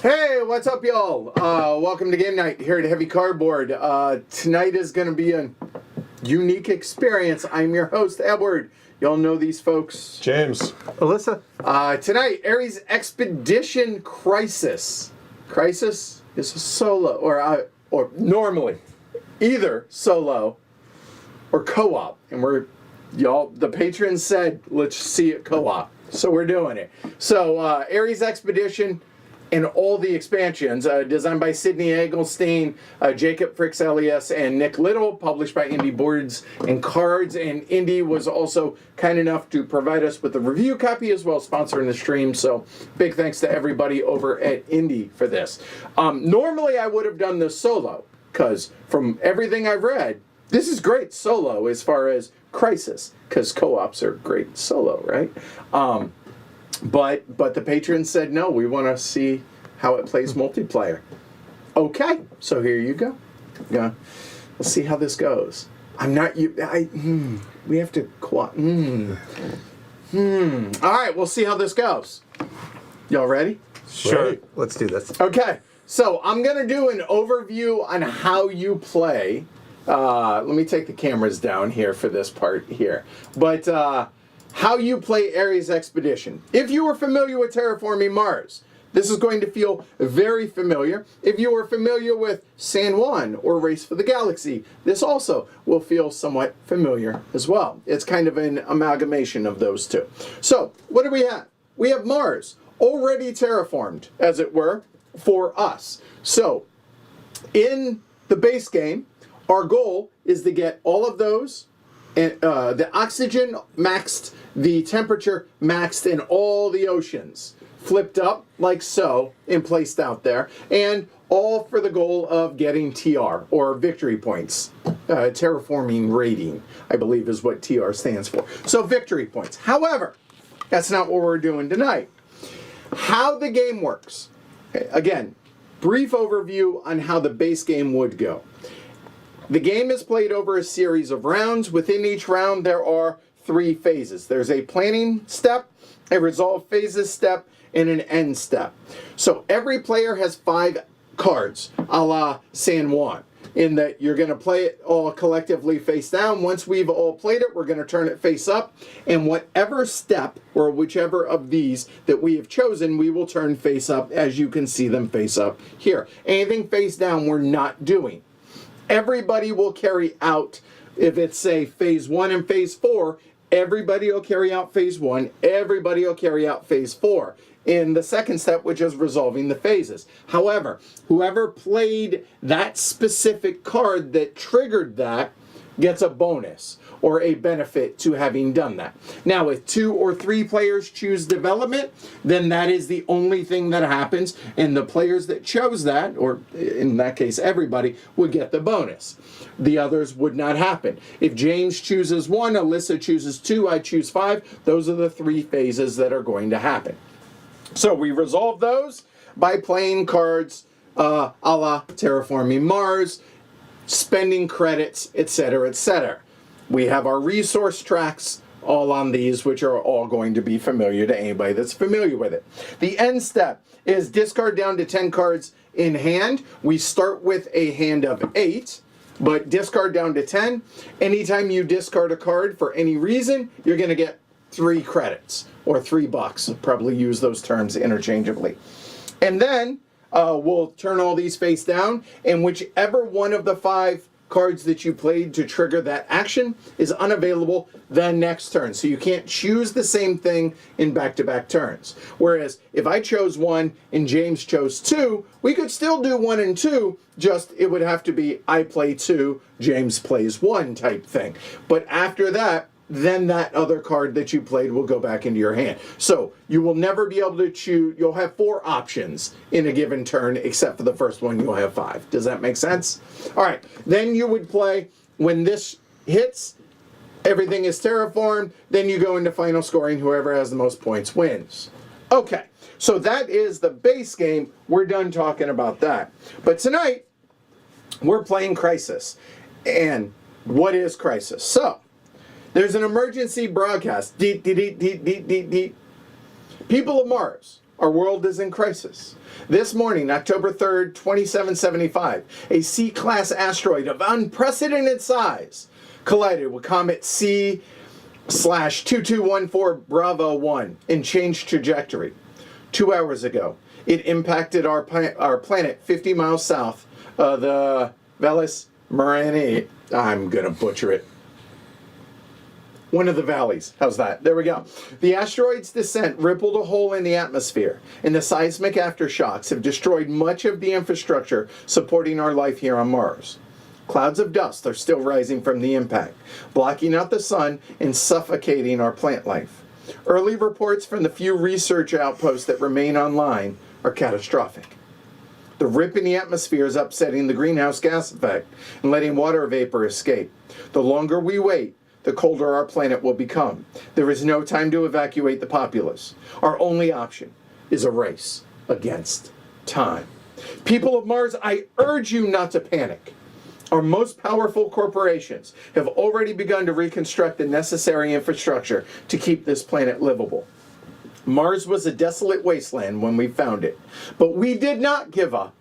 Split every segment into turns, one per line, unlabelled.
Hey, what's up, y'all? Welcome to game night here at Heavy Cardboard. Tonight is going to be a unique experience. I'm your host, Edward. Y'all know these folks.
James.
Alyssa.
Tonight, Ares Expedition Crisis. Crisis is a solo, or normally, either solo or co-op. And the patrons said, let's see it co-op. So we're doing it. So, Ares Expedition and all the expansions, designed by Sidney Eggleston, Jacob Frix-Elias, and Nick Little, published by Indie Boards and Cards. And Indie was also kind enough to provide us with a review copy as well as sponsoring the stream. So big thanks to everybody over at Indie for this. Normally I would have done this solo, because from everything I've read, this is great solo as far as Crisis, because co-ops are great solo, right? But the patrons said, no, we want to see how it plays multiplayer. Okay, so here you go. Yeah, we'll see how this goes. I'm not you. We have to. All right, we'll see how this goes. Y'all ready?
Sure.
Ready.
Let's do this.
Okay, so I'm gonna do an overview on how you play. Let me take the cameras down here for this part here, but. How you play Ares Expedition. If you are familiar with Terraforming Mars, this is going to feel very familiar. If you are familiar with San Juan or Race for the Galaxy, this also will feel somewhat familiar as well. It's kind of an amalgamation of those two. So, what do we have? We have Mars, already terraformed, as it were, for us. So, in the base game, our goal is to get all of those, and the oxygen maxed, the temperature maxed in all the oceans, flipped up like so and placed out there, and all for the goal of getting TR, or victory points. Terraforming rating, I believe is what TR stands for. So victory points. However, that's not what we're doing tonight. How the game works. Again, brief overview on how the base game would go. The game is played over a series of rounds. Within each round, there are 3 phases. There's a planning step, a resolve phases step, and an end step. So every player has 5 cards, a la San Juan, in that you're going to play it all collectively face down. Once we've all played it, we're going to turn it face up, and whatever step, or whichever of these that we have chosen, we will turn face up, as you can see them face up here. Anything face down, we're not doing. Everybody will carry out, if it's, say, phase 1 and phase 4, everybody will carry out phase 1, everybody will carry out phase 4 in the second step, which is resolving the phases. However, whoever played that specific card that triggered that gets a bonus or a benefit to having done that. Now, if 2 or 3 players choose development, then that is the only thing that happens, and the players that chose that, or in that case everybody, would get the bonus. The others would not happen. If James chooses 1, Alyssa chooses 2, I choose 5, those are the 3 phases that are going to happen. So we resolve those by playing cards a la Terraforming Mars, spending credits, etc., etc. We have our resource tracks all on these, which are all going to be familiar to anybody that's familiar with it. The end step is discard down to 10 cards in hand. We start with a hand of 8, but discard down to 10. Anytime you discard a card for any reason, you're going to get 3 credits, or $3. Probably use those terms interchangeably. And then we'll turn all these face down, and whichever one of the 5 cards that you played to trigger that action is unavailable the next turn. So you can't choose the same thing in back-to-back turns. Whereas if I chose 1 and James chose 2, we could still do 1 and 2, just it would have to be I play 2, James plays 1 type thing. But after that, then that other card that you played will go back into your hand. So you will never be able to choose. You'll have 4 options in a given turn, except for the first one, you'll have 5. Does that make sense? All right. Then you would play, when this hits, everything is terraformed. Then you go into final scoring. Whoever has the most points wins. Okay. So that is the base game. We're done talking about that. But tonight, we're playing Crisis. And what is Crisis? So, there's an emergency broadcast. Deep, deep, deep, deep, deep, deep, deep. People of Mars, our world is in crisis. This morning, October 3rd, 2775, a C-class asteroid of unprecedented size collided with comet C/2214 Bravo 1 and changed trajectory. 2 hours ago, it impacted our planet 50 miles south of the Valles Marineris. I'm going to butcher it. One of the valleys. How's that? There we go. The asteroid's descent rippled a hole in the atmosphere, and the seismic aftershocks have destroyed much of the infrastructure supporting our life here on Mars. Clouds of dust are still rising from the impact, blocking out the sun and suffocating our plant life. Early reports from the few research outposts that remain online are catastrophic. The rip in the atmosphere is upsetting the greenhouse gas effect and letting water vapor escape. The longer we wait, the colder our planet will become. There is no time to evacuate the populace. Our only option is a race against time. People of Mars, I urge you not to panic. Our most powerful corporations have already begun to reconstruct the necessary infrastructure to keep this planet livable. Mars was a desolate wasteland when we found it, but we did not give up.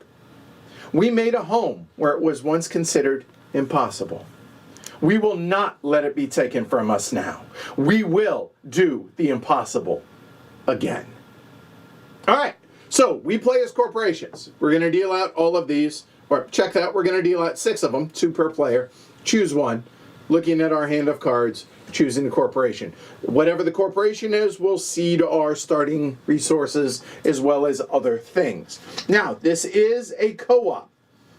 We made a home where it was once considered impossible. We will not let it be taken from us now. We will do the impossible again. All right, so we play as corporations. We're going to deal out all of these. Or check that, we're going to deal out 6 of them, 2 per player. Choose one. Looking at our hand of cards, choosing the corporation. Whatever the corporation is, we'll cede our starting resources as well as other things. Now, this is a co-op.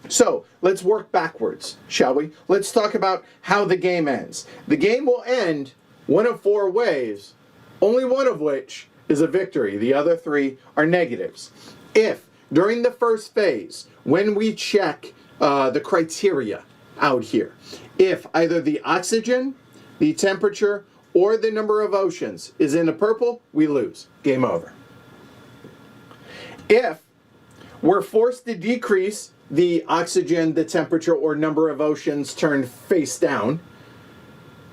So, let's work backwards, shall we? Let's talk about how the game ends. The game will end one of 4 ways, only one of which is a victory. The other 3 are negatives. If, during the first phase, when we check the criteria out here, if either the oxygen, the temperature, or the number of oceans is in the purple, we lose. Game over. If we're forced to decrease the oxygen, the temperature, or number of oceans turned face down,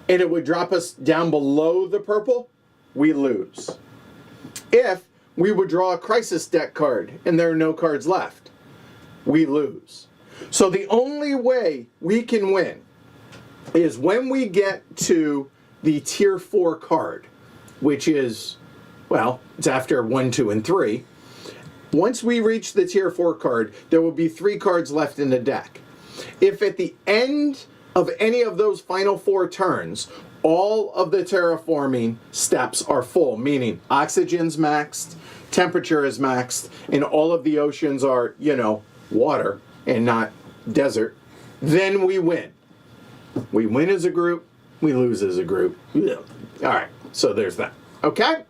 and it would drop us down below the purple, we lose. If we would draw a crisis deck card and there are no cards left, we lose. So the only way we can win is when we get to the tier 4 card, which is, well, it's after 1, 2, and 3. Once we reach the tier 4 card, there will be 3 cards left in the deck. If at the end of any of those final 4 turns, all of the terraforming steps are full, meaning oxygen's maxed, temperature is maxed, and all of the oceans are, water and not desert, then we win. We win as a group, we lose as a group. All right, so there's that. Okay?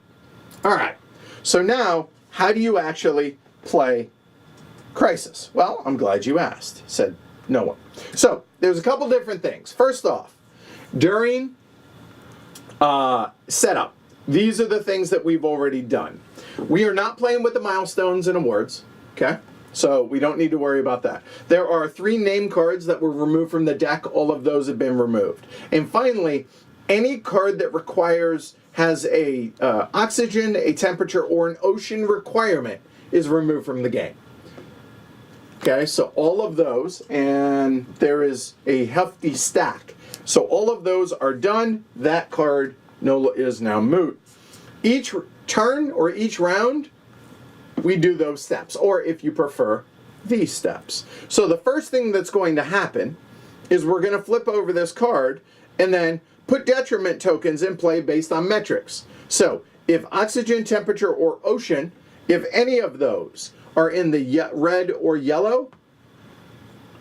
All right. So now, how do you actually play Crisis? Well, I'm glad you asked, said no one. So, there's a couple different things. First off, during setup, these are the things that we've already done. We are not playing with the milestones and awards, okay? So we don't need to worry about that. There are 3 name cards that were removed from the deck. All of those have been removed. And finally, any card that has a oxygen, a temperature, or an ocean requirement is removed from the game. Okay, so all of those, and there is a hefty stack. So all of those are done. That card is now moot. Each turn or each round, we do those steps, or if you prefer, these steps. So the first thing that's going to happen is we're going to flip over this card and then put detriment tokens in play based on metrics. So if oxygen, temperature, or ocean, if any of those are in the red or yellow,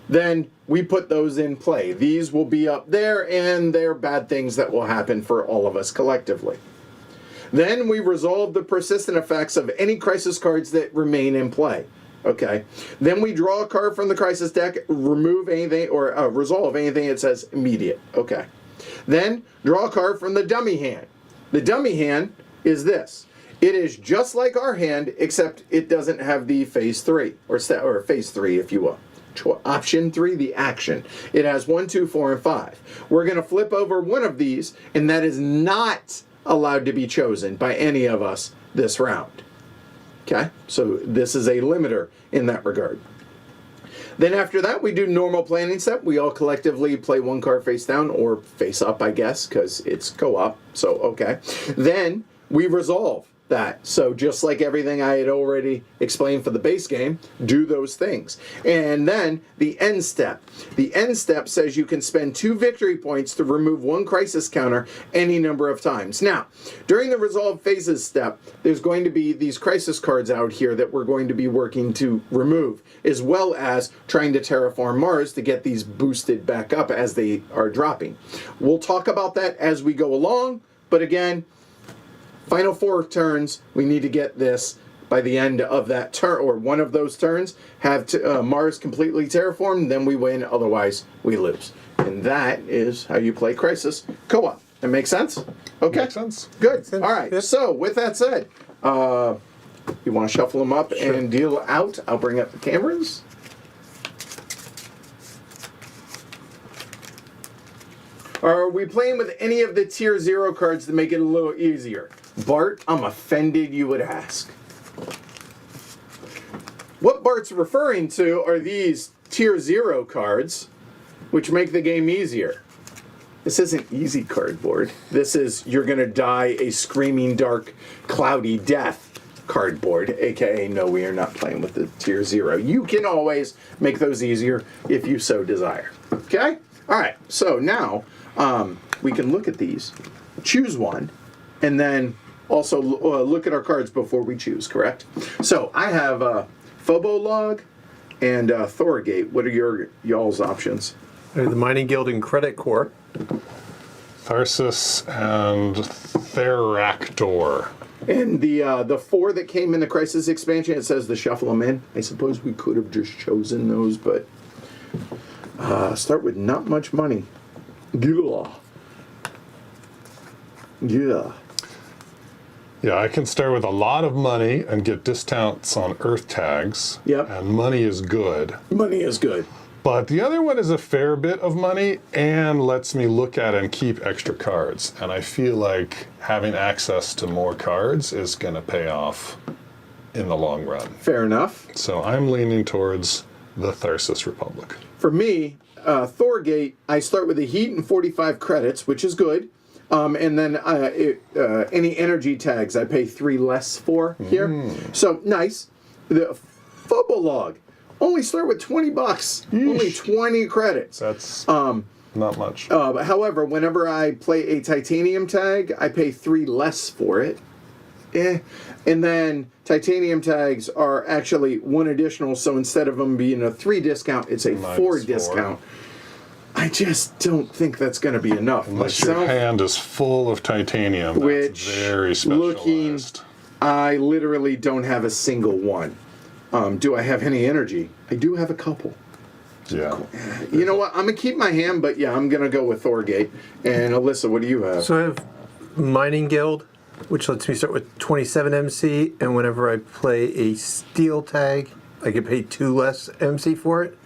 then we put those in play. These will be up there, and they're bad things that will happen for all of us collectively. Then we resolve the persistent effects of any crisis cards that remain in play. Okay. Then we draw a card from the crisis deck, remove anything, or resolve anything that says immediate. Okay. Then draw a card from the dummy hand. The dummy hand is this. It is just like our hand, except it doesn't have the phase 3, or phase 3, if you will. Option 3, the action. It has 1, 2, 4, and 5. We're going to flip over one of these, and that is not allowed to be chosen by any of us this round. Okay? So this is a limiter in that regard. Then after that, we do normal planning step. We all collectively play one card face down, or face up, I guess, because it's co-op. So, okay. Then we resolve that. So just like everything I had already explained for the base game, do those things. And then the end step. The end step says you can spend 2 victory points to remove 1 crisis counter any number of times. Now, during the resolve phases step, there's going to be these crisis cards out here that we're going to be working to remove, as well as trying to terraform Mars to get these boosted back up as they are dropping. We'll talk about that as we go along, but again, final 4 turns, we need to get this by the end of that turn, or one of those turns, have Mars completely terraformed, then we win, otherwise we lose. And that is how you play Crisis Co-op. That makes sense? Okay.
Makes sense.
Good.
Makes sense.
All right.
Yep.
So, with that said, you want to shuffle them up
Sure.
and deal out? I'll bring up the cameras. Are we playing with any of the tier 0 cards to make it a little easier? Bart, I'm offended you would ask. What Bart's referring to are these tier 0 cards, which make the game easier. This isn't easy cardboard. This is you're going to die a screaming dark, cloudy death cardboard, aka no, we are not playing with the tier 0. You can always make those easier if you so desire. Okay? All right, so now we can look at these, choose one, and then also look at our cards before we choose, correct? So I have Phobolog and Thorgate. What are y'all's options?
The Mining Guild and Credit Corps.
Tharsis and Theractor.
And the 4 that came in the Crisis expansion, it says to shuffle them in. I suppose we could have just chosen those, but start with not much money. Yeah.
Yeah, I can start with a lot of money and get discounts on Earth tags.
Yep.
And money is good.
Money is good.
But the other one is a fair bit of money and lets me look at and keep extra cards. And I feel like having access to more cards is going to pay off in the long run.
Fair enough.
So I'm leaning towards the Tharsis Republic.
For me, Thorgate, I start with a heat and 45 credits, which is good. And then any energy tags I pay 3 less for here. So, nice. The Phobolog, only start with $20.
Yeesh.
Only 20 credits.
That's not much.
However, whenever I play a titanium tag, I pay 3 less for it. And then titanium tags are actually 1 additional, so instead of them being a 3 discount, it's a 4 discount. I just don't think that's going to be enough.
Unless your hand is full of titanium,
which,
that's very specialized.
I literally don't have a single one. Do I have any energy? I do have a couple.
Yeah.
You know what? I'm going to keep my hand, but yeah, I'm going to go with Thorgate. And Alyssa, what do you have?
So I have Mining Guild, which lets me start with 27 MC, and whenever I play a steel tag, I can pay 2 less MC for it.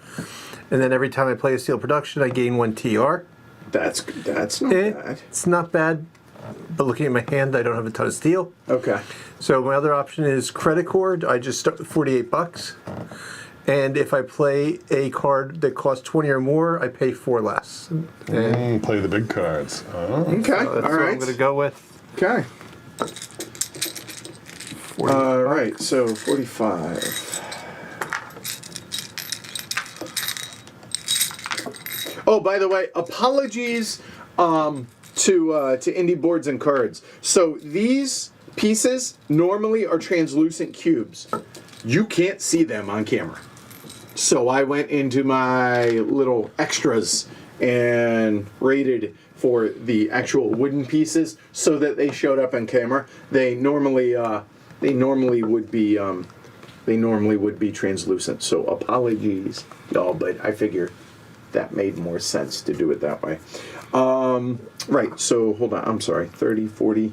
And then every time I play a steel production, I gain 1 TR.
That's not bad.
It's not bad, but looking at my hand, I don't have a ton of steel.
Okay.
So my other option is Credit Cord. I just start with $48. And if I play a card that costs 20 or more, I pay 4 less.
Play the big cards. Oh.
Okay.
So that's
All
what
right.
I'm going to go with.
Okay. All right. So 45. Oh, by the way, apologies to Indie Boards and Cards. So these pieces normally are translucent cubes. You can't see them on camera. So I went into my little extras and rated for the actual wooden pieces so that they showed up on camera. They normally would be translucent. So apologies, y'all, but I figure that made more sense to do it that way. Right, so hold on, I'm sorry, 30, 40,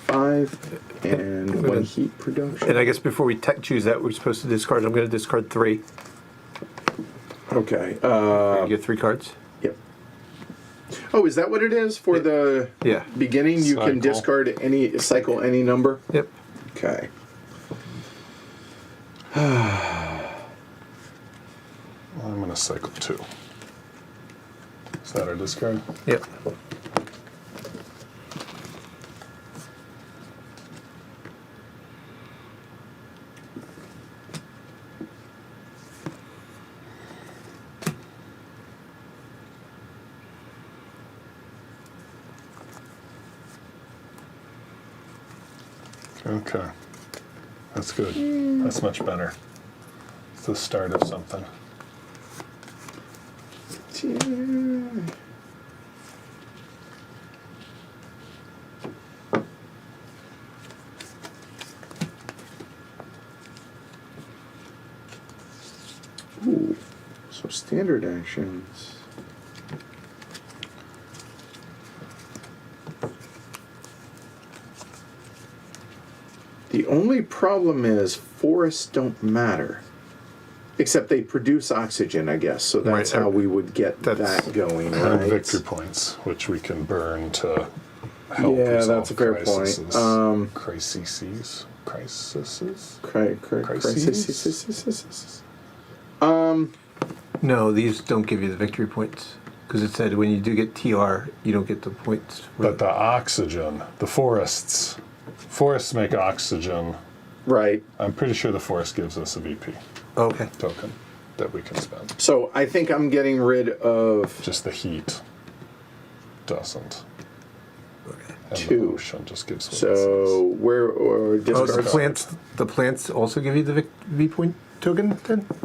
5, and 1 heat production.
And I guess before we choose that, we're supposed to discard. I'm going to discard 3.
Okay.
You get 3 cards.
Yep. Oh, is that what it is for the beginning? You can discard cycle any number?
Yep.
Okay.
I'm going to cycle 2. Is that our discard?
Yep.
Okay. That's good. That's much better. It's the start of something.
Ooh, so standard actions. The only problem is forests don't matter. Except they produce oxygen, I guess. So that's
Right.
how we would get that going,
And
right?
victory points, which we can burn to help
Yeah,
resolve
that's a fair
crises.
point.
Crises? Crises?
Crises.
No, these don't give you the victory points. Because it said when you do get TR, you don't get the points.
But the oxygen, the forests make oxygen.
Right.
I'm pretty sure the forest gives us a VP
Okay.
token that we can spend.
So I think I'm getting rid of
Just the heat doesn't.
Okay.
And
2.
the ocean just gives what it
So where or
Oh,
discard?
the plants also give you the V point token then?
says.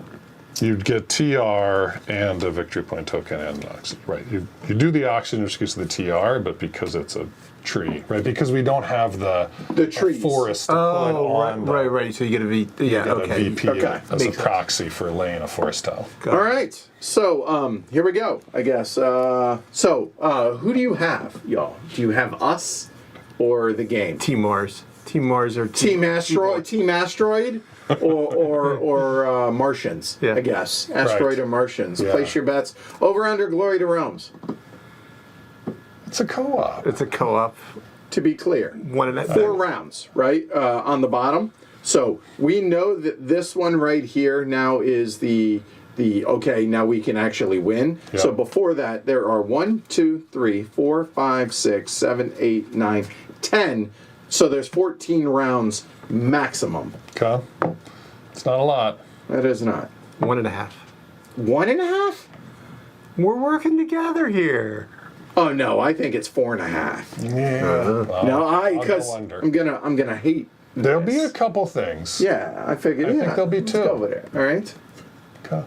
You'd get TR and a victory point token and oxygen. Right. You do the oxygen, which gives the TR, but because it's a tree, right? Because we don't have the
trees.
forest to put on the,
right. So you get a V. Yeah,
get
okay.
a VP
Okay.
as a
Makes sense.
proxy for laying a forest tile.
Got
All
it.
right. So here we go, I guess. Who do you have, y'all? Do you have us or the game?
Team Mars. Team Mars or
Team Asteroid? Team Asteroid? or Martians,
Yeah.
I guess. Asteroid
Right.
or Martians.
Yeah.
Place your bets. Over under Glory to Realms.
It's a co-op.
It's a co-op.
To be clear.
1.5.
4 rounds, right? On the bottom. So we know that this one right here now is the okay, now we can actually win.
Yeah.
So before that, there are 1, 2, 3, 4, 5, 6, 7, 8, 9, 10. So there's 14 rounds maximum.
Okay. It's not a lot.
That is not.
1.5.
1.5?
We're working together here.
Oh no, I think it's 4.5.
Yeah. Well,
No,
I'll
because
go under.
I'm gonna hate.
There'll be a
this.
couple things.
Yeah, I figured.
I
yeah,
think there'll be
let's
2.
go with it. All right.
Okay.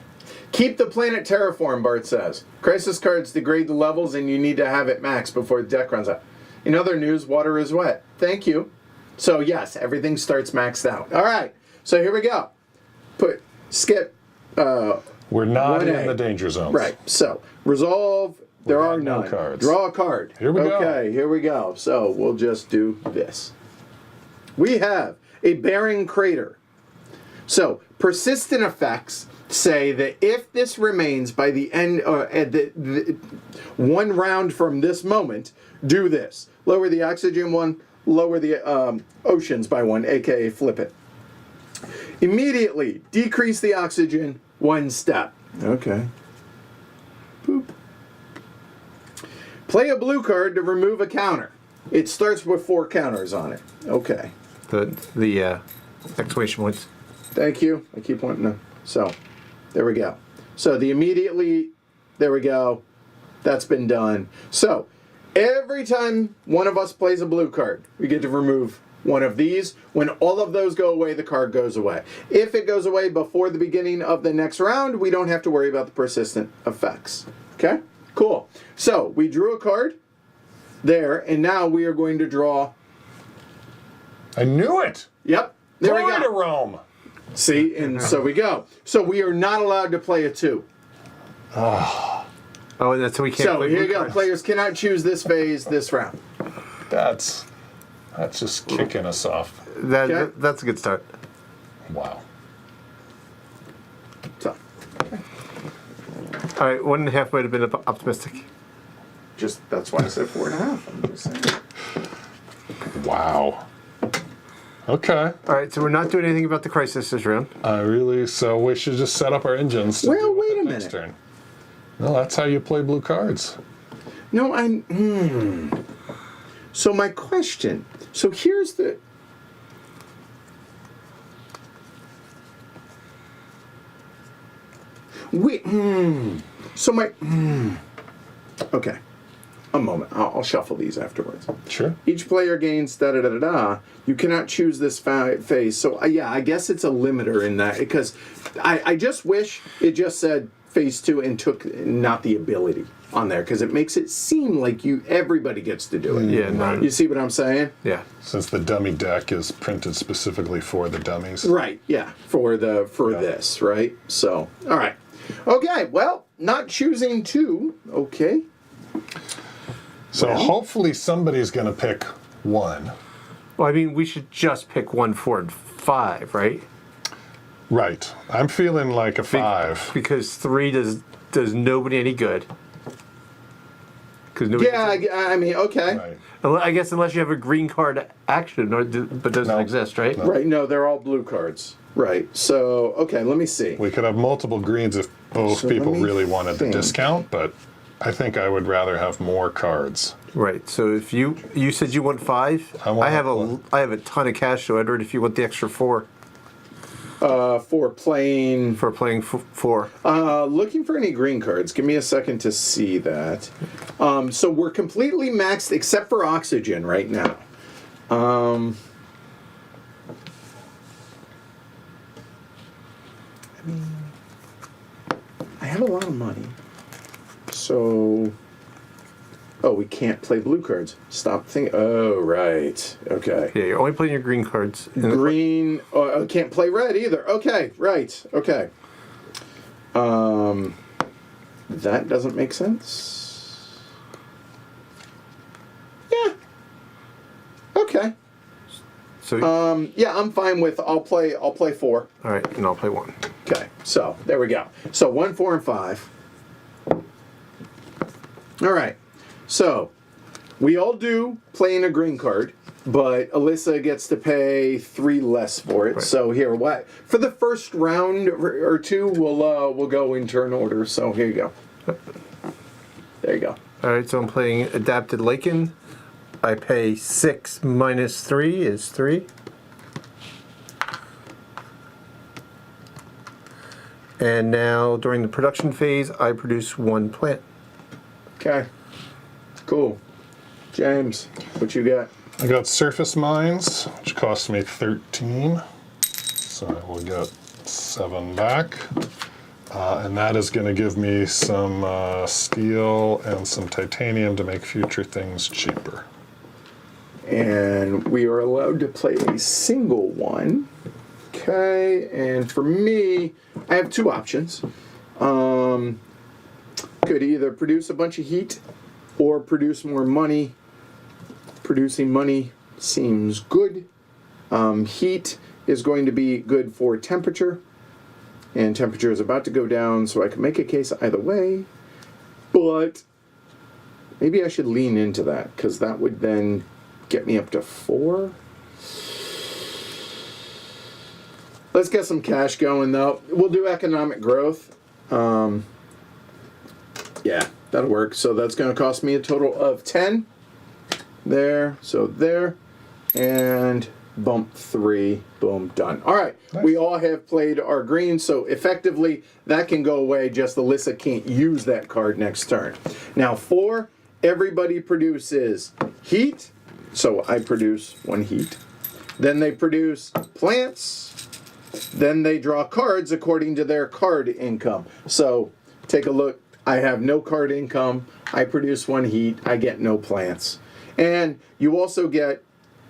Keep the planet terraform, Bart says. Crisis cards degrade the levels, and you need to have it max before the deck runs out. In other news, water is wet. Thank you. So yes, everything starts maxed out. All right. So here we go. Skip.
We're not
1A.
in the danger zones.
Right. So resolve. There
got
are
no
none.
cards.
Draw a card.
Here we go.
Okay, here we go. So we'll just do this. We have a bearing crater. So persistent effects say that if this remains by the end, at the 1 round from this moment, do this. Lower the oxygen 1, lower the oceans by 1, aka flip it. Immediately decrease the oxygen 1 step. Okay. Boop. Play a blue card to remove a counter. It starts with 4 counters on it. Okay.
The exclamation points.
Thank you. I keep wanting to. So, there we go. So the immediately there we go. That's been done. So, every time one of us plays a blue card, we get to remove one of these. When all of those go away, the card goes away. If it goes away before the beginning of the next round, we don't have to worry about the persistent effects. Okay? Cool. So, we drew a card there, and now we are going to draw.
I knew it!
Yep. There we
Glory to
go.
Rome!
See, and so we go. So, we are not allowed to play a 2.
Oh, and that's so we can't
So,
play
here
blue
you go.
cards.
Players cannot choose this phase this round.
That's just kicking us off.
Okay.
That's a good start.
Wow.
So,
All right, 1.5 might have been optimistic.
that's why I said 4.5. I'm just saying.
Wow. Okay.
All right, so we're not doing anything about the crisis this round.
So we should just set up our engines to
Well,
do it
wait a
the next
minute.
turn. Well, that's how you play blue cards.
No, So my question. So here's the. So my. Okay. A moment. I'll shuffle these afterwards.
Sure.
Each player gains da da da da da. You cannot choose this phase. So yeah, I guess it's a limiter in that because I just wish it just said phase 2 and took not the ability on there because it makes it seem like everybody gets to do it.
Yeah, no.
You see what I'm saying?
Yeah.
Since the dummy deck is printed specifically for the dummies.
Right. Yeah. For this. Right. So all right. Okay. Well, not choosing 2. Okay.
So hopefully somebody's going to pick 1.
Well, I mean, we should just pick 1, 4, and 5, right?
Right. I'm feeling like a 5.
Because 3 does nobody any good. Because nobody.
Yeah. I mean, okay.
Right.
I guess unless you have a green card action, but doesn't
No.
exist, right?
No.
Right. No, they're all blue cards. Right. So okay. Let me see.
We could have multiple greens if both
So
people
let me
really wanted
think.
the discount, but I think I would rather have more cards.
Right. So if you said you want 5,
I
have
want
I have a ton of cash, so Edward, if you want the extra 4
For playing.
for playing 4.
Looking for any green cards. Give me a second to see that. So we're completely maxed except for oxygen right now. I mean, I have a lot of money. So, we can't play blue cards. Stop thinking. Oh, right. Okay.
Yeah, you're only playing your green cards.
Green. Can't play red either. Okay. Right. Okay. That doesn't make sense. Yeah. Okay.
So
Yeah, I'm fine with. I'll play 4.
all right, and I'll play 1.
Okay. So there we go. So 1, 4, and 5. All right. So we all do playing a green card, but Alyssa gets to pay 3 less for it.
Right.
So here, what for the first round or 2, we'll go in turn order. So here you go. There you go.
All right, so I'm playing Adapted Lichen. I pay 6 minus 3 is 3. And now during the production phase, I produce 1 plant.
Okay. Cool. James, what you got?
I got surface mines, which cost me 13. So I will get 7 back. And that is going to give me some steel and some titanium to make future things cheaper.
And we are allowed to play a single one. Okay, and for me, I have 2 options. Could either produce a bunch of heat or produce more money. Producing money seems good. Heat is going to be good for temperature. And temperature is about to go down, so I can make a case either way. But maybe I should lean into that, because that would then get me up to 4. Let's get some cash going, though. We'll do economic growth. Yeah, that'll work. So that's going to cost me a total of 10. There, so there. And bump 3, boom, done. All right,
Nice.
we all have played our green, so effectively that can go away, just Alyssa can't use that card next turn. Now 4, everybody produces heat, so I produce 1 heat. Then they produce plants, then they draw cards according to their card income. So take a look, I have no card income, I produce 1 heat, I get no plants. And you also get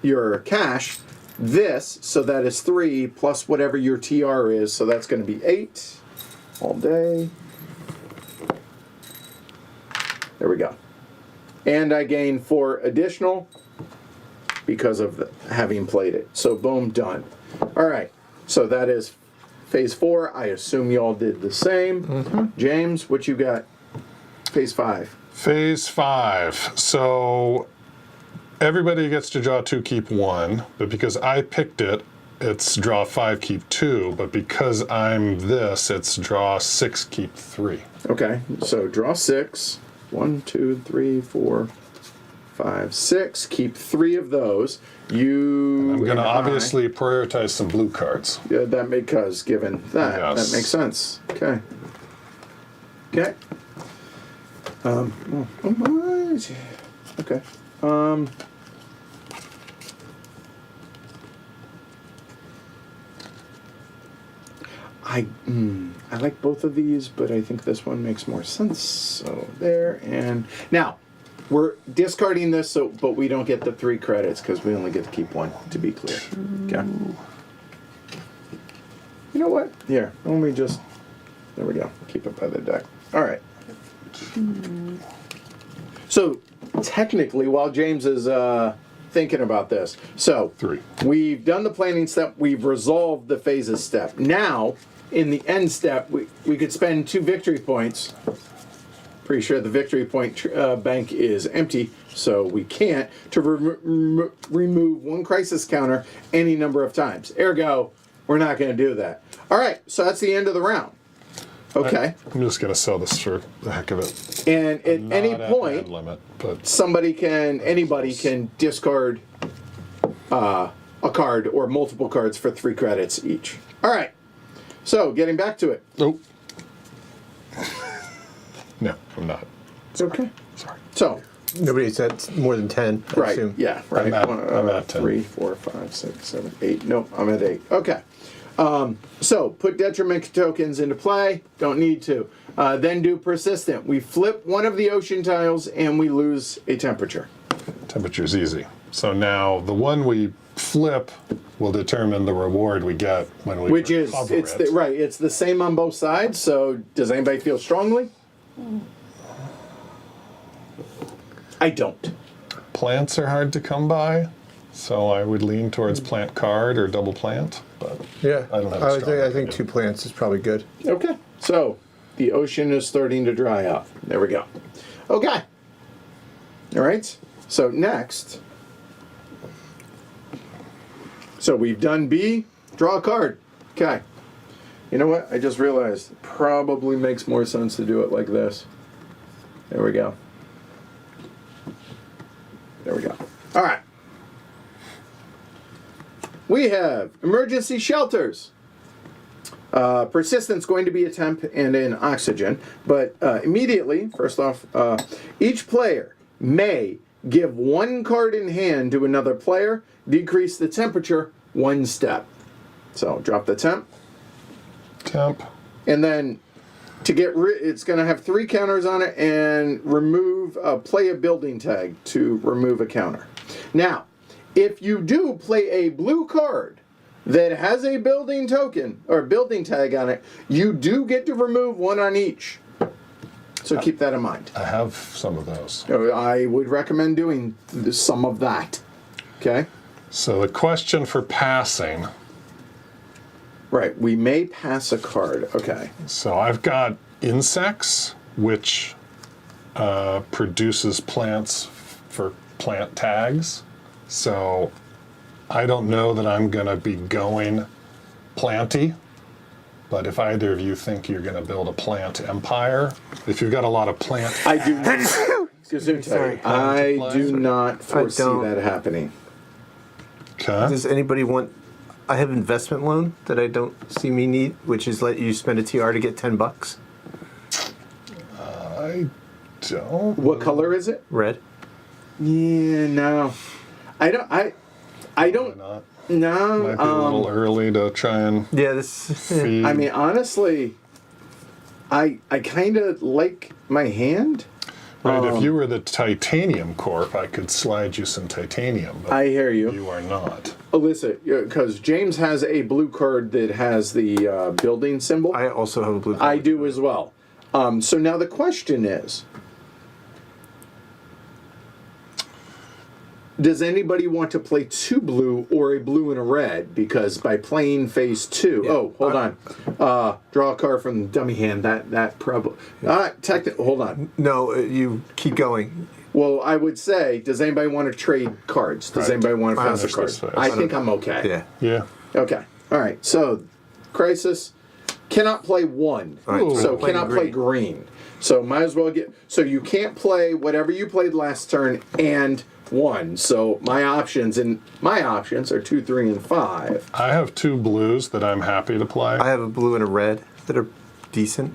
your cash, this, so that is 3, plus whatever your TR is, so that's going to be 8 all day. There we go. And I gain 4 additional because of having played it. So boom, done. All right, so that is phase 4. I assume y'all did the same. James, what you got? Phase 5.
Phase 5. So everybody gets to draw 2, keep 1, but because I picked it, it's draw 5, keep 2, but because I'm this, it's draw 6, keep 3.
Okay, so draw 6. 1, 2, 3, 4, 5, 6. Keep 3 of those.
I'm going to obviously prioritize some blue cards.
Yeah, that because given that,
Yes.
that makes sense. Okay. Okay. Okay. I like both of these, but I think this one makes more sense. So there, and now we're discarding this, so but we don't get the 3 credits because we only get to keep 1. To be clear, okay. You know what? Here, let me just. There we go. Keep it by the deck. All right. So technically, while James is thinking about this, so
3.
we've done the planning step. We've resolved the phases step. Now, in the end step, we could spend 2 victory points. Pretty sure the victory point bank is empty, so we can't, to remove 1 crisis counter any number of times. Ergo, we're not going to do that. All right, so that's the end of the round. Okay.
I'm just going to sell this for the heck of it.
And at
Not
any
at the
point,
end limit, but
anybody can discard a card or multiple cards for 3 credits each. All right. So, getting back to it.
oh. No, I'm not.
It's okay.
Sorry.
So,
Nobody said more than 10, I
right,
assume.
yeah, right.
I'm at 10.
3, 4, 5, 6, 7, 8. Nope, I'm at 8. Okay. So, put detriment tokens into play. Don't need to. Then do persistent. We flip one of the ocean tiles and we lose a temperature.
Temperature's easy. So now the one we flip will determine the reward we get when we
Which is,
recover
it's
it.
right, it's the same on both sides. So, does anybody feel strongly? I don't.
Plants are hard to come by, so I would lean towards plant card or double plant, but
Yeah,
I don't have a strong
I think
opinion.
2 plants is probably good.
Okay. So, the ocean is starting to dry up. There we go. Okay. All right. So, next. So, we've done B. Draw a card. Okay. You know what? I just realized it probably makes more sense to do it like this. There we go. There we go. All right. We have emergency shelters. Persistence going to be a temp and an oxygen, but immediately, first off, each player may give 1 card in hand to another player, decrease the temperature 1 step. So drop the temp.
Temp.
And then to get it's going to have 3 counters on it, and play a building tag to remove a counter. Now, if you do play a blue card that has a building token or building tag on it, you do get to remove 1 on each. So keep that in mind.
I have some of those.
I would recommend doing some of that. Okay?
So the question for passing.
Right. We may pass a card. Okay.
So I've got insects, which produces plants for plant tags. So I don't know that I'm going to be going planty, but if either of you think you're going to build a plant empire, if you've got a lot of plant,
I do not. Excuse me.
Sorry.
I do not foresee
don't.
that happening.
Okay.
Does anybody want? I have investment loan that I don't see me need, which is let you spend a TR to get $10.
I don't.
What color is it?
Red.
Yeah, no. I don't. I
Why
don't.
not?
No.
Might be a little early to try and
Yeah, this.
feed.
I mean, honestly, I kind of like my hand.
right, if you were the Titanium Corp, I could slide you some titanium. But
I hear you.
you are not.
Alyssa, because James has a blue card that has the building symbol.
I also have a blue.
I do as well. So now the question is, does anybody want to play 2 blue or a blue and a red? Because by playing phase 2,
Yeah.
hold on, draw a card from the dummy hand. That probably hold on.
No, you keep going.
Well, I would say, does anybody want to trade cards? Does
Right.
anybody want to pass a
Finish
card?
this phase.
I think I'm okay.
Yeah.
Yeah.
Okay. All right. So, Crisis cannot play 1.
All right,
So
playing
cannot play green. So might as well get. So you can't play whatever you played last turn and 1. So my options are 2, 3, and 5.
I have 2 blues that I'm happy to play.
I have a blue and a red that are decent.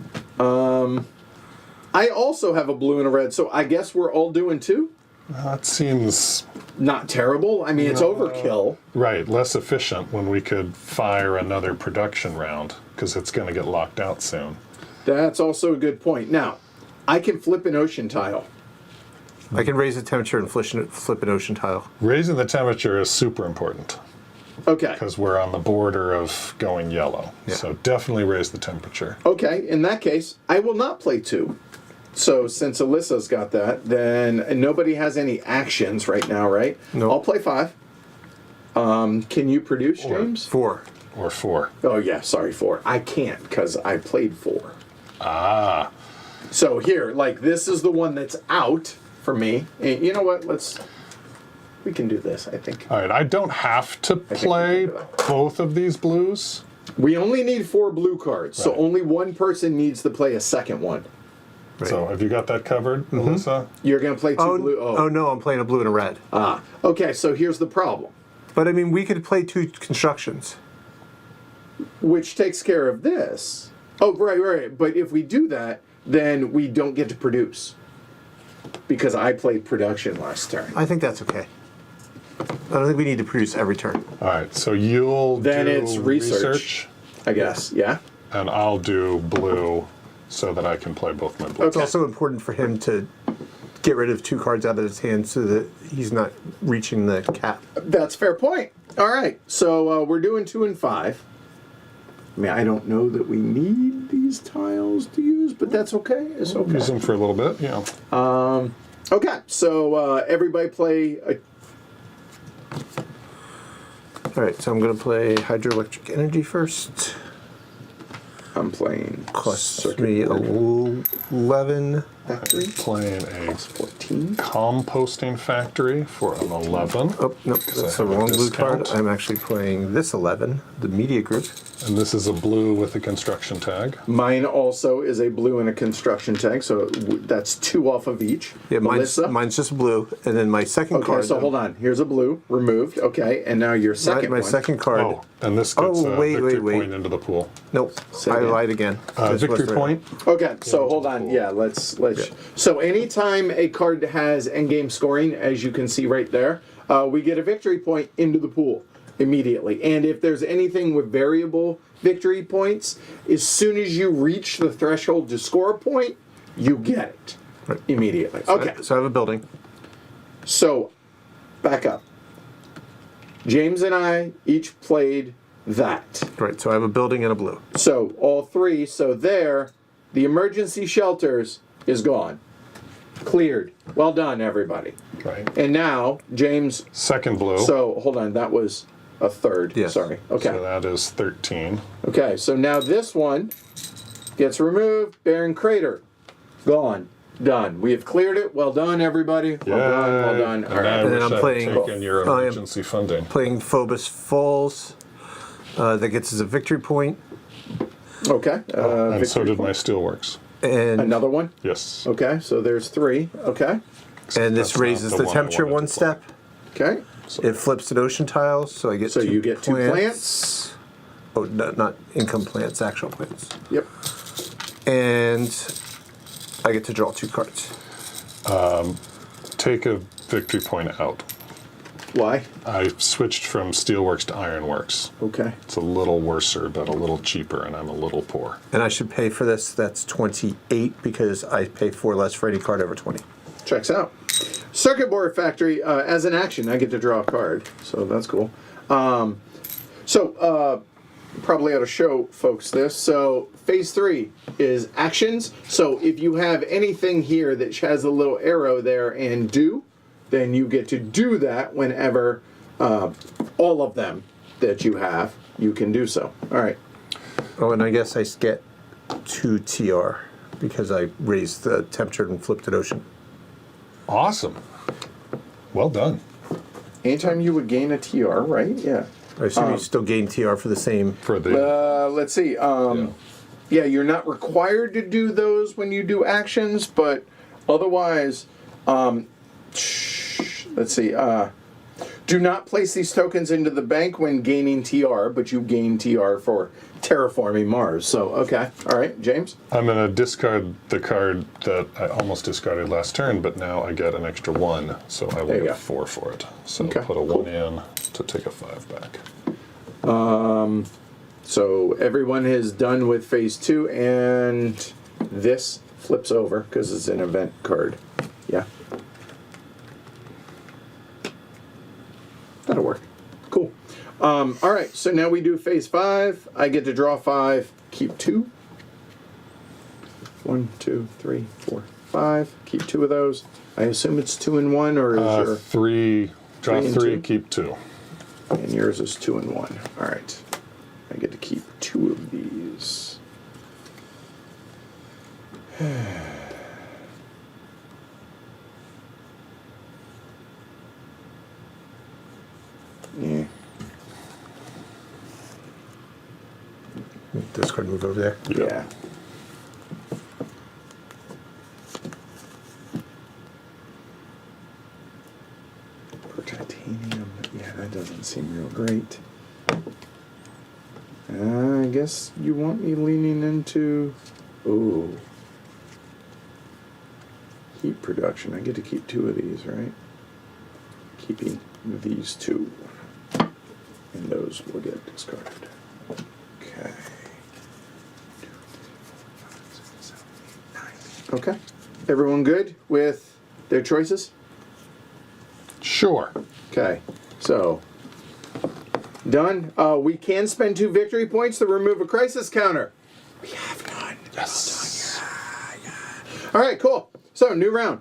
I also have a blue and a red. So I guess we're all doing 2.
That seems
Not terrible. I mean, it's overkill.
right, less efficient when we could fire another production round because it's going to get locked out soon.
That's also a good point. Now, I can flip an ocean tile.
I can raise the temperature and flip an ocean tile.
Raising the temperature is super important
Okay.
because we're on the border of going yellow.
Yeah.
So definitely raise the temperature.
Okay, in that case, I will not play 2. So since Alyssa's got that, then and nobody has any actions right now, right?
No.
I'll play 5. Can you produce, James?
4.
Or 4.
Oh yeah, sorry, 4. I can't because I played 4.
Ah.
So here, like this is the one that's out for me. And you know what? We can do this. I think
All right, I don't have to
think we
play
can do that.
both of these blues.
we only need 4 blue cards, so
Right.
only one person needs to play a second one.
So have you got that covered, Melissa?
You're gonna play 2
Oh,
blue.
oh no, I'm playing a blue and a red.
Okay. So here's the problem.
But I mean, we could play 2 constructions.
Which takes care of this. Oh, right. But if we do that, then we don't get to produce. Because I played production last turn.
I think that's okay. I don't think we need to produce every turn.
All right, so you'll
Then
do
it's research. I guess, yeah?
and I'll do blue so that I can play both my blues.
It's also important for him to get rid of 2 cards out of his hand so that he's not reaching the cap.
That's a fair point. All right, so we're doing 2 and 5. I mean, I don't know that we need these tiles to use, but that's okay. It's okay.
Use them for a little bit, yeah.
Okay, so everybody play a
All right, so I'm going to play hydroelectric energy first.
I'm playing
Costs
circuit
me
board
11.
factory.
Playing a
14.
composting factory for an 11.
Oh, no, that's
I
the
have a
wrong blue
discount.
card. I'm actually playing this 11, the media group.
And this is a blue with a construction tag.
Mine also is a blue and a construction tag, so that's 2 off of each.
Yeah,
Melissa?
mine's just blue. And then my second
Okay,
card.
so hold on. Here's a blue removed. Okay, and now your second
My
one.
second card.
Oh, and this gets
Oh,
a
wait,
victory
wait.
point into the pool.
Nope,
Say
I
again.
lied again. This
Victory
was the-
point.
Okay, so hold
into the
on.
pool.
Yeah, let's. So anytime a card has endgame scoring, as you can see right there, we get a victory point into the pool immediately. And if there's anything with variable victory points, as soon as you reach the threshold to score a point, you get it
Right.
immediately. Okay,
So I have a building.
so back up. James and I each played that.
Right, so I have a building and a blue.
So all 3. So there, the emergency shelters is gone. Cleared. Well done, everybody.
Right.
And now, James.
Second blue.
So hold on, that was a 3rd.
Yes.
Sorry. Okay.
So that is 13.
Okay. So now this one gets removed. Barren Crater, gone. Done. We have cleared it. Well done, everybody. Well done. Well done. All
And I
right.
And then
wish
I'm
I'd
playing-
taken your
I am-
emergency funding.
Playing Phobos Falls. That gets us a victory point.
Okay.
And so
victory
did my
point.
steelworks.
And
Another one.
Yes.
Okay. So there's 3. Okay.
and this
That's not
raises
the
the
one I
temperature
wanted
one
to play.
step.
Okay.
So
It flips to ocean tiles, so I get
So
two
you get 2 plants.
Oh, no, not income plants, actual plants.
Yep.
And I get to draw 2 cards.
take a victory point out.
Why?
I switched from Steelworks to Ironworks.
Okay.
It's a little worser, but a little cheaper, and I'm a little poor.
And I should pay for this. That's 28 because I pay 4 less for any card over 20.
Checks out. Circuit board factory, as an action, I get to draw a card, so that's cool. Probably ought to show folks this. So phase 3 is actions. So if you have anything here that has a little arrow there and do, then you get to do that whenever all of them that you have, you can do so. All right.
Oh, and I guess I get 2 TR because I raised the temperature and flipped it ocean.
Awesome. Well done.
Anytime you would gain a TR, right? Yeah.
I assume you still gain TR for the same.
For the
Let's see. Yeah, you're not required to do those when you do actions, but otherwise, let's see. Do not place these tokens into the bank when gaining TR, but you gain TR for Terraforming Mars. So, okay. All right, James?
I'm going to discard the card that I almost discarded last turn, but now I get an extra 1, so I will
There you
get
go.
4 for it. So
Okay,
put a
cool.
1 in to take a 5 back.
So everyone is done with phase 2, and this flips over because it's an event card. Yeah. That'll work. Cool. All right, so now we do phase 5. I get to draw 5, keep 2. 1, 2, 3, 4, 5. Keep 2 of those. I assume it's 2 and 1, or is your
3, draw
3 and
3,
2?
keep 2.
And yours is 2 and 1. All right. I get to keep 2 of these. Yeah.
This card move over there.
Yeah. For titanium, yeah, that doesn't seem real great. I guess you want me leaning into, ooh, heat production. I get to keep 2 of these, right? Keeping these 2, and those will get discarded. Okay. Okay. Everyone good with their choices?
Sure.
Okay. So, done. We can spend 2 victory points to remove a crisis counter. We have none.
Yes.
All right, cool. So, new round.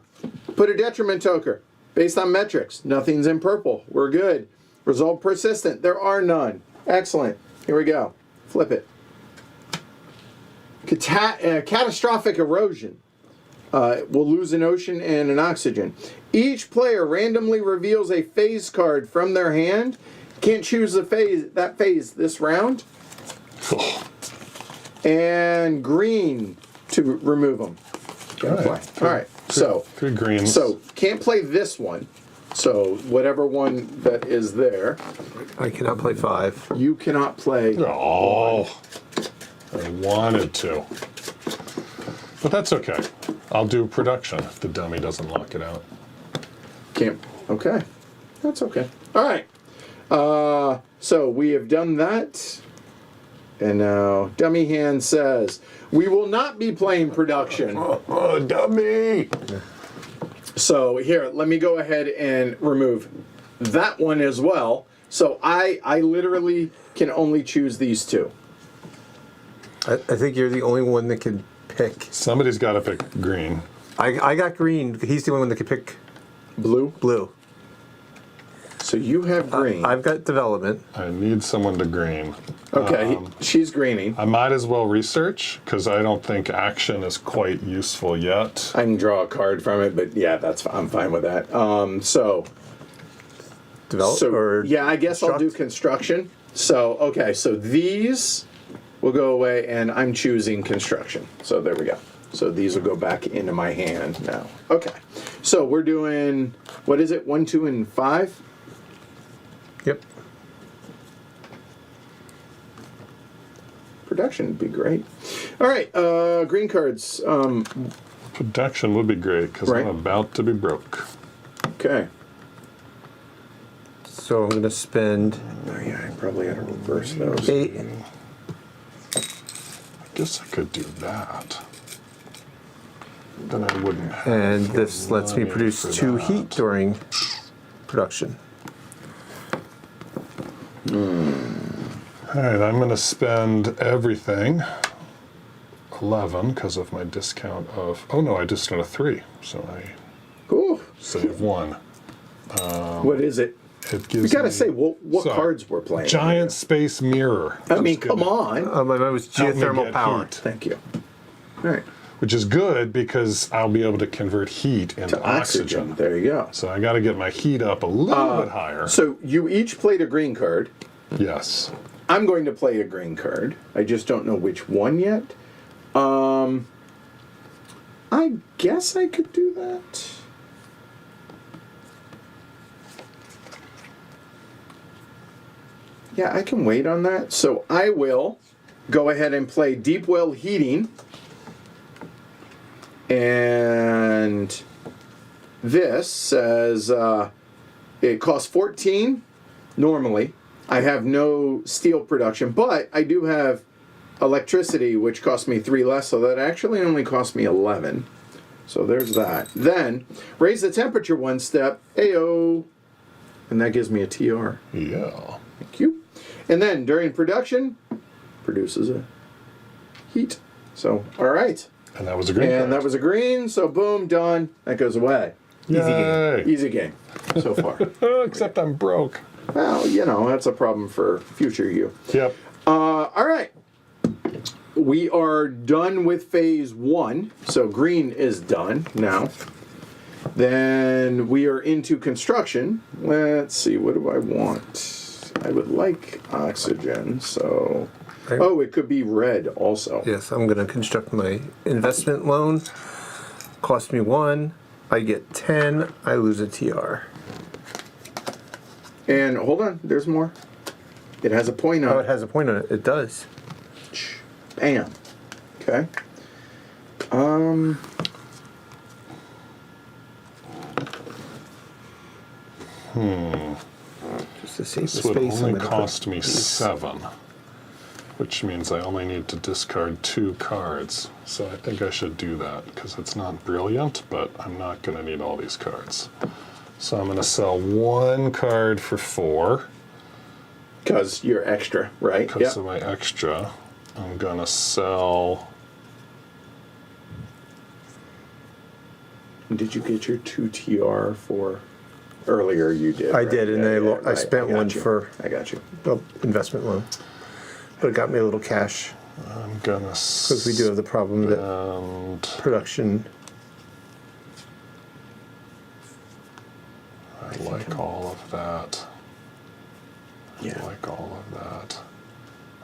Put a detriment token based on metrics. Nothing's in purple. We're good. Resolve persistent. There are none. Excellent. Here we go. Flip it. Catastrophic erosion. We'll lose an ocean and an oxygen. Each player randomly reveals a phase card from their hand. Can't choose that phase this round. And green to remove them.
All right.
All right. So
3 greens.
So can't play this one. So whatever one that is there,
I cannot play 5.
you cannot play.
Oh, I wanted to. But that's okay. I'll do production if the dummy doesn't lock it out.
Can't. Okay. That's okay. All right. So we have done that. And now Dummy Hand says, we will not be playing production.
Oh, dummy!
So here, let me go ahead and remove that one as well. So I literally can only choose these 2.
I think you're the only one that can pick.
Somebody's got to pick green.
I got green. He's the only one that can pick
Blue.
blue.
So you have green.
I've got development.
I need someone to green.
Okay, she's greening.
I might as well research, because I don't think action is quite useful yet.
I can draw a card from it, but yeah, I'm fine with that. So yeah, I guess I'll do construction. So okay, so these will go away, and I'm choosing construction. So there we go. So these will go back into my hand now. Okay, so we're doing, what is it? 1, 2, and 5.
Yep.
Production would be great. All right, green cards.
Production would be great because
Right.
I'm about to be broke.
Okay.
So I'm going to spend
Oh yeah, I probably had to reverse those.
8.
I guess I could do that. Then I wouldn't have
And
the
this lets me
money
produce
for
2
that.
heat during production.
All right, I'm going to spend everything. 11 because of my discount of. Oh no, I just got a 3, so I
Ooh,
save 1.
what is it?
It gives
We gotta
me-
say what
So,
cards we're playing.
Giant space mirror.
I mean,
Just
come
gonna
on.
Mine was
help me
geothermal
get
power.
heat,
Thank you. All right.
which is good because I'll be able to convert heat into
To oxygen.
oxygen.
There you go.
So I got to get my heat up a little bit higher.
So you each played a green card.
Yes.
I'm going to play a green card. I just don't know which one yet. I guess I could do that. Yeah, I can wait on that. So I will go ahead and play Deep Well Heating. And this says it costs 14 normally. I have no steel production, but I do have electricity, which cost me 3 less, so that actually only cost me 11. So there's that. Then raise the temperature 1 step. Ayo. And that gives me a TR.
Yeah.
Thank you. And then during production, produces a heat. So, all right.
And that was a green card.
And that was a green, so boom, done. That goes away.
Yay.
Easy game so far.
Except I'm broke.
Well, you know, that's a problem for future you.
Yep.
All right. We are done with phase 1. So green is done now. Then we are into construction. Let's see, what do I want? I would like oxygen, so... Oh, it could be red also.
Yes, I'm going to construct my investment loan. Cost me 1. I get 10. I lose a TR.
And hold on, there's more. It has a point on
Oh,
it.
it has a point on it. It does.
Bam. Okay.
Just to save
This
the
would
space.
only
I'm gonna
cost
put
me
these.
7, which means I only need to discard 2 cards. So I think I should do that because it's not brilliant, but I'm not going to need all these cards. So I'm going to sell 1 card for 4
Because you're extra, right?
because of my extra. I'm going to sell.
Did you get your 2 TR for earlier? You did.
I
right?
did, and I spent
got
one
you.
for
I got you.
the investment loan. But it got me a little cash
I'm going to.
because we do have the problem that
And
production.
I like all of that.
Yeah.
I like all of that.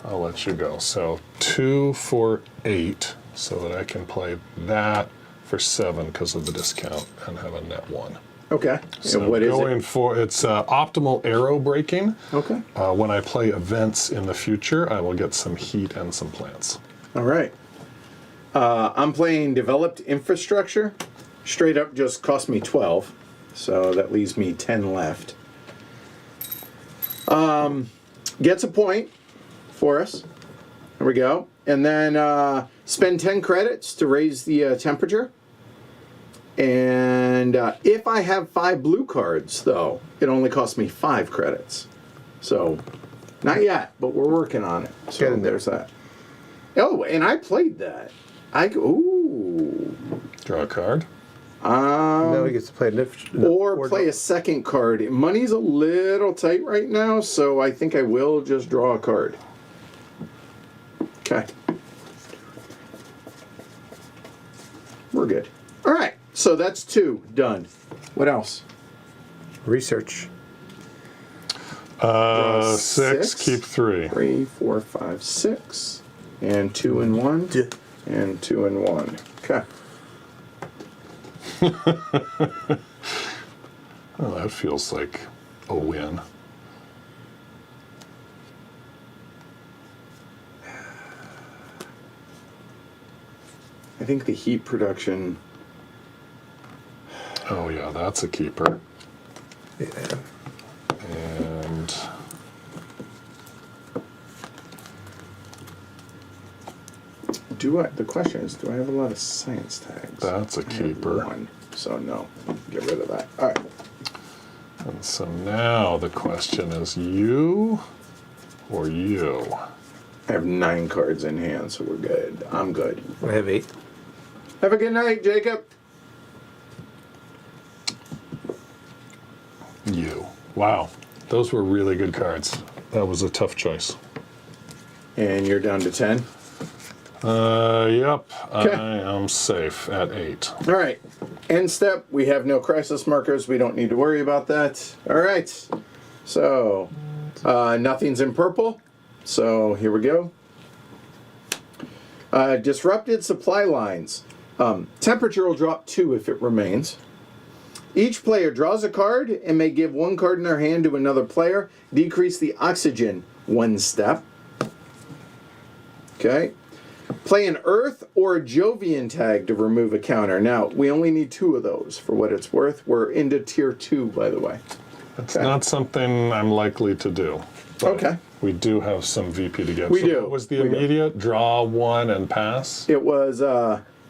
I'll let you go. So 2 for 8, so that I can play that for 7 because of the discount and have a net 1.
Okay.
So
and what is
going
it?
for it's optimal arrow breaking.
Okay.
When I play events in the future, I will get some heat and some plants.
All right. I'm playing developed infrastructure. Straight up just cost me 12. So that leaves me 10 left. Gets a point for us. There we go. And then spend 10 credits to raise the temperature. And if I have 5 blue cards, though, it only costs me 5 credits. So, not yet, but we're working on it. So
Getting there.
there's that. Oh, and I played that. Ooh.
Draw a card.
Now he gets to play
Or play a second card. Money's a little tight right now, so I think I will just draw a card. Okay. We're good. All right. So that's 2 done. What else?
research.
6,
six.
keep 3.
3, 4, 5, 6. And 2 and 1.
Yeah.
And 2 and 1. Okay.
Oh, that feels like a win.
I think the heat production.
Oh yeah, that's a keeper.
Yeah.
And
The question is, do I have a lot of science tags?
that's a
I have
keeper.
one, so no. Get rid of that. All right.
And so now the question is you or you?
I have 9 cards in hand, so we're good. I'm good.
I have 8.
Have a good night, Jacob.
You. Wow. Those were really good cards. That was a tough choice.
And you're down to 10.
Yep.
Okay.
I am safe at 8.
All right. End step. We have no crisis markers. We don't need to worry about that. All right. So, nothing's in purple. So, here we go. Disrupted supply lines. Temperature will drop 2 if it remains. Each player draws a card and may give 1 card in their hand to another player. Decrease the oxygen 1 step. Okay. Play an Earth or a Jovian tag to remove a counter. Now, we only need 2 of those for what it's worth. We're into tier 2, by the way.
That's not something I'm likely to do. but
Okay.
We do have some VP to get.
We do.
What was the
We do.
immediate draw 1 and pass?
It was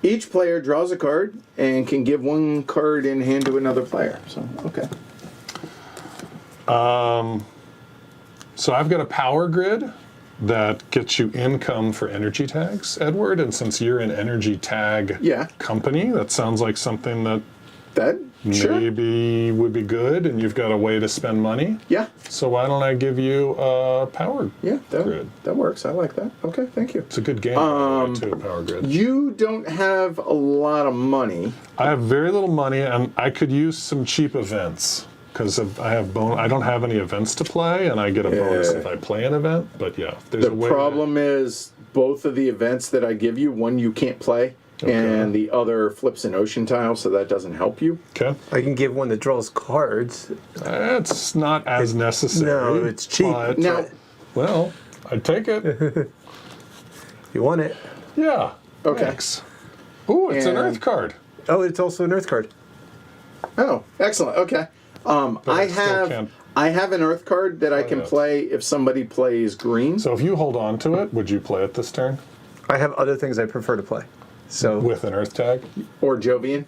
each player draws a card and can give 1 card in hand to another player. So, okay.
So I've got a power grid that gets you income for energy tags, Edward. And since you're an energy tag
Yeah.
company, that sounds like something that
That? Sure.
maybe would be good, and you've got a way to spend money.
Yeah.
So why don't I give you a power
Yeah,
grid?
that works. I like that. Okay, thank you.
It's a good game, by the way, too, power grid.
You don't have a lot of money.
I have very little money, and I could use some cheap events because I don't have any events to play, and I get a bonus if I play an event. But yeah, there's
The
a way.
problem is both of the events that I give you, one you can't play, and the other flips an ocean tile, so that doesn't help you.
Okay,
I can give one that draws cards.
it's not as necessary.
No, it's cheap.
but-
Now,
well, I'd take it.
You want it?
Yeah.
Okay.
Thanks. Ooh, it's an
And-
Earth card.
Oh, it's also an Earth card.
oh, excellent. Okay.
I still can't-
I have an Earth card that I can
it.
play if somebody plays green.
So if you hold on to it, would you play it this turn
I have other things I prefer to play. So
with an Earth tag?
Or Jovian.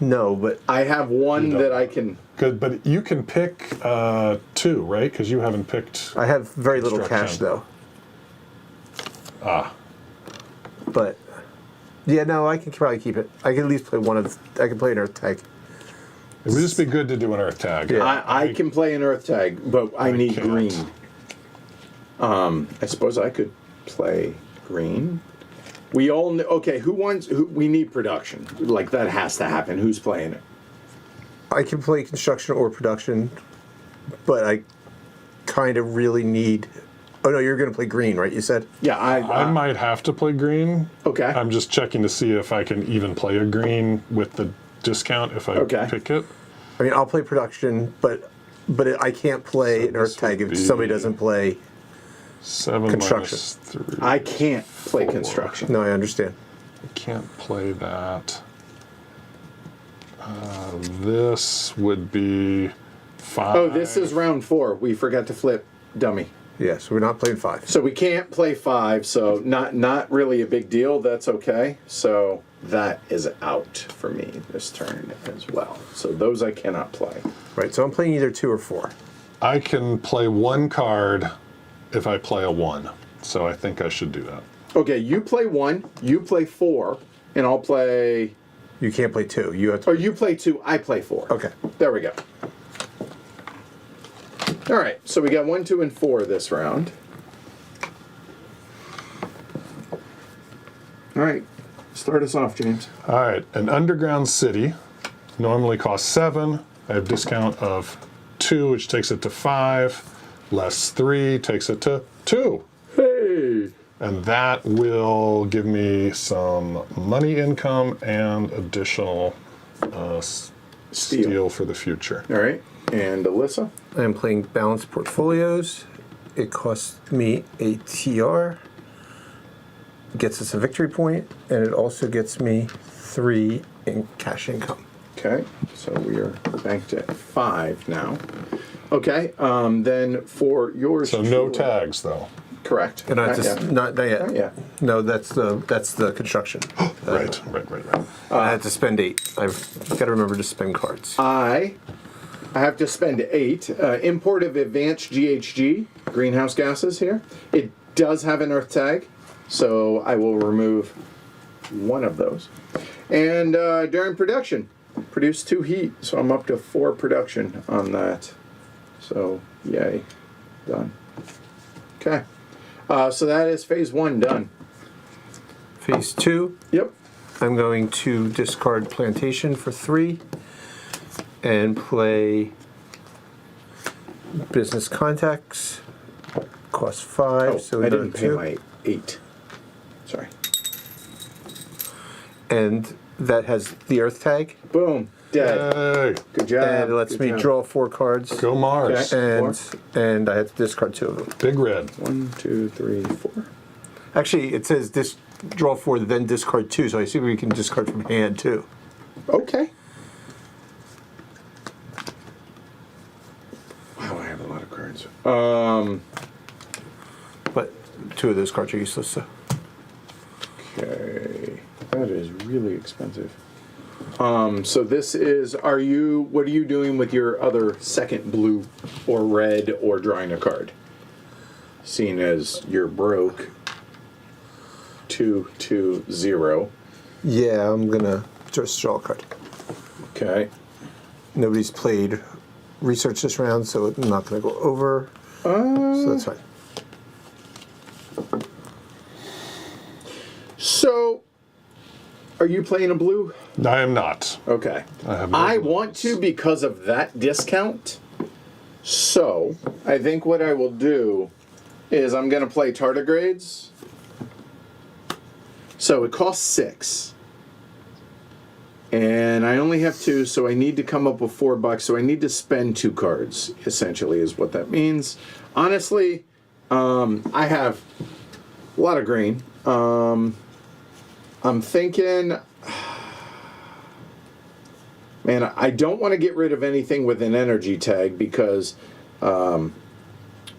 no, but
I have one
don't.
that I can.
Good, but you can pick 2, right? Because you haven't picked.
I have very little cash
Construction.
though. But yeah, no, I can probably keep it. I can at least play one of. I can play an Earth tag.
It would just be good to do an Earth tag.
Yeah.
I can play an Earth tag, but I need
can't.
green. I suppose I could play green. We all know, okay. We need production. Like that has to happen. Who's playing it?
I can play construction or production, but I kind of really need. Oh no, you're going to play green, right? You said.
Yeah,
I might have to play green.
Okay.
I'm just checking to see if I can even play a green with the discount if I
Okay.
pick it.
I mean, I'll play production, but I can't play an Earth
this would
tag if
be-
somebody doesn't play.
7
Construction.
minus 3.
I can't play construction.
No, I understand.
I can't play that. This would be 5.
Oh, this is round 4. We forgot to flip dummy.
Yeah, so we're not playing 5.
So we can't play 5. So not really a big deal. That's okay. So that is out for me this turn as well. So those I cannot play.
Right, so I'm playing either 2 or 4.
I can play 1 card if I play a 1. So I think I should do that.
Okay, you play 1. You play 4, and I'll play.
You can't play 2. You have to.
Or you play 2. I play 4.
Okay.
There we go. All right, so we got 1, 2, and 4 this round. All right, start us off, James.
All right, an underground city normally costs 7. I have discount of 2, which takes it to 5. Less 3 takes it to 2.
Hey.
And that will give me some money income and additional steel for the future.
All right, and Alyssa.
I am playing balanced portfolios. It costs me a TR. gets us a victory point, and it also gets me 3 in cash income.
Okay, so we are banked at 5 now. Okay, then for yours.
So no
truly-
tags, though.
Correct.
And
Not yet.
not yet.
Not yet.
No, that's the construction.
Right.
I had to spend 8. I've got to remember to spend cards.
I have to spend 8. Import of advanced GHG, greenhouse gases here. It does have an earth tag, so I will remove one of those. And during production, produce 2 heat, so I'm up to 4 production on that. So, yay. Done. Okay. So that is phase 1 done.
Phase 2,
Yep.
I'm going to discard Plantation for 3 and play Business Contacts. Cost 5,
Oh,
so
I
another
didn't pay
2.
my 8. Sorry.
And that has the Earth tag.
Boom. Dead.
Hey,
Good job.
And it lets
Good
me
job.
draw 4 cards.
go Mars.
Okay.
And I have to discard 2 of them.
Big red.
1, 2, 3, 4.
Actually, it says draw 4, then discard 2, so I assume we can discard from hand too.
Okay. Wow, I have a lot of cards.
But 2 of those cards are useless, so.
Okay. That is really expensive. So this is, what are you doing with your other second blue or red or drawing a card? Seeing as you're broke. 2, 2, 0.
Yeah, I'm gonna just draw a card.
Okay.
Nobody's played research this round, so I'm not gonna go over. So that's fine.
So, are you playing a blue?
I am not.
Okay.
I have no
I
blues.
want to because of that discount. So, I think what I will do is I'm going to play tardigrades. So, it costs 6. And I only have 2, so I need to come up with $4. So, I need to spend 2 cards, essentially, is what that means. Honestly, I have a lot of green. I'm thinking, man, I don't want to get rid of anything with an energy tag because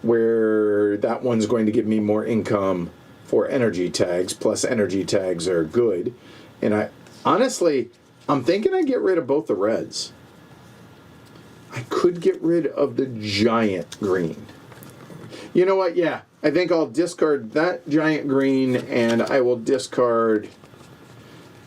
where that one's going to give me more income for energy tags, plus energy tags are good. And I'm thinking I get rid of both the reds. I could get rid of the giant green. You know what? Yeah, I think I'll discard that giant green and I will discard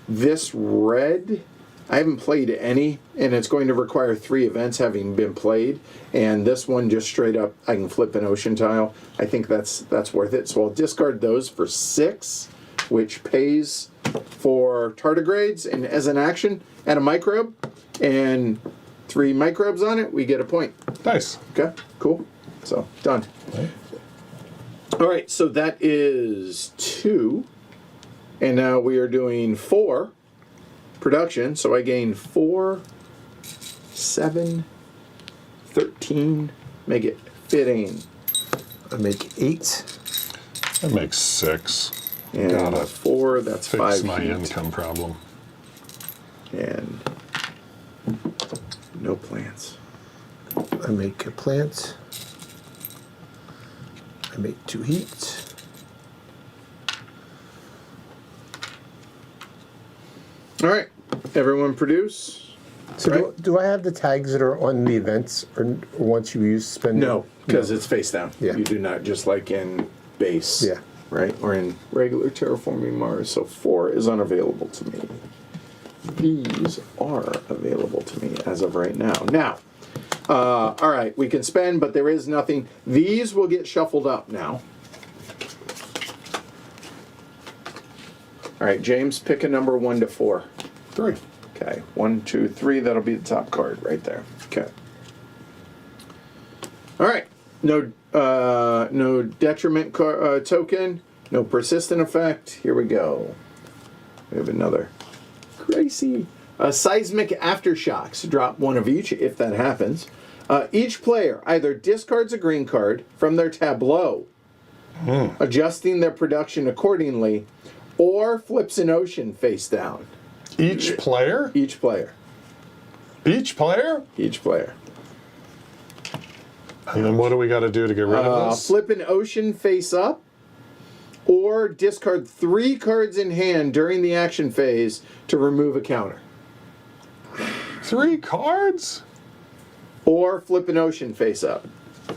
this red. I haven't played any, and it's going to require 3 events having been played. And this one just straight up, I can flip an ocean tile. I think that's worth it. So I'll discard those for 6, which pays for tardigrades. And as an action, add a microbe, and 3 microbes on it, we get a point.
Nice.
Okay, cool. So done.
Right.
All right, so that is 2. And now we are doing 4 production. So I gain 4, 7, 13, make it 15.
I make 8.
That makes 6.
And
Gotta
4, that's
Fix
5
my
heat.
income problem.
And no plants.
I make a plant. I make 2 heat.
All right, everyone produce.
So
Right.
do I have the tags that are on the events, or once you use spend?
No, because it's face down.
Yeah.
You do not, just like in base.
Yeah.
Right? Or in regular Terraforming Mars. So 4 is unavailable to me. These are available to me as of right now. Now, all right, we can spend, but there is nothing. These will get shuffled up now. All right, James, pick a number 1 to 4.
3.
Okay, 1, 2, 3. That'll be the top card right there. Okay. All right. No detriment token. No persistent effect. Here we go. We have another. Gracie. Seismic aftershocks. Drop 1 of each if that happens. Each player either discards a green card from their tableau, adjusting their production accordingly, or flips an ocean face down.
Each player?
Each player.
Each player?
Each player.
And then what do we got to do to get rid of this?
Flip an ocean face up, or discard 3 cards in hand during the action phase to remove a counter.
3 cards?
Or flip an ocean face up.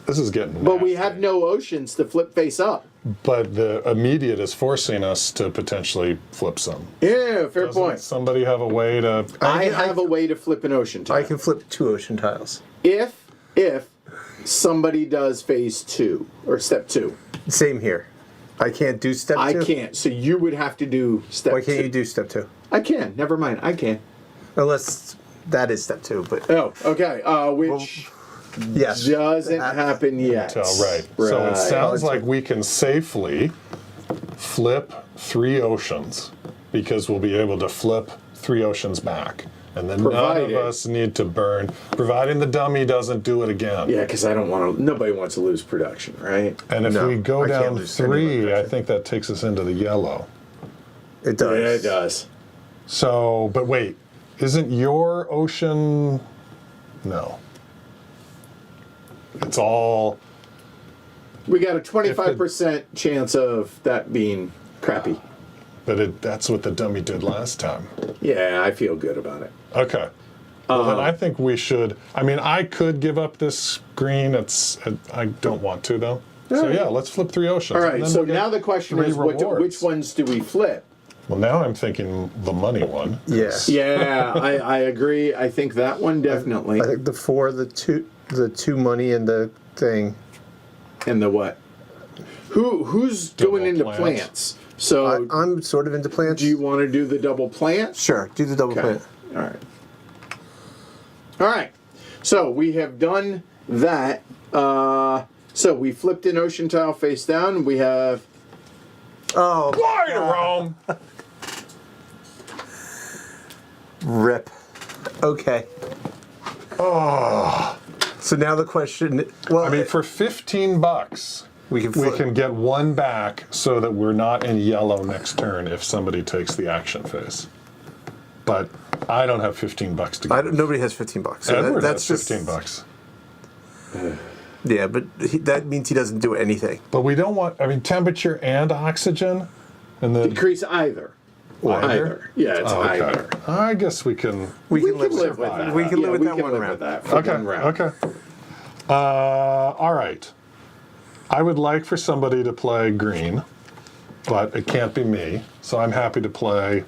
This is getting
But we
nasty.
have no oceans to flip face up.
But the immediate is forcing us to potentially flip some.
Yeah, fair
Doesn't
point.
somebody have a way to...
I have a way to flip an ocean tile.
I can flip 2 ocean tiles.
If somebody does phase 2 or step 2.
Same here. I can't do step 2?
I can't. So you would have to do step 2.
Why can't you do step 2?
I can. Never mind. I can.
Unless that is step 2, but
Oh, okay. Which
yes.
doesn't happen yet.
Oh, right. So it sounds like we can safely flip 3 oceans because we'll be able to flip 3 oceans back. And then
Provided-
none of us need to burn, providing the dummy doesn't do it again.
Yeah, because I don't want to. Nobody wants to lose production, right?
And if
No,
we go
I can't
down
lose any
3, I
production.
think that takes us into the yellow.
It does.
Yeah, it does.
So, but wait, isn't your ocean... No. It's all...
We got a 25% chance of that being crappy.
But that's what the dummy did last time.
Yeah, I feel good about it.
Okay. Well, then I think we should... I mean, I could give up this green. I don't want to, though. So,
Alright.
yeah, let's flip 3 oceans.
All
and
right,
then
so
we'll get
now the question
3
is,
rewards.
which ones do we flip?
Well, now I'm thinking the money one.
Yeah.
Yeah, I agree. I think that one definitely.
I think the 4, the 2 money, and the thing.
And the what? Who's
Double
going into
plants.
plants? So
I'm sort of into plants.
do you want to do the double plant?
Sure, do the double
Okay.
plant.
All right. All right. So we have done that. So we flipped an ocean tile face down. We have
Oh,
Fly to Rome!
rip. Okay.
Oh.
So now the question. Well,
I mean, for $15,
we can
we
flip.
can get 1 back so that we're not in yellow next turn if somebody takes the action phase. But I don't have $15 to give.
Nobody has $15. So
Edward
that's
has
just
$15.
Yeah, but that means he doesn't do anything.
But we don't want, I mean, temperature and oxygen? And then
decrease either.
either?
Yeah, it's
Oh, okay.
either.
I guess we can...
We can live
live
with
with
that.
that.
We can live with
we
that
can
one
live
round.
with that for
Okay,
one round.
okay. All right. I would like for somebody to play green, but it can't be me. So I'm happy to play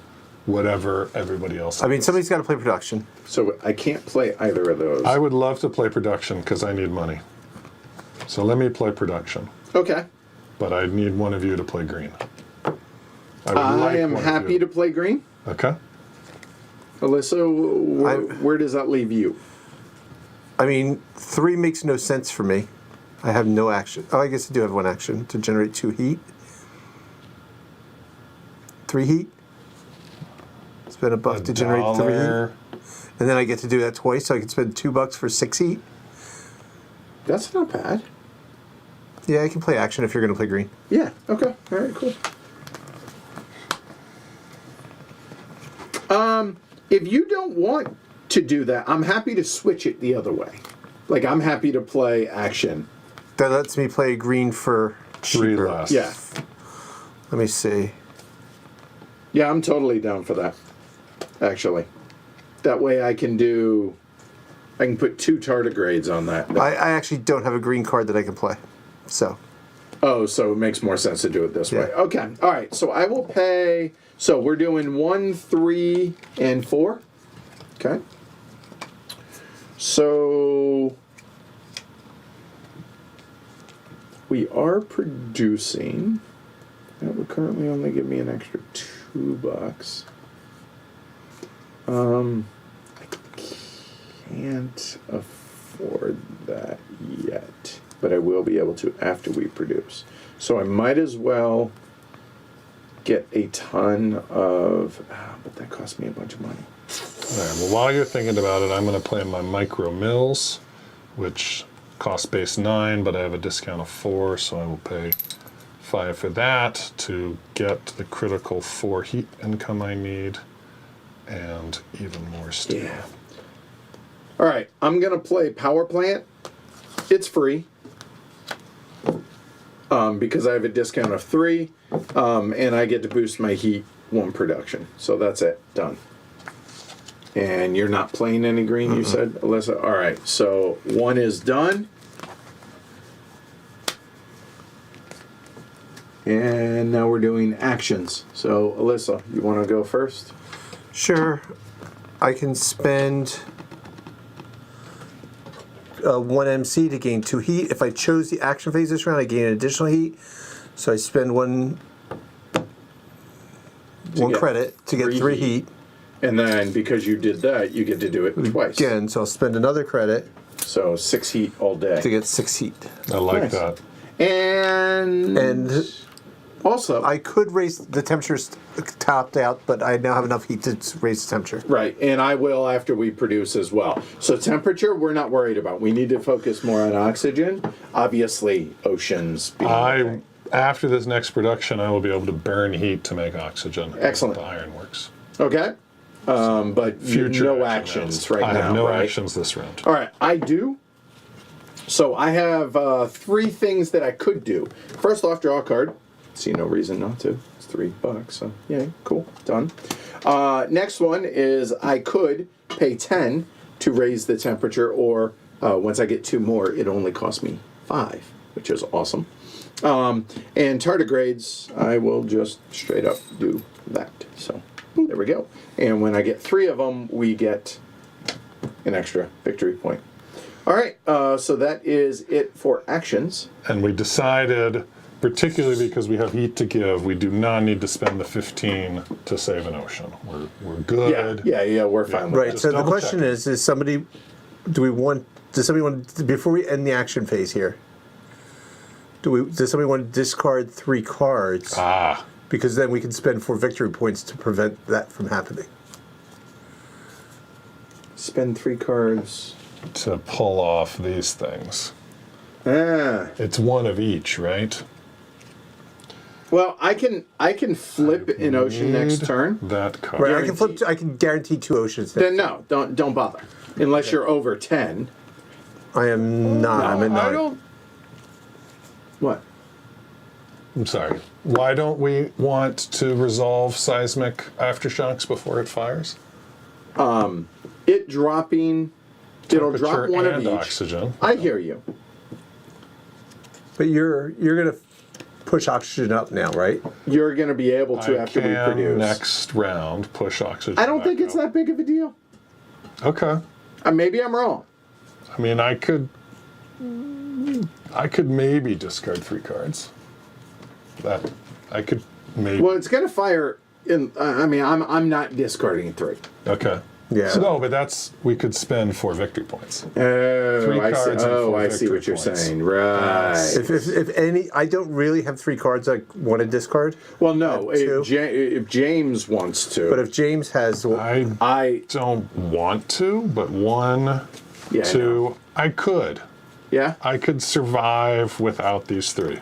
whatever everybody else.
I mean, somebody's got to play production.
So I can't play either of those.
I would love to play production because I need money. So let me play production,
Okay.
but I need one of you to play green.
I am happy to play green.
Okay.
Alyssa, where does that leave you?
I mean, 3 makes no sense for me. I have no action. Oh, I guess I do have 1 action to generate 2 heat. 3 heat. Spend a buck to generate 3 heat. And then I get to do that twice, so I can spend $2 for 6 heat.
That's not bad.
Yeah, I can play action if you're going to play green.
Yeah. Okay. All right. Cool. If you don't want to do that, I'm happy to switch it the other way. Like I'm happy to play action.
That lets me play green for
3
cheaper.
less.
Yeah.
Let me see.
Yeah, I'm totally down for that. Actually, that way I can put 2 tardigrades on that.
I actually don't have a green card that I can play. So,
Oh, so it makes more sense to do it this way.
Yeah.
Okay. All right. So I will pay. So we're doing 1, 3, and 4. Okay. So we are producing. That would currently only give me an extra $2. I can't afford that yet, but I will be able to after we produce. So I might as well get a ton of, but that costs me a bunch of money.
All right, well, while you're thinking about it, I'm going to play my micro mills, which cost base 9, but I have a discount of 4, so I will pay 5 for that to get the critical 4 heat income I need, and even more steel.
Yeah. All right, I'm gonna play Power Plant. It's free because I have a discount of 3, and I get to boost my heat 1 production. So that's it, done. And you're not playing any green, you said, Alyssa? All right, so 1 is done. And now we're doing actions. So, Alyssa, you want to go first?
Sure. I can spend 1 MC to gain 2 heat. If I chose the action phase this round, I gain an additional heat. So I spend one credit to get 3 heat.
And then because you did that, you get to do it twice.
Again, so I'll spend another credit
So 6 heat all day.
to get 6 heat.
I like
Nice.
that.
And also,
I could raise the temperature's topped out, but I now have enough heat to raise the temperature.
right, and I will after we produce as well. So temperature, we're not worried about. We need to focus more on oxygen. Obviously, oceans being the thing.
After this next production, I will be able to burn heat to make oxygen.
Excellent.
The ironworks.
Okay, but
Future
no
action
actions
rounds.
right now.
I have no
right?
actions this round.
All right, I do. So I have 3 things that I could do. First off, draw a card. See no reason not to. It's $3, so yay, cool, done. Next one is I could pay 10 to raise the temperature, or once I get 2 more, it only costs me 5, which is awesome. And tardigrades, I will just straight up do that. So there we go. And when I get 3 of them, we get an extra victory point. All right, so that is it for actions.
And we decided, particularly because we have heat to give, we do not need to spend the 15 to save an ocean. We're good.
Yeah, we're fine with
Right.
Just
So the
double
question
check.
is somebody, does somebody want, before we end the action phase here, does somebody want to discard 3 cards? Because then we can spend 4 victory points to prevent that from happening.
Spend 3 cards.
To pull off these things.
Ah.
It's 1 of each, right?
Well, I can flip an ocean next
Need
turn.
That card.
Right. I can flip. I can guarantee 2 oceans.
Then no, don't bother. Unless you're over 10.
I am not. I'm at 9.
I don't.
What?
I'm sorry. Why don't we want to resolve seismic aftershocks before it fires?
It dropping. It'll drop
Temperature
1 of
and
each.
oxygen.
I hear you.
But you're gonna push oxygen up now, right?
You're going to be able to
I
after we
can
produce.
next round push oxygen.
I don't
back
think it's
up.
that big of a deal.
Okay.
Maybe I'm wrong.
I mean, I could maybe discard 3 cards. That I could maybe.
Well, it's going to fire in. I'm not discarding 3.
Okay.
Yeah.
So no, but we could spend 4 victory points.
Oh,
3
I see.
cards and
Oh,
4
I see what
victory
you're
points.
saying. Right.
If any, I don't really have 3 cards I want to discard.
Well, no.
Two.
If James wants to,
But if James has,
I don't want to, but 1,
Yeah, I
2, I could.
yeah.
I could survive without these 3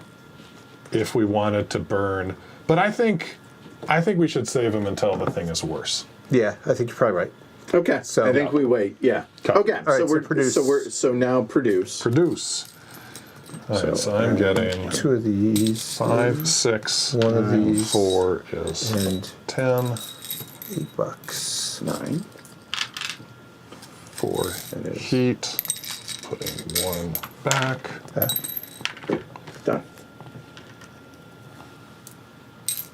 if we wanted to burn. But I think we should save them until the thing is worse.
yeah, I think you're probably right.
Okay.
So-
I think we wait. Yeah. Okay.
All right, so
we're
produce.
So now produce.
Produce. All right, so I'm getting
2 of these
5, 6,
1 of
and
these,
4 is
and
10.
$8.
9.
4
That is-
heat. Putting 1 back.
Done.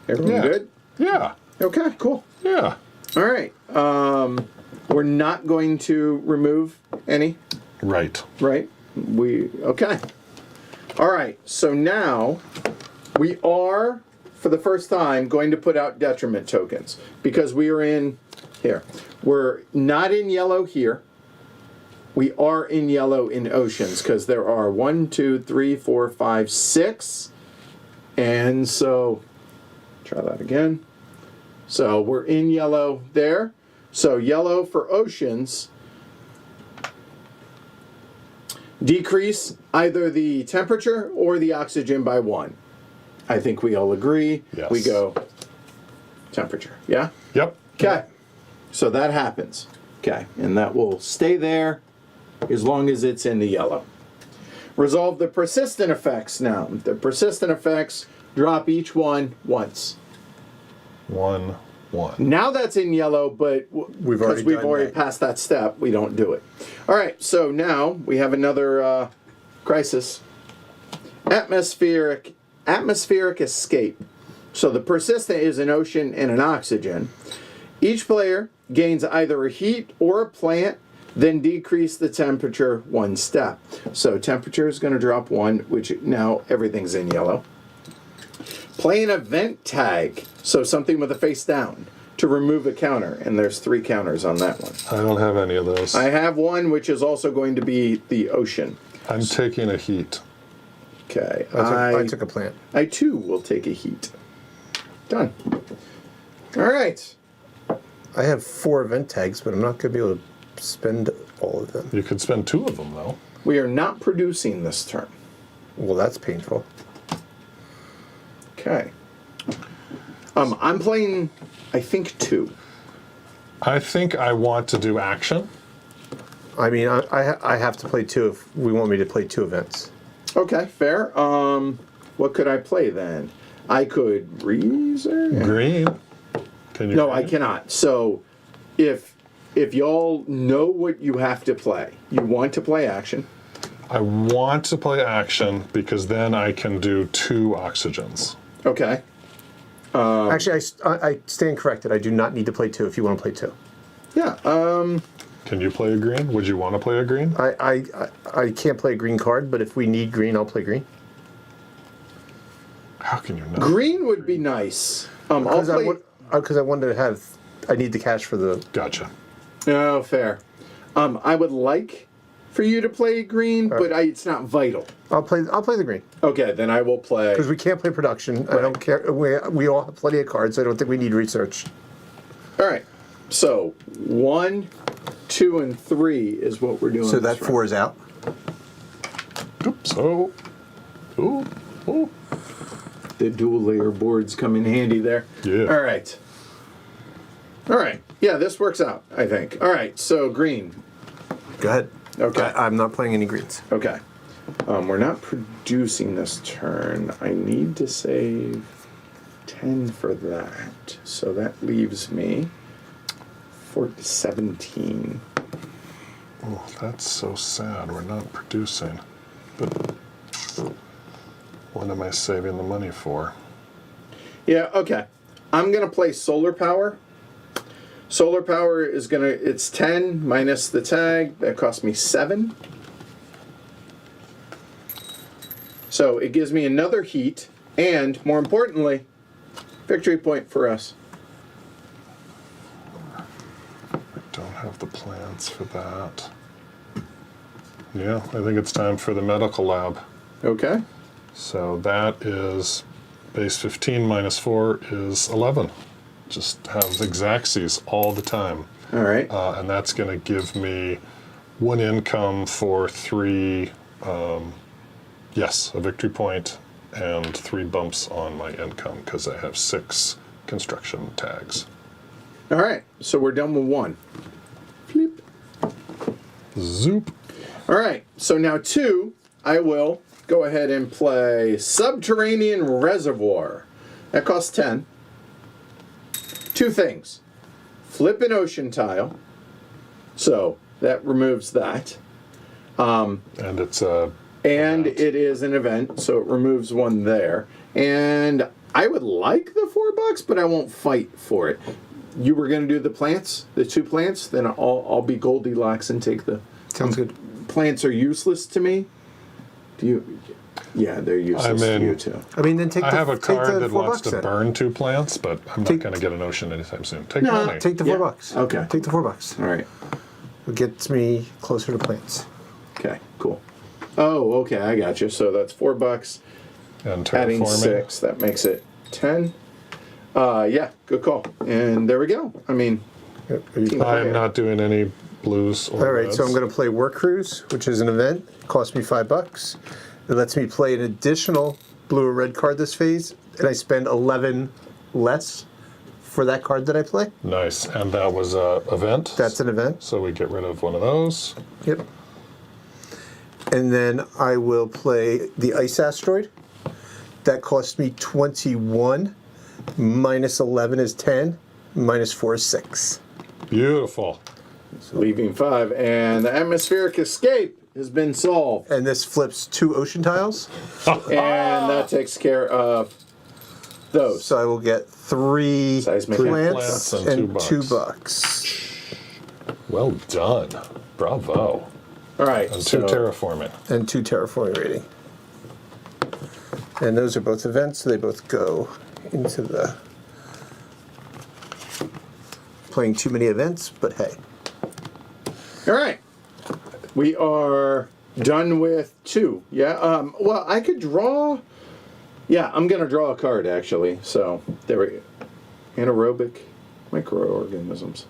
Everyone
Yeah.
good?
Yeah.
Okay. Cool.
Yeah.
All right. We're not going to remove any,
Right.
right? Okay. All right. So now we are, for the first time, going to put out detriment tokens because we are in here. We're not in yellow here. We are in yellow in oceans because there are 1, 2, 3, 4, 5, 6. And so, try that again. So we're in yellow there. So yellow for oceans. Decrease either the temperature or the oxygen by 1. I think we all agree.
Yes.
We go temperature. Yeah?
Yep.
Okay. So that happens. Okay. And that will stay there as long as it's in the yellow. Resolve the persistent effects now. The persistent effects drop each one once.
1, 1.
Now that's in yellow, but
We've already
because we've
done
already
that.
passed that step, we don't do it. All right, so now we have another crisis. Atmospheric escape. So the persistent is an ocean and an oxygen. Each player gains either a heat or a plant, then decrease the temperature one step. So temperature is going to drop 1, which now everything's in yellow. Play an event tag, so something with a face down, to remove a counter, and there's 3 counters on that one.
I don't have any of those.
I have one, which is also going to be the ocean.
I'm taking a heat.
Okay,
I took a plant.
I too will take a heat. Done. All right.
I have 4 event tags, but I'm not going to be able to spend all of them.
You could spend 2 of them, though.
We are not producing this turn.
Well, that's painful.
Okay. I'm playing, I think, 2.
I think I want to do action.
I mean, I have to play 2 if we want me to play 2 events.
Okay, fair. What could I play then? I could reserve.
Green. Can you?
No, I
green?
cannot. So, if y'all know what you have to play, you want to play action.
I want to play action because then I can do 2 oxygens.
Okay.
Actually, I stand corrected. I do not need to play 2 if you want to play 2.
Yeah.
Can you play a green? Would you want to play a green?
I can't play a green card, but if we need green, I'll play green.
How can you not?
Green would be nice. I'll
Because
play.
I wanted to have. I need the cash for the.
Gotcha.
Oh, fair. I would like for you to play green, but it's not vital.
I'll play the green
Okay, then I will play.
because we can't play production. I don't care. We all have plenty of cards. I don't think we need research.
All right. So 1, 2, and 3 is what we're doing.
So
this
that
round.
4 is out.
Oops. So. Ooh. Ooh.
The dual layer boards come in handy there.
Yeah.
All right. All right. Yeah, this works out, I think. All right. So green.
Go ahead.
Okay.
I'm not playing any greens.
Okay. We're not producing this turn. I need to save 10 for that. So that leaves me 17.
Oh, that's so sad. We're not producing. But what am I saving the money for?
Yeah, okay. I'm going to play solar power. Solar power is going to, it's 10 minus the tag. That cost me 7. So it gives me another heat, and more importantly, victory point for us.
I don't have the plans for that. Yeah, I think it's time for the medical lab.
Okay.
So that is base 15 minus 4 is 11. Just have exactsies all the time.
All right.
And that's going to give me 1 income for 3, yes, a victory point, and 3 bumps on my income because I have 6 construction tags.
All right. So we're done with 1. Flip.
Zoop.
All right. So now 2, I will go ahead and play Subterranean Reservoir. That costs 10. 2 things. Flip an ocean tile. So that removes that.
And it's a...
And
event.
it is an event, so it removes 1 there. And I would like the $4, but I won't fight for it. You were going to do the plants, the 2 plants, then I'll be Goldilocks and take the...
Sounds good.
Plants are useless to me. Do you... Yeah, they're useless to you too.
I mean, then take
I
the
have a
take
card
the
that
$4
wants to
then.
burn 2 plants, but I'm not
Take-
going to get an ocean anytime soon. Take
No,
money.
Take the
Yeah.
$4.
Okay.
Take the $4.
All right.
It gets me closer to plants.
Okay, cool. Oh, okay, I got you. So that's $4.
And
Adding
terraforming.
6, that makes it 10. Yeah, good call. And there we go. I mean,
Are you
I am not doing any blues or
All right,
reds.
so I'm going to play Work Cruise, which is an event. It costs me $5. It lets me play an additional blue or red card this phase, and I spend 11 less for that card that I play.
Nice. And that was a event?
That's an event.
So we get rid of one of those.
Yep. And then I will play the Ice Asteroid. That costs me 21. Minus 11 is 10. Minus 4 is 6.
Beautiful.
Leaving 5, and the atmospheric escape has been solved.
And this flips 2 ocean tiles.
And that takes care of those.
So I will get 3
Seismic
plants
and
and
$2.
$2.
Well done. Bravo.
All right.
And
so
2 terraforming.
And 2 terraforming rating. And those are both events, so they both go into the... Playing too many events, but hey.
All right. We are done with 2. Yeah. Well, I could draw. Yeah, I'm going to draw a card, actually. So, there we go. Anaerobic microorganisms.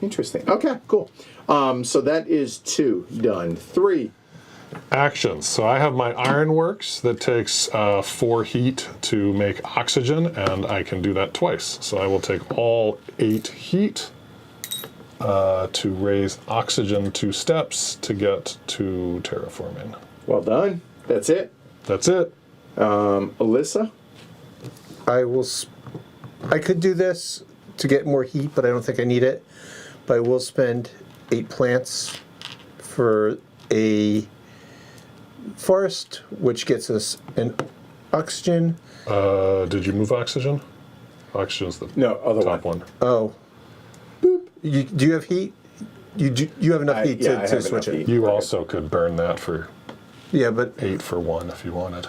Interesting. Okay, cool. So that is 2 done. 3.
Actions. So I have my ironworks that takes 4 heat to make oxygen, and I can do that twice. So I will take all 8 heat to raise oxygen 2 steps to get to terraforming.
Well done. That's it.
That's it.
Alyssa?
I could do this to get more heat, but I don't think I need it. But I will spend 8 plants for a forest, which gets us an oxygen.
Did you move oxygen? Oxygen's the
other
top one.
Oh. Boop. Do you have heat? You have enough heat
yeah, I
to
have
switch
enough
it.
heat.
You also could burn that for
Yeah, but
8 for 1 if you wanted.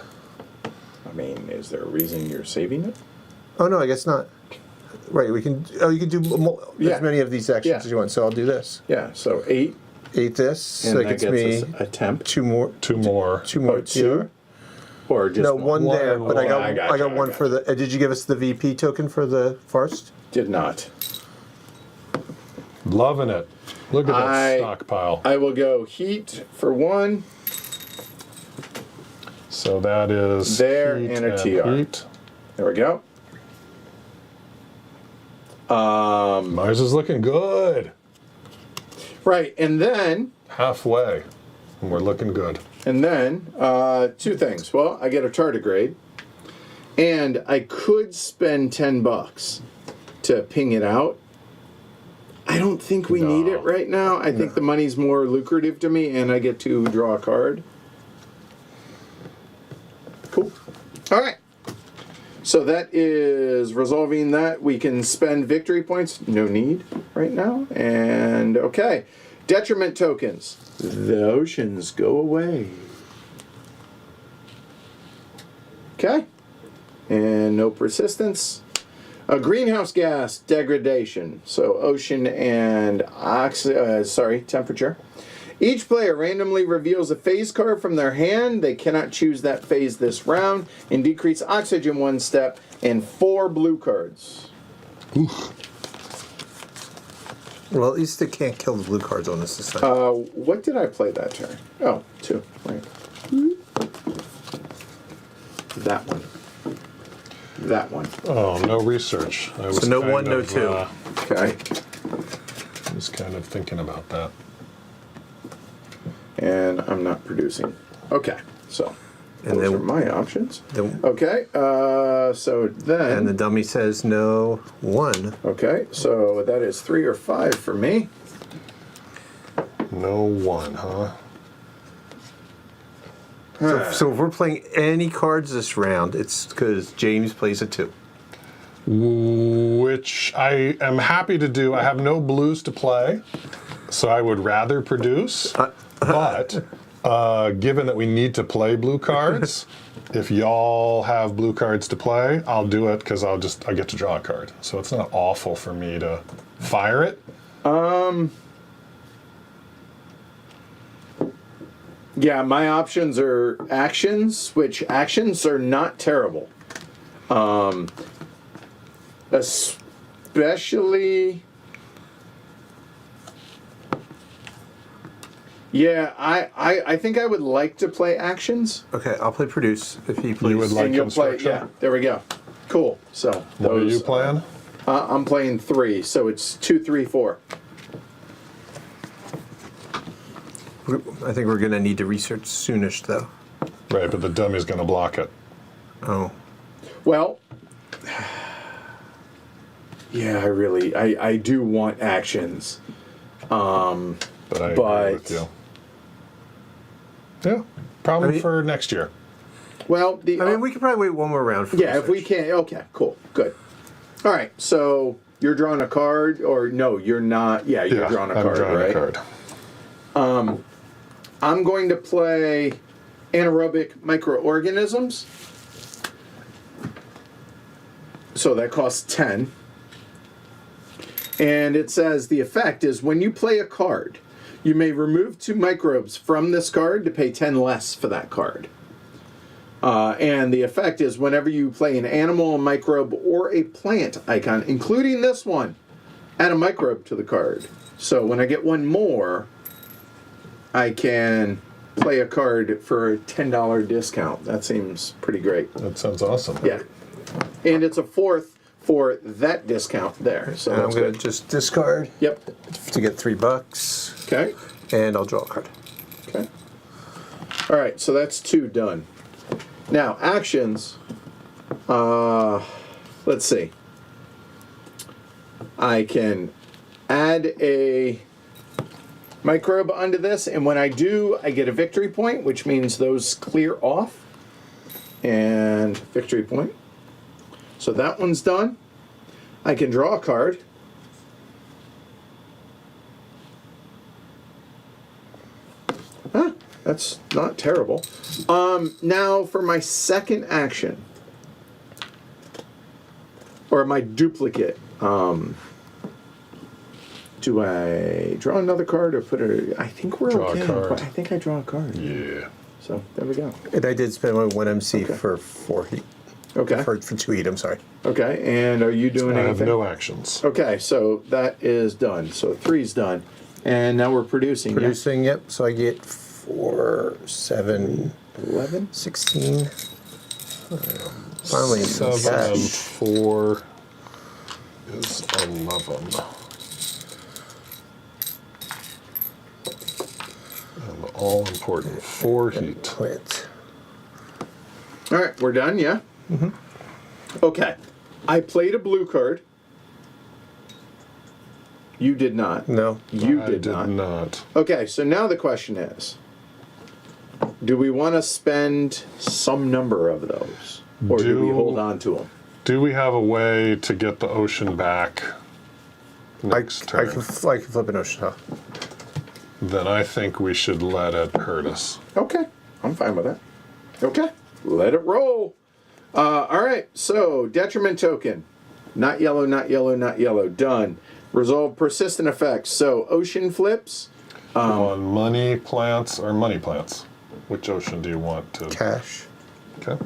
I mean, is there a reason you're saving it?
oh no, I guess not. Right, we can. Oh, you can do
Yeah.
as many of these actions
Yeah.
as you want. So I'll do this.
Yeah, so 8.
8 this.
And
So
that
that gets
gets
me
us a temp.
2 more.
2 more.
2 more.
Oh, 2?
here.
Or just
No, one there,
One
but I
more.
got
I
I
gotcha,
got one
I
for the. Did you give us the VP token for the forest?
Did not.
Loving it. Look at that stockpile.
I will go heat for 1.
So that is
There
heat
and a TR.
heat.
There we go.
Mars is looking good.
Right, and then
Halfway. And we're looking good.
2 things. Well, I get a tardigrade, and I could spend $10 to ping it out. I don't think we need it right now. I think the money's more lucrative to me, and I get to draw a card. Cool. All right. So that is resolving that. We can spend victory points. No need right now. And okay. Detriment tokens. The oceans go away. Okay. And no persistence. A greenhouse gas degradation. So ocean and temperature. Each player randomly reveals a phase card from their hand. They cannot choose that phase this round and decrease oxygen 1 step and 4 blue cards.
Well, at least they can't kill the blue cards on this time.
What did I play that turn? Oh, 2. Right. That one. That one.
Oh, no research. I was
So no
kind
1, no
of,
2.
Okay.
I was kind of thinking about that.
And I'm not producing. Okay. So
And
those
then-
are my options.
Then-
Okay. So then.
And the dummy says no 1.
Okay. So that is 3 or 5 for me.
No 1, huh?
So if we're playing any cards this round, it's because James plays a 2.
Which I am happy to do. I have no blues to play, so I would rather produce. But given that we need to play blue cards, if y'all have blue cards to play, I'll do it because I get to draw a card. So it's not awful for me to fire it.
Yeah, my options are actions, which actions are not terrible. Especially Yeah, I think I would like to play actions.
Okay, I'll play produce if he plays.
You would like
And you'll play,
construction?
yeah, there we go. Cool. So
What are
those,
you playing?
I'm playing 3, so it's 2, 3, 4.
I think we're gonna need to research soonish though.
Right, but the dummy's going to block it.
Oh,
Well, yeah, I do want actions.
But I agree
But-
with you. Yeah, probably
I mean-
for next year.
Well,
I mean, we could probably wait one more round. For
yeah, if we
research.
can. Okay, cool, good. All right, so you're drawing a card, or no, you're not. Yeah, you're drawing a
I'm
card,
drawing
right?
a card.
I'm going to play anaerobic microorganisms. So that costs 10. And it says the effect is when you play a card, you may remove 2 microbes from this card to pay 10 less for that card. And the effect is whenever you play an animal, a microbe, or a plant icon, including this one, add a microbe to the card. So when I get one more, I can play a card for a $10 discount. That seems pretty great.
That sounds awesome.
Yeah. And it's a 4th for that discount there. So
And I'm
that's
gonna
good.
just discard
Yep.
to get $3,
Okay.
and I'll draw a card.
Okay. All right, so that's 2 done. Now, actions. Let's see. I can add a microbe onto this, and when I do, I get a victory point, which means those clear off. And victory point. So that one's done. I can draw a card. Huh, that's not terrible. Now for my second action. Or my duplicate. Do I draw another card or put it? I think we're
Draw a
okay.
card.
I think I draw a card.
Yeah.
So there we go.
And I did spend my 1 MC
Okay.
for 4 heat.
Okay.
For 2 heat, I'm sorry.
Okay. And are you doing
I have
anything?
no actions.
Okay, so that is done. So 3's done. And now we're producing.
Producing, yep. So I get 4, 7,
Yeah? 11?
16. Finally, some
7 and
cash.
4 is 11. And the all-important 4 heat.
Plant.
All right, we're done, yeah? Mm-hmm. Okay. I played a blue card. You did not.
No.
You
I
did,
did
not.
not.
Okay, so now the question is, do we want to spend some number of those? Or do we
Do-
hold on to them?
Do we have a way to get the ocean back next
I
turn?
can flip an ocean, huh?
Then I think we should let it hurt us.
Okay, I'm fine with that. Okay, let it roll. All right, so detriment token. Not yellow, not yellow, not yellow. Done. Resolve persistent effects. So ocean flips.
On money plants or money plants? Which ocean do you want to?
Cash.
Okay.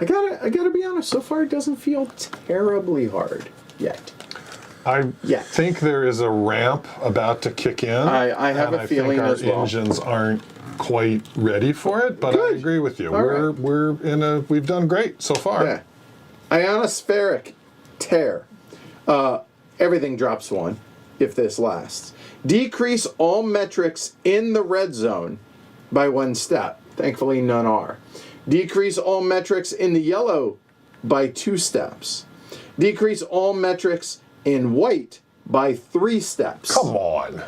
I gotta be honest. So far, it doesn't feel terribly hard yet.
I
Yeah.
think there is a ramp about to kick in.
I have
and
a feeling
I think
as
our
well.
engines aren't quite ready for it, but
Good.
I agree with you.
All
We've done great so far.
Yeah. Ionospheric tear. Everything drops 1 if this lasts. Decrease all metrics in the red zone by 1 step. Thankfully, none are. Decrease all metrics in the yellow by 2 steps. Decrease all metrics in white by 3 steps.
Come on.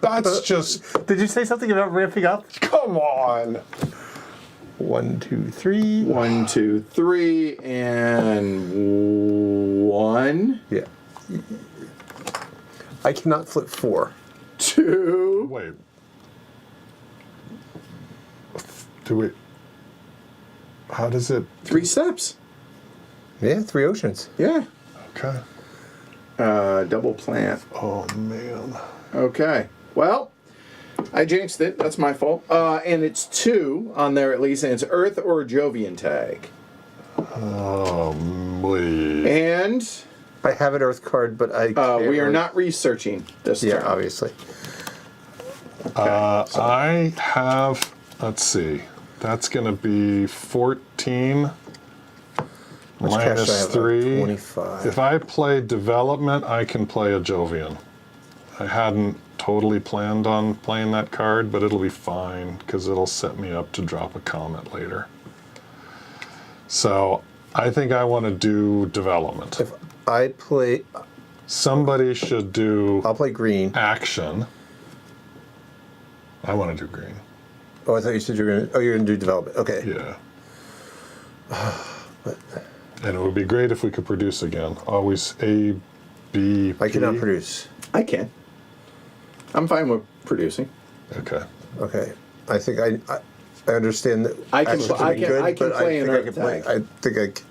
That's just
Did you say something about ramping up?
come on.
1, 2, 3.
1, 2, 3, and 1,
Yeah. I cannot flip 4.
2.
Wait. Do we? How does it?
3 steps.
Yeah, 3 oceans.
Yeah.
Okay.
Double plant.
Oh man.
Okay. Well, I jinxed it. That's my fault. And it's 2 on there at least, and it's Earth or Jovian tag.
Oh boy.
And
I have an Earth card, but I can't
We are
really-
not researching this
Yeah,
turn.
obviously.
I have, let's see, that's going to be 14
Which cash
minus
do I have?
3.
25.
If I play development, I can play a Jovian. I hadn't totally planned on playing that card, but it'll be fine because it'll set me up to drop a comet later. So I think I want to do development.
If I play,
Somebody should do
I'll play green.
action. I want to do green.
Oh, I thought you said you're gonna do development. Okay.
Yeah. And it would be great if we could produce again. Always A, B,
I cannot
P.
produce.
I can. I'm fine with producing.
Okay.
Okay. I think I understand that.
I can
action
pl- I
be
can-
good,
I can
but
play an
think I
Earth
can play.
tag.
I think I.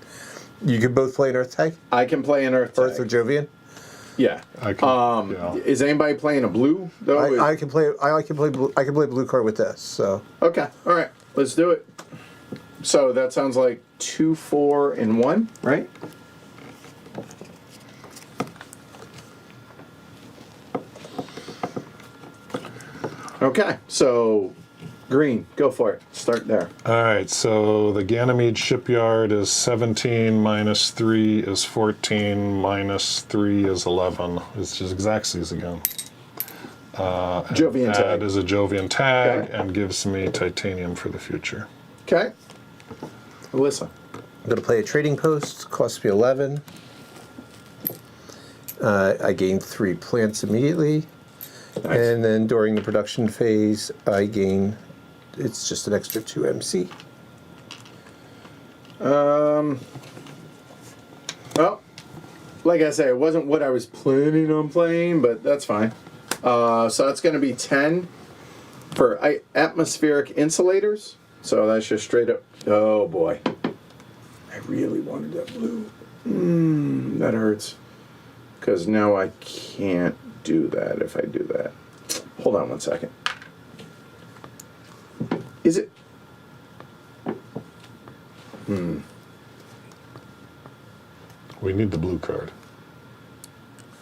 You can both play an Earth tag,
I can play an Earth
Earth or
tag.
Jovian.
Yeah.
I can, yeah.
Is anybody playing a blue though?
I can play. I can play. I can play blue card with this. So
Okay. All right. Let's do it. So that sounds like 2, 4, and 1, right? Okay. So green, go for it. Start there.
All right, so the Ganymede shipyard is 17 minus 3 is 14 minus 3 is 11. It's just Xaxes again.
Jovian
Add
tag.
is a Jovian tag
Okay.
and gives me titanium for the future.
Okay. Alyssa.
I'm going to play a trading post. Costs me 11. I gain 3 plants immediately,
Nice.
and then during the production phase, I gain. It's just an extra 2 MC.
Well, like I say, it wasn't what I was planning on playing, but that's fine. So that's going to be 10 for atmospheric insulators. So that's just straight up. Oh boy, I really wanted that blue. That hurts. Because now I can't do that if I do that. Hold on one second. Is it?
We need the blue card.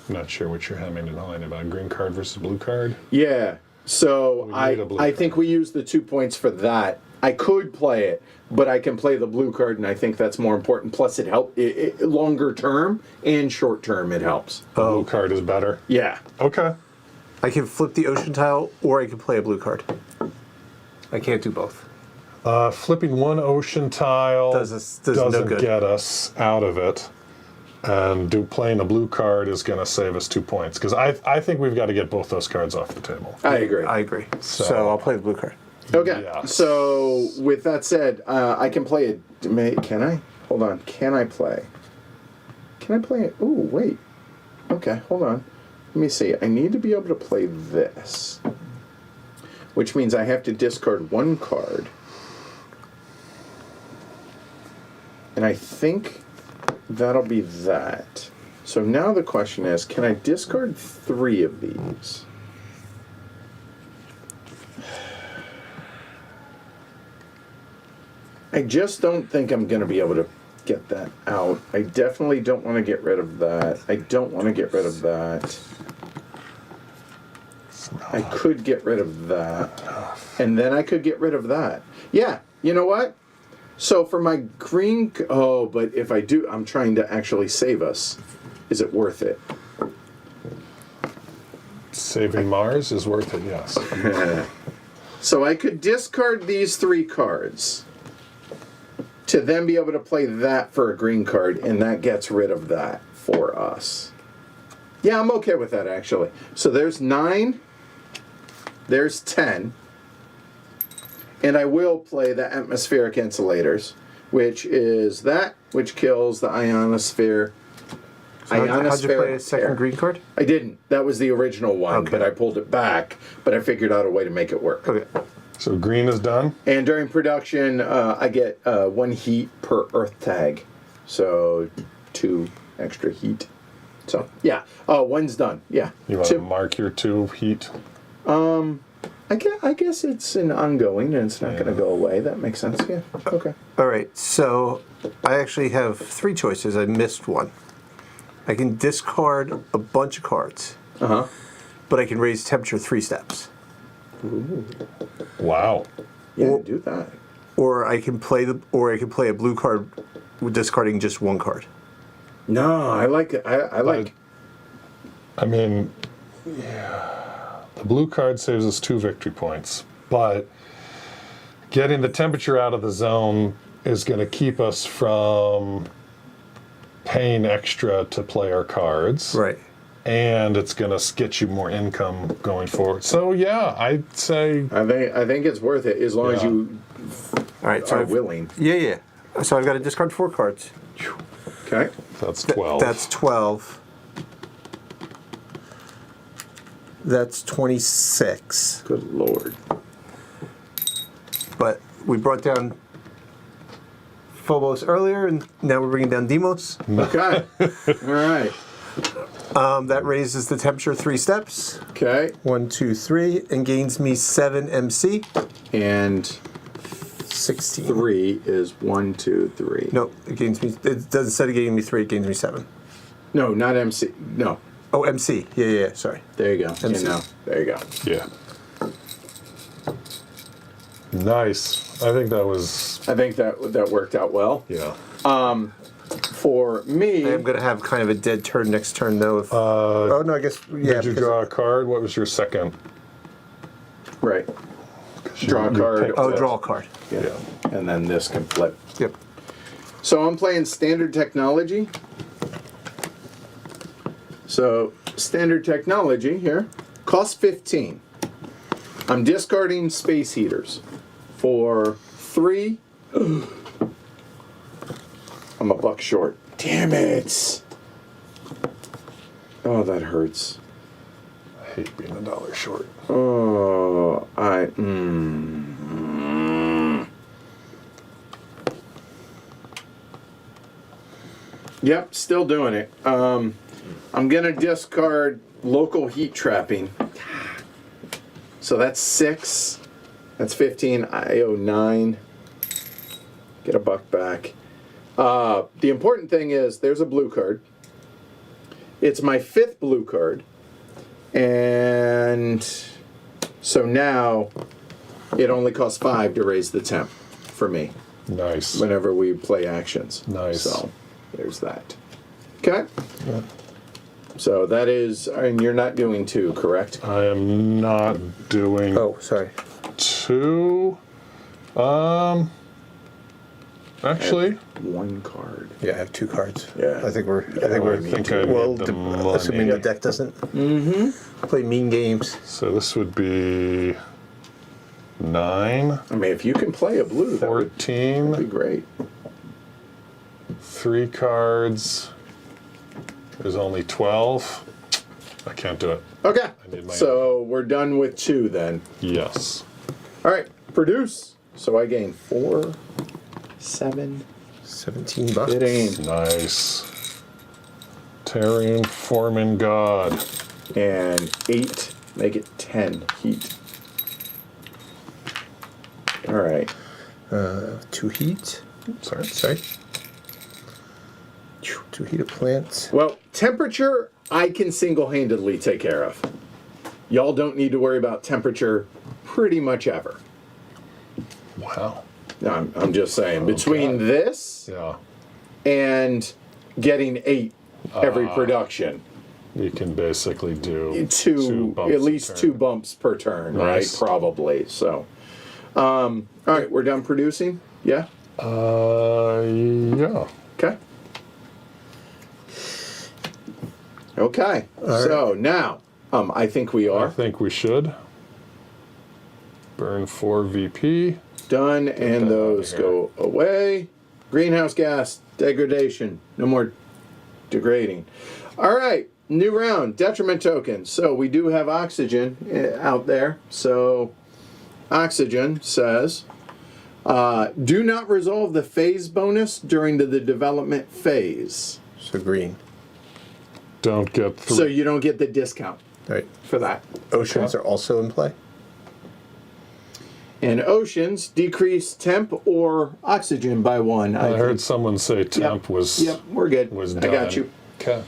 I'm not sure what you're hemming and hawing about. Green card versus blue card?
Yeah. So
We need a blue
I
card.
think we use the 2 points for that. I could play it, but I can play the blue card, and I think that's more important. Plus, it helps longer term and short term. It helps.
The blue card is better?
Yeah.
Okay.
I can flip the ocean tile, or I can play a blue card. I can't do both.
Flipping one ocean tile
does no
doesn't
good.
get us out of it. And playing a blue card is going to save us 2 points. Because I think we've got to get both those cards off the table.
I agree.
I agree. So I'll play the blue card.
Okay.
Yes.
So with that said, I can play it. Can I? Hold on. Can I play? Can I play it? Oh, wait. Okay, hold on. Let me see. I need to be able to play this. Which means I have to discard 1 card. And I think that'll be that. So now the question is, can I discard 3 of these? I just don't think I'm going to be able to get that out. I definitely don't want to get rid of that. I don't want to get rid of that. I could get rid of that. And then I could get rid of that. Yeah, you know what? So for my green... Oh, but if I do... I'm trying to actually save us. Is it worth it?
Saving Mars is worth it, yes.
So I could discard these 3 cards to then be able to play that for a green card, and that gets rid of that for us. Yeah, I'm okay with that, actually. So there's 9. There's 10. And I will play the atmospheric insulators, which is that, which kills the ionosphere.
How'd you play a second
air.
green card?
I didn't. That was the original one,
Okay.
but I pulled it back. But I figured out a way to make it work.
Okay.
So green is done.
And during production, I get 1 heat per Earth tag. So 2 extra heat. So, yeah. Oh, 1's done. Yeah.
You want to
2.
mark your 2 heat?
I guess it's an ongoing and it's not going to go away. That makes sense. Yeah. Okay.
All right. So I actually have 3 choices. I missed one. I can discard a bunch of cards, but I can raise temperature 3 steps.
Wow.
Yeah, do that.
Or I can play a blue card with discarding just 1 card.
No, I like it. I like.
I mean, yeah, the blue card saves us 2 victory points, but getting the temperature out of the zone is going to keep us from paying extra to play our cards.
Right.
And it's going to get you more income going forward. So yeah, I'd say
I think it's worth it as long as
Yeah.
you
All right. So
are willing.
Yeah. So I've got to discard 4 cards.
Okay.
that's 12.
That's 12. That's 26.
Good Lord.
But we brought down Phobos earlier, and now we're bringing down Deimos.
Okay. All right.
That raises the temperature 3 steps.
Okay.
1, 2, 3, and gains me 7 MC.
And
16.
3 is 1, 2, 3.
No, it gains me. It does, instead of gaining me 3, it gains me 7.
No, not MC. No.
Oh, MC. Yeah. Sorry.
There you go.
MC.
You know. There you go.
Yeah. Nice. I think that was,
I think that worked out well.
yeah.
For me,
I am going to have kind of a dead turn next turn, though. If, oh, no, I guess. Yeah.
Did you
because-
draw a card? What was your second?
right. Draw a
You
card.
picked
Oh,
it.
draw a card.
Yeah. And then this can flip.
Yep.
So I'm playing standard technology. So standard technology here costs 15. I'm discarding space heaters for 3. I'm a buck short. Damn it. Oh, that hurts.
I hate being $1 short.
Oh, Yep, still doing it. I'm gonna discard local heat trapping. So that's 6. That's 15. I owe 9. Get a buck back. The important thing is there's a blue card. It's my 5th blue card. And so now it only costs 5 to raise the temp for me
Nice.
whenever we play actions.
Nice.
So there's that. Okay. So that is, and you're not doing 2, correct?
I am not doing
Oh, sorry.
2. Actually,
1 card.
Yeah, I have 2 cards.
Yeah.
I think we're.
I think I
Well,
need the money.
assuming the deck doesn't play mean games.
So this would be 9,
I mean, if you can play a blue, that would
14,
be great.
3 cards. There's only 12. I can't do it.
Okay.
need my-
So we're done with 2 then.
Yes.
All right. Produce. So I gain 4, 7.
17 bucks.
It ain't.
Nice. Terraforming God.
And 8. Make it 10 heat. All right.
2 heat.
Sorry.
Sorry. 2 heat of plants.
Well, temperature I can single-handedly take care of. Y'all don't need to worry about temperature pretty much ever.
Wow.
No, I'm just saying. Between
God.
this
Yeah.
and getting 8 every production,
You can basically do
two
bumps
at
a
least
turn.
2 bumps per turn,
Nice.
right? Probably. So, all right, we're done producing. Yeah.
Yeah.
Okay. Okay. So now, I think we
I
are
think we should. Burn 4 VP.
done, and
that
those
outta here.
go away. Greenhouse gas degradation. No more degrading. All right. New round. Detriment tokens. So we do have oxygen out there. So oxygen says, do not resolve the phase bonus during the development phase.
So green.
Don't get through.
So you don't get the discount
Right.
for that.
Oceans are also in play.
And oceans decrease temp or oxygen by 1.
I heard someone say temp was
Yep, we're good.
was
I
done.
got you.
Okay.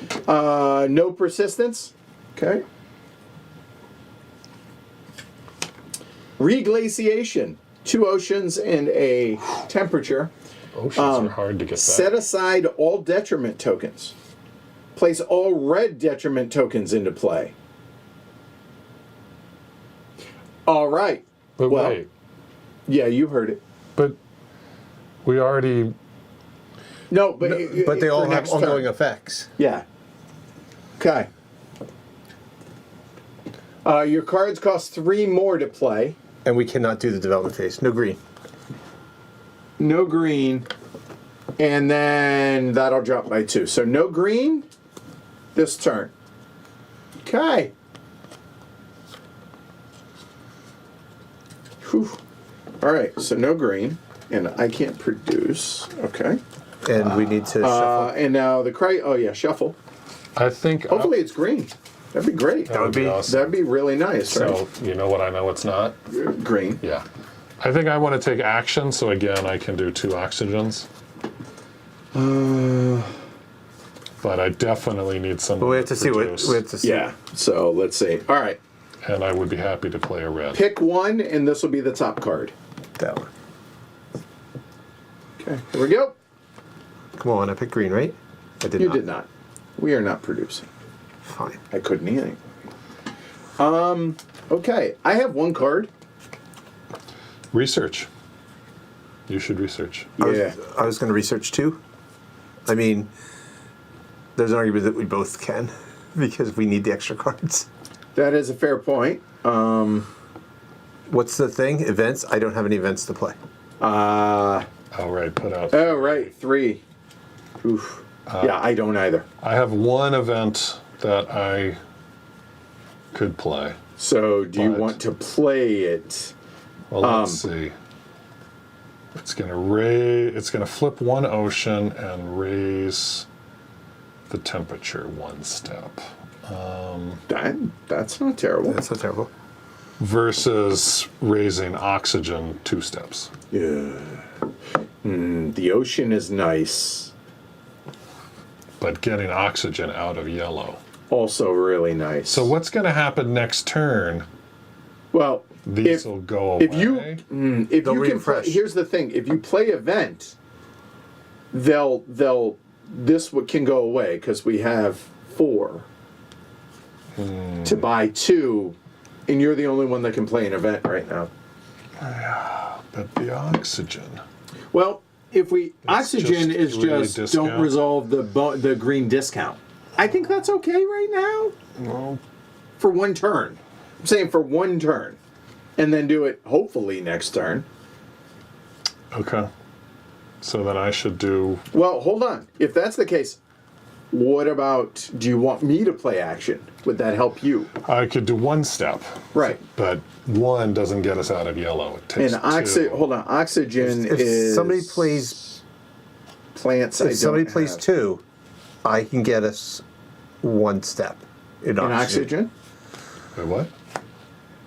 No persistence. Okay. Reglaciation. 2 oceans and a temperature.
Oceans are hard to get back.
Set aside all detriment tokens. Place all red detriment tokens into play. All right.
But
well,
wait.
Yeah, you heard it.
But we already...
No, but
But they
for
all have
next
ongoing
turn.
effects.
Yeah. Okay. Your cards cost 3 more to play.
And we cannot do the development phase. No green.
No green. And then that'll drop by 2. So no green this turn. Okay. Whew. All right, so no green. And I can't produce. Okay.
And we need to shuffle.
And now the shuffle.
I think...
Hopefully it's green. That'd be great.
That would be awesome.
That'd be really nice,
So,
right?
you know what I know it's not?
Green.
Yeah. I think I want to take action, so again, I can do 2 oxygens. But I definitely need some.
But we have to see what we have to see.
Yeah. So let's see. All right.
And I would be happy to play a red.
Pick one, and this will be the top card.
That one.
Okay. Here we go.
Come on, I picked green, right? I did
You
not.
did not. We are not producing.
Fine.
I couldn't either. Okay. I have 1 card.
Research. You should research.
Yeah.
I was going to research too. I mean, there's an argument that we both can because we need the extra cards.
That is a fair point.
What's the thing? Events? I don't have any events to play.
Oh, right. Put out.
Oh, right. 3. Oof. Yeah, I don't either.
I have 1 event that I could play.
So do you
But-
want to play it?
Well, let's see. It's gonna flip 1 ocean and raise the temperature 1 step.
That's not terrible.
That's not terrible.
Versus raising oxygen 2 steps.
Yeah. The ocean is nice.
But getting oxygen out of yellow.
Also really nice.
So what's going to happen next turn?
Well,
These will go away.
if you can play,
refresh.
here's the thing: if you play event, this can go away because we have 4 to buy 2, and you're the only one that can play an event right now.
But the oxygen.
Well, if we oxygen
just
is
really
just
discount.
don't resolve the green discount. I think that's okay right now
Well,
for 1 turn. I'm saying for 1 turn, and then do it hopefully next turn.
okay. So then I should do.
Well, hold on. If that's the case, what about? Do you want me to play action? Would that help you?
I could do 1 step.
Right.
But 1 doesn't get us out of yellow. It takes
And
2.
hold on. Oxygen
If
is
somebody plays,
plants.
if somebody plays 2, I can get us 1 step in
in
oxygen.
oxygen.
Wait, what?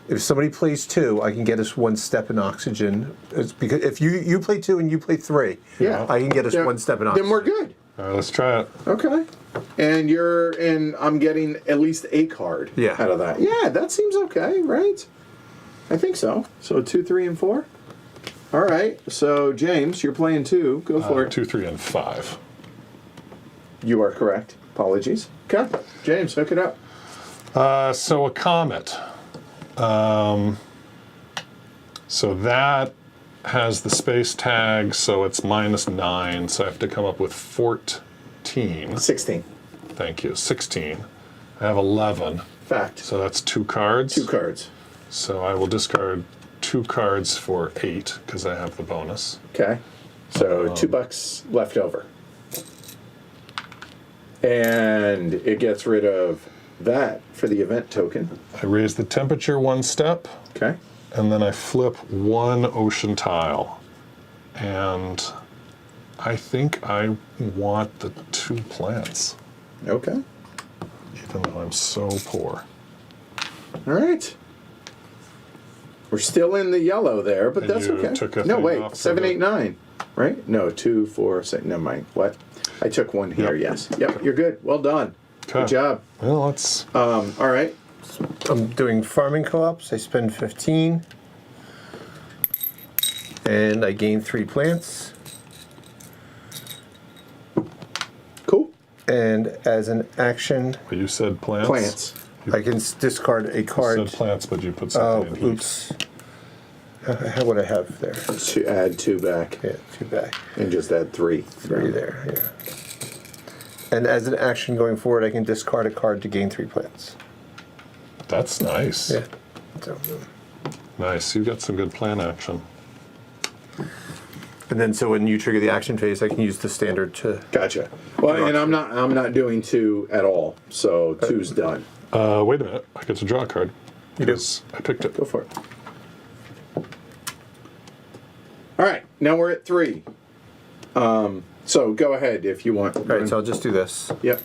If somebody plays 2, I can get us 1 step in oxygen. It's because if you play 2 and you play 3,
Yeah.
I can get us
Then-
1 step in oxygen.
Then we're good.
All right, let's try it.
Okay. And I'm getting at least a card
Yeah.
out of that. Yeah, that seems okay, right? I think so. So 2, 3, and 4. All right. So James, you're playing 2. Go for it.
2, 3, and 5.
You are correct. Apologies. Okay. James, hook it up.
So a comet. So that has the space tag, so it's -9, so I have to come up with 14.
16.
Thank you. 16. I have 11,
Fact.
so that's 2 cards.
2 cards.
So I will discard 2 cards for 8, because I have the bonus.
Okay. So $2 left over. And it gets rid of that for the event token.
I raise the temperature 1 step,
Okay.
and then I flip 1 ocean tile. And I think I want the 2 plants,
Okay.
even though I'm so poor.
All right. We're still in the yellow there, but
And
that's
you
okay.
took a
No,
thing
wait.
off for
7,
the-
8, 9. Right? No, 2, 4, 6. Never mind. What? I took 1 here.
Yep.
Yes. Yep. You're good. Well done. Good job.
Well, let's.
All right.
I'm doing farming co-ops. I spend 15. And I gain 3 plants.
Cool.
And as an action,
Well, you said plants.
Plants.
I can discard a
You
card.
said plants, but you put
Oh,
something in.
oops. How would I have there?
To add 2 back.
Yeah, 2 back.
And just add 3.
3 there, yeah. And as an action going forward, I can discard a card to gain 3 plants.
That's nice.
Yeah. So,
Nice. You got some good plan action.
and then so when you trigger the action phase, I can use the standard to.
Gotcha. Well, and I'm not doing 2 at all. So 2's done.
Wait a minute. I get to draw a card.
You do.
Yes, I picked it.
Go for it. All right. Now we're at 3. So go ahead if you want.
All right, so I'll just do this.
Yep.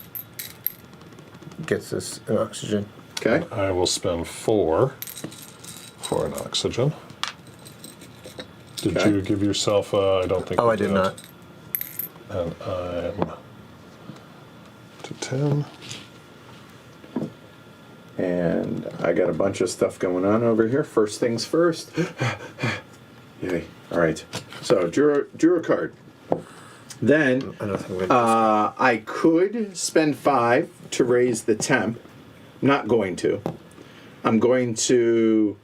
Gets this an oxygen.
Okay.
I will spend 4 for an oxygen. Did
Okay.
you give yourself? I don't think.
Oh,
you
I did not.
And I'm to 10.
And I got a bunch of stuff going on over here. First things first. Yay. All right. So drew a card. Then
I don't think I'm gonna
I could spend 5 to raise the temp. Not going to. I'm going to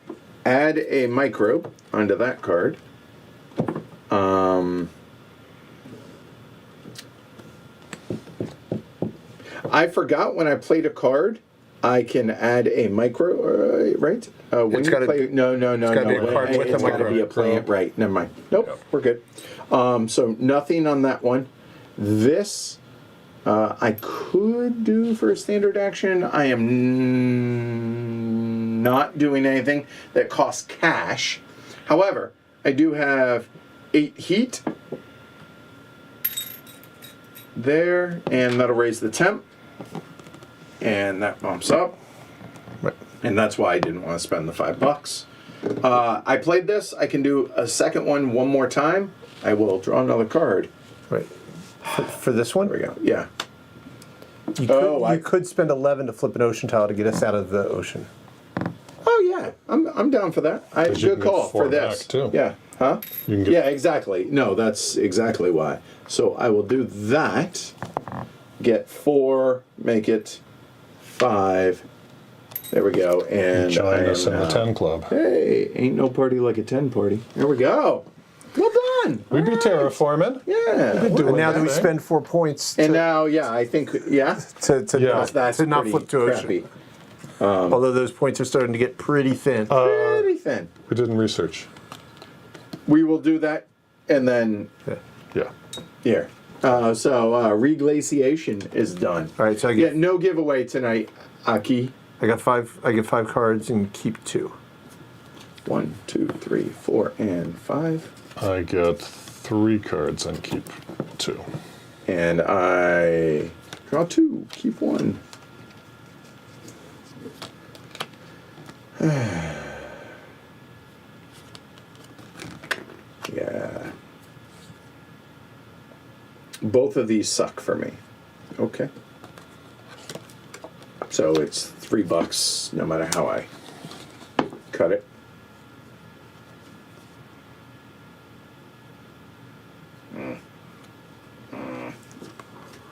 add a microbe onto that card. I forgot when I played a card, I can add a micro, right? When
It's
you
gotta-
play, no.
gotta be a card with
It's
a
gotta be a
micro.
plant, right? Never mind. Nope,
Yep.
we're good. So nothing on that one. This I could do for a standard action. I am not doing anything that costs cash. However, I do have 8 heat there, and that'll raise the temp. And that bumps up.
Right.
And that's why I didn't want to spend the $5. I played this. I can do a second one more time. I will draw another card.
Right. For this one?
There we go. Yeah.
You could,
Oh,
you could spend 11 to flip an ocean tile to get us out of the ocean.
Oh yeah, I'm down for that.
But you
Good
can get
call
4
for this.
back, too.
Yeah. Huh?
You can get-
Yeah, exactly. No, that's exactly why. So I will do that. Get 4, make it 5. There we go. And
Join us in the
now-
10 club.
Hey, ain't no party like a 10 party. There we go. Well done.
We'd be
All right.
terraforming.
Yeah.
doing
And now
that
that we
thing.
spend 4 points
And
to,
now, yeah, I think, yeah.
to
Yeah.
That's
not
pretty
flip to ocean.
crappy.
Although those points are starting to get pretty thin.
Pretty thin.
We didn't research.
We will do that, and then
Yeah.
here. So reglaciation is done.
All right, so I
Yeah,
get
no giveaway tonight, Aki.
I get 5 cards and keep 2.
1, 2, 3, 4, and 5.
I get 3 cards and keep 2.
And I draw 2, keep 1. Yeah. Both of these suck for me. Okay. So it's $3 no matter how I cut it.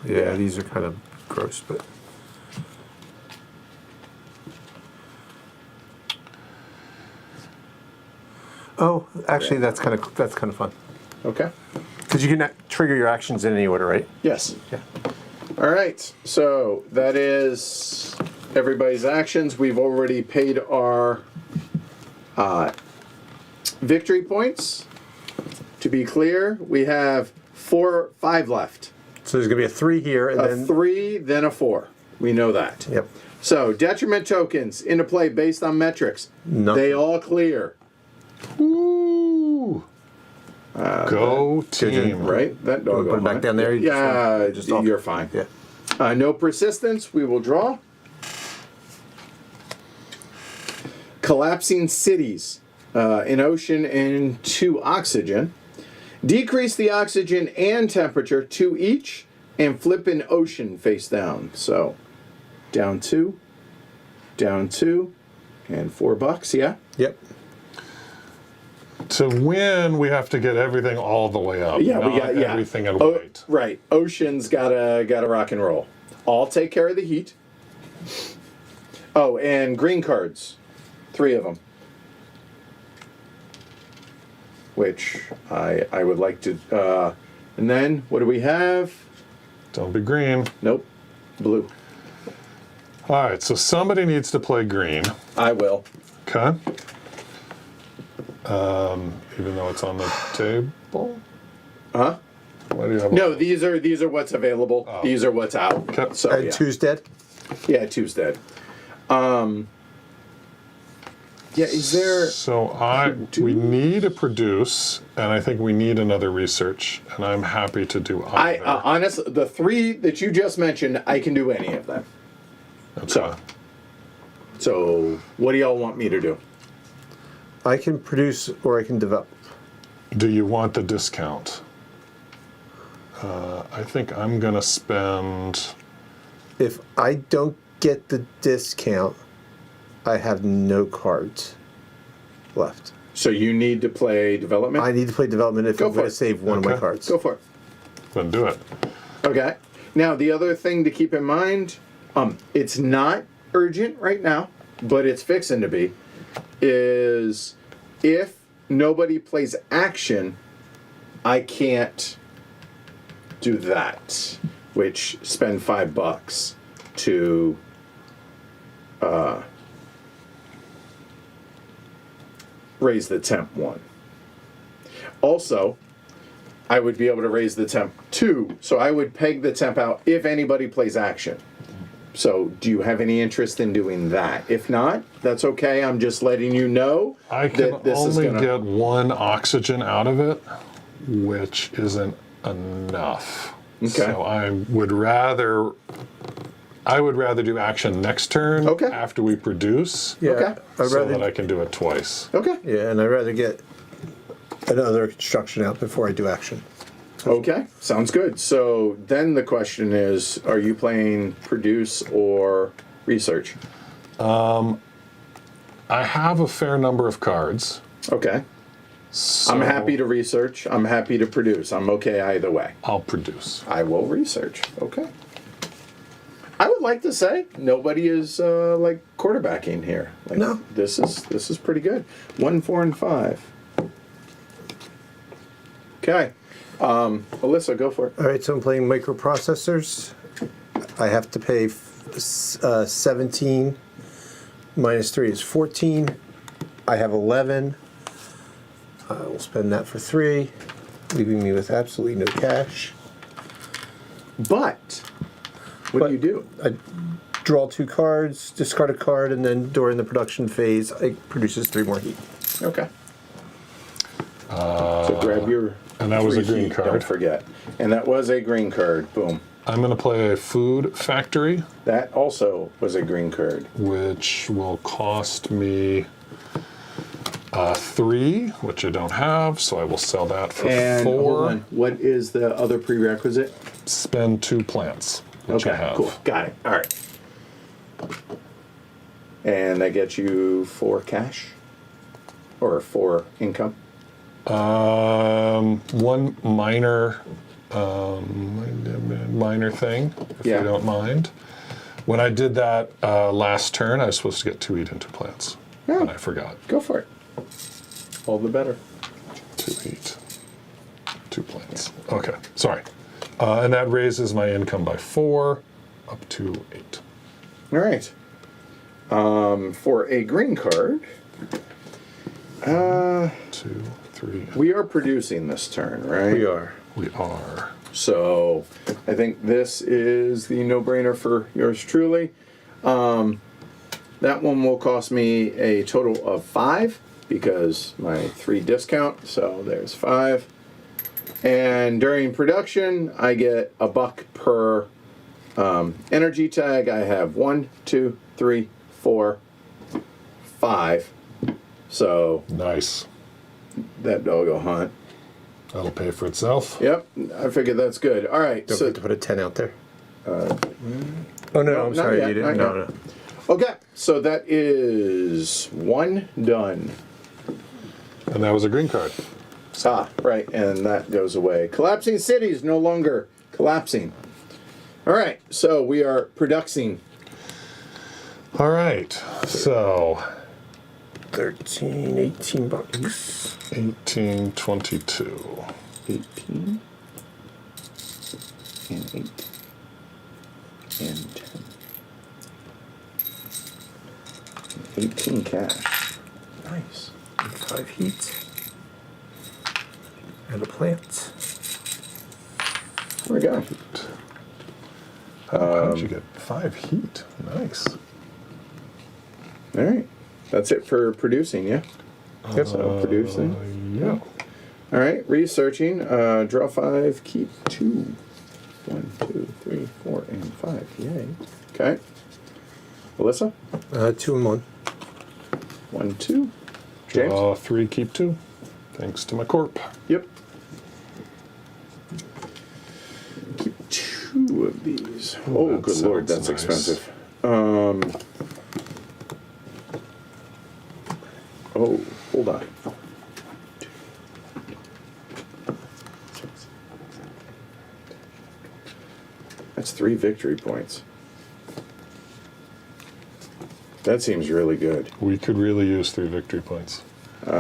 Yeah, these are kind of gross, but oh, actually, that's kind of fun
Okay.
because you can trigger your actions in any order, right?
Yes.
Yeah.
All right. So that is everybody's actions. We've already paid our victory points. To be clear, we have 5 left.
So there's gonna be a 3 here, and
A
then
3, then a 4. We know that.
yep.
So detriment tokens into play based on metrics.
Nothing.
They all clear.
Woo! Go team.
Right? That dog.
Put it back down there? You just
Yeah,
want- just off-
you're fine.
Yeah.
No persistence. We will draw. Collapsing cities. An ocean and 2 oxygen. Decrease the oxygen and temperature 2 each, and flip an ocean face down. So down 2, down 2, and $4, yeah?
Yep.
To win, we have to get everything all the way up.
Yeah, we
not
got
everything in white.
Right. Ocean's gotta rock and roll. I'll take care of the heat. Oh, and green cards. 3 of them. Which I would like to and then what do we have?
Don't be green.
Nope. Blue.
All right, so somebody needs to play green.
I will.
Okay. Even though it's on the table.
Huh?
What do you have?
No, these are what's available.
Oh.
These are what's out.
Okay.
So
And
yeah.
2's dead?
Yeah, 2's dead. Yeah, is there
So we need a produce, and I think we need another research, and I'm happy to do either.
honestly, the 3 that you just mentioned, I can do any of them.
Okay.
So what do y'all want me to do?
I can produce or I can develop.
Do you want the discount? I think I'm gonna spend.
If I don't get the discount, I have no cards left.
So you need to play development?
I need to play development if
Go
I'm
for
going
it.
to save one of my
Okay.
cards.
Go for it.
Then do it.
Okay. Now the other thing to keep in mind, it's not urgent right now, but it's fixing to be, is if nobody plays action, I can't do that, which spend $5 to raise the temp 1. Also, I would be able to raise the temp 2, so I would peg the temp out if anybody plays action. So, do you have any interest in doing that? If not, that's okay. I'm just letting you know
I can
that this is
only
gonna.
get 1 oxygen out of it, which isn't enough.
Okay.
So I would rather do action next turn
Okay.
after we produce,
Yeah,
Okay.
I'd
so
rather,
that I can do it twice.
Okay.
yeah, and I'd rather get another construction out before I do action.
Okay. Sounds good. So then the question is, are you playing produce or research?
I have a fair number of cards.
Okay.
So
I'm happy to research. I'm happy to produce. I'm okay either way.
I'll produce.
I will research. Okay. I would like to say nobody is like quarterbacking here. Like,
No.
This is pretty good. 1, 4, and 5. Okay. Alyssa, go for it.
All right, so I'm playing microprocessors. I have to pay 17 minus 3 is 14. I have 11. I will spend that for 3, leaving me with absolutely no cash.
But what do you do?
I draw 2 cards, discard a card, and then during the production phase, it produces 3 more heat.
Okay. So grab your.
And that was a
free
green
heat,
card.
Don't forget. And that was a green card. Boom.
I'm going to play a food factory,
That also was a green card.
which will cost me 3, which I don't have, so I will sell that for
And
4.
hold on. What is the other prerequisite?
Spend 2 plants, which I
Okay,
have.
cool. Got it. All right. And that gets you 4 cash? Or 4 income?
One minor thing, if
Yeah.
you don't mind. When I did that last turn, I was supposed to get 2 eat into plants,
Oh.
and I forgot.
Go for it. All the better.
2 eat, 2 plants. Okay, sorry. And that raises my income by 4, up to 8.
All right. For a green card,
2, 3.
we are producing this turn, right?
We are.
We are.
So I think this is the no-brainer for yours truly. That one will cost me a total of 5 because my 3 discount. So there's 5. And during production, I get $1 per energy tag. I have 1, 2, 3, 4, 5. So
Nice.
that doggo hunt.
That'll pay for itself.
Yep, I figured that's good. All right,
Don't
so
forget to put a 10 out there. Oh, no,
No,
I'm
not
sorry.
yet,
You didn't.
not
No,
yet.
no.
Okay, so that is one done.
And that was a green card.
Ah, right, and that goes away. Collapsing cities no longer collapsing. All right, so we are producing.
All right. So
13, 18 bucks.
1822.
18 and 8 and 10. 18 cash. Nice.
5 heat. And a plant.
There we go.
How'd you get 5 heat? Nice.
All right. That's it for producing, yeah?
Yep.
So producing.
Yeah.
All right, researching. Draw 5, keep 2. 1, 2, 3, 4, and 5. Yay. Okay. Alyssa?
2 and 1.
1, 2. James?
Draw 3, keep 2. Thanks to my corp.
Yep. Keep 2 of these. Oh,
that
good lord,
sounds
that's
nice.
expensive. Oh, hold on. That's 3 victory points. That seems really good.
We could really use 3 victory points
20.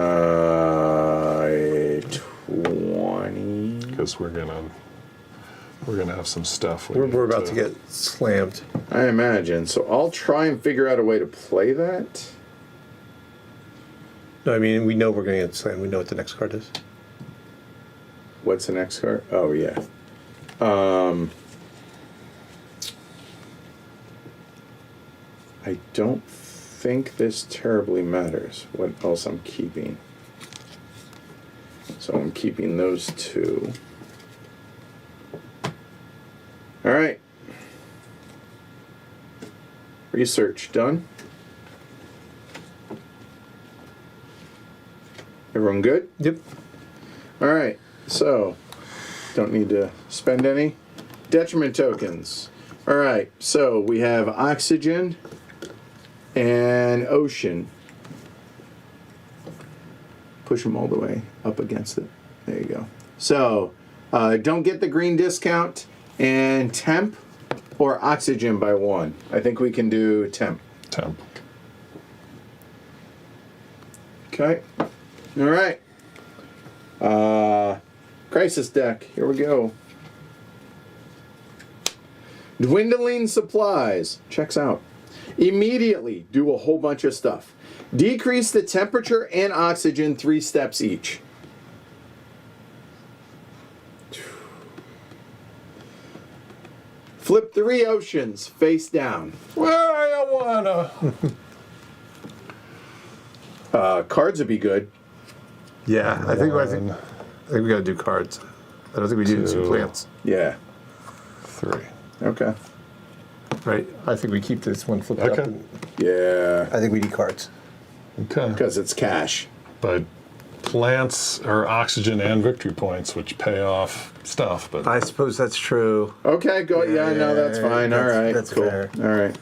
because we're gonna have some stuff.
We're about to get slammed.
I imagine. So I'll try and figure out a way to play that.
No, I mean, we know we're going to get slammed. We know what the next card is.
What's the next card? Oh, yeah. I don't think this terribly matters what else I'm keeping. So I'm keeping those 2. All right. Research done. Everyone good?
Yep.
All right. So, don't need to spend any. Detriment tokens. All right. So we have oxygen and ocean. Push them all the way up against it. There you go. So, don't get the green discount, and temp or oxygen by 1. I think we can do temp.
temp.
Okay. All right. Crisis deck. Here we go. Dwindling supplies. Checks out. Immediately do a whole bunch of stuff. Decrease the temperature and oxygen 3 steps each. Flip 3 oceans face down.
Where I wanna.
Cards would be good.
Yeah, I think we got to do cards. I don't think we do 2
2.
plants.
Yeah.
3.
Okay.
Right? I think we keep this one flipped up.
Okay.
And
Yeah.
I think we need cards.
Okay.
Because it's cash.
But plants are oxygen and victory points, which pay off stuff. But
I suppose that's true.
Okay, go. Yeah, no, that's fine. All right.
That's
cool.
fair.
All right.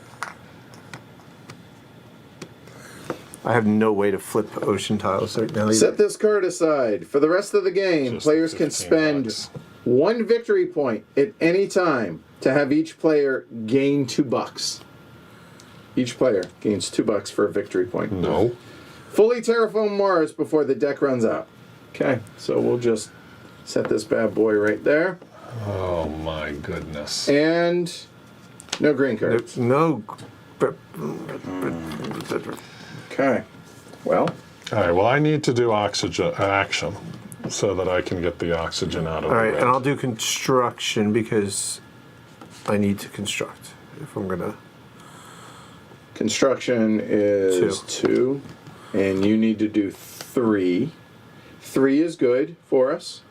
I have no way to flip ocean tiles right now.
Set this card aside. For the rest of the game,
Just
players can
15
spend
bucks.
1 victory point at any time to have each player gain $2. Each player gains $2 for a victory point.
no.
Fully terraform Mars before the deck runs out. Okay, so we'll just set this bad boy right there.
Oh my goodness.
And no green cards.
No.
Okay. Well,
All right. Well, I need to do oxygen action so that I can get the oxygen out of
All
the
right,
red.
and I'll do construction because I need to construct if I'm gonna.
construction is 2, and you need to do 3. 3 is good for us.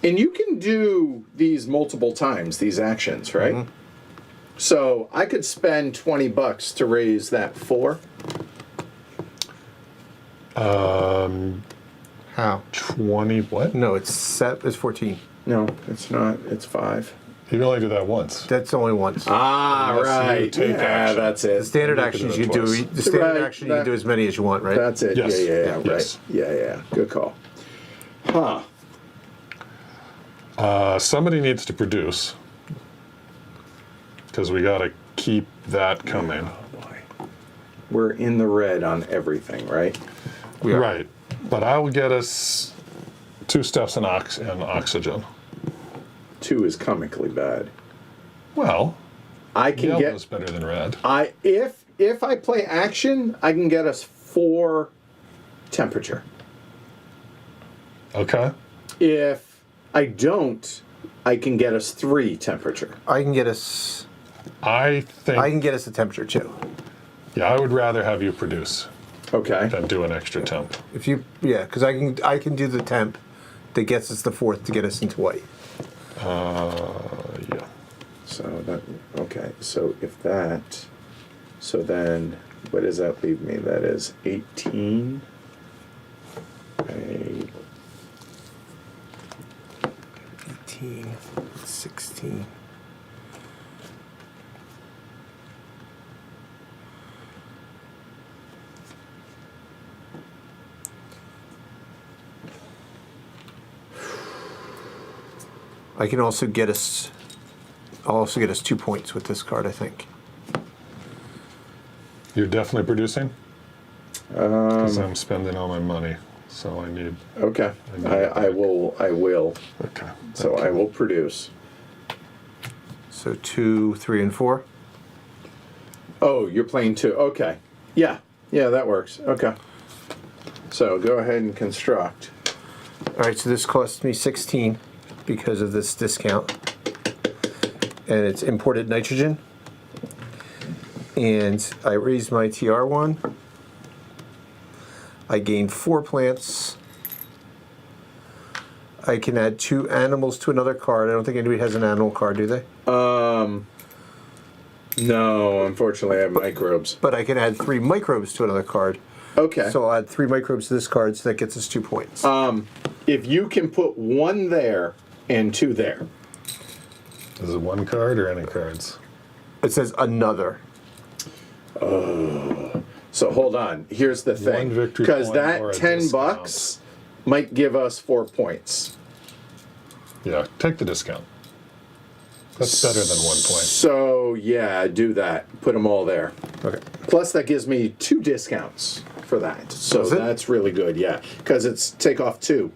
And you can do these multiple times, these actions, right?
Mm-hmm.
So I could spend $20 to raise that 4.
How How?
20 what?
No, it's 14.
No, it's not. It's 5.
You can only do that once.
That's only once.
Ah,
Unless you
right.
take
Yeah,
action.
that's it.
The standard
You can
actions
do
you
it
do.
twice.
The standard
Right,
action you can
that-
do as many as you want, right?
That's it.
Yes.
Yeah, right.
Yes.
Yeah. Good call. Huh.
Somebody needs to produce. Because we got to keep that coming.
Oh, boy. We're in the red on everything, right?
We are.
Right. But I will get us 2 steps in oxygen.
2 is comically bad.
Well,
I can
yellow's
get.
better than red.
If I play action, I can get us 4 temperature.
Okay.
If I don't, I can get us 3 temperature.
I can get us
I think,
a temperature too.
yeah, I would rather have you produce
Okay.
than do an extra temp.
If you, yeah, because I can do the temp that gets us the 4th to get us into white.
Yeah.
So that okay. So if that, so then what does that leave me? That is 18.
18, 16. I can also get us. I'll also get us 2 points with this card, I think.
You're definitely producing? Because I'm spending all my money, so I need.
Okay.
I need it
I will.
Okay.
So I will produce.
So 2, 3, and 4.
Oh, you're playing 2. Okay. Yeah. Yeah, that works. Okay. So go ahead and construct.
All right, so this costs me 16 because of this discount. And it's imported nitrogen. And I raised my TR1. I gained 4 plants. I can add 2 animals to another card. I don't think anybody has an animal card, do they?
No, unfortunately, I have microbes.
But I can add 3 microbes to another card.
Okay.
So I'll add 3 microbes to this card, so that gets us 2 points.
If you can put 1 there and 2 there.
Is it 1 card or any cards?
It says another.
So hold on. Here's the thing.
One victory
Because
point or
that
a
10
discount.
bucks might give us 4 points.
Yeah, take the discount. That's better than 1 point.
So yeah, do that. Put them all there.
Okay.
Plus that gives me 2 discounts for that. So
Does it?
that's really good, yeah. Because it's take off 2.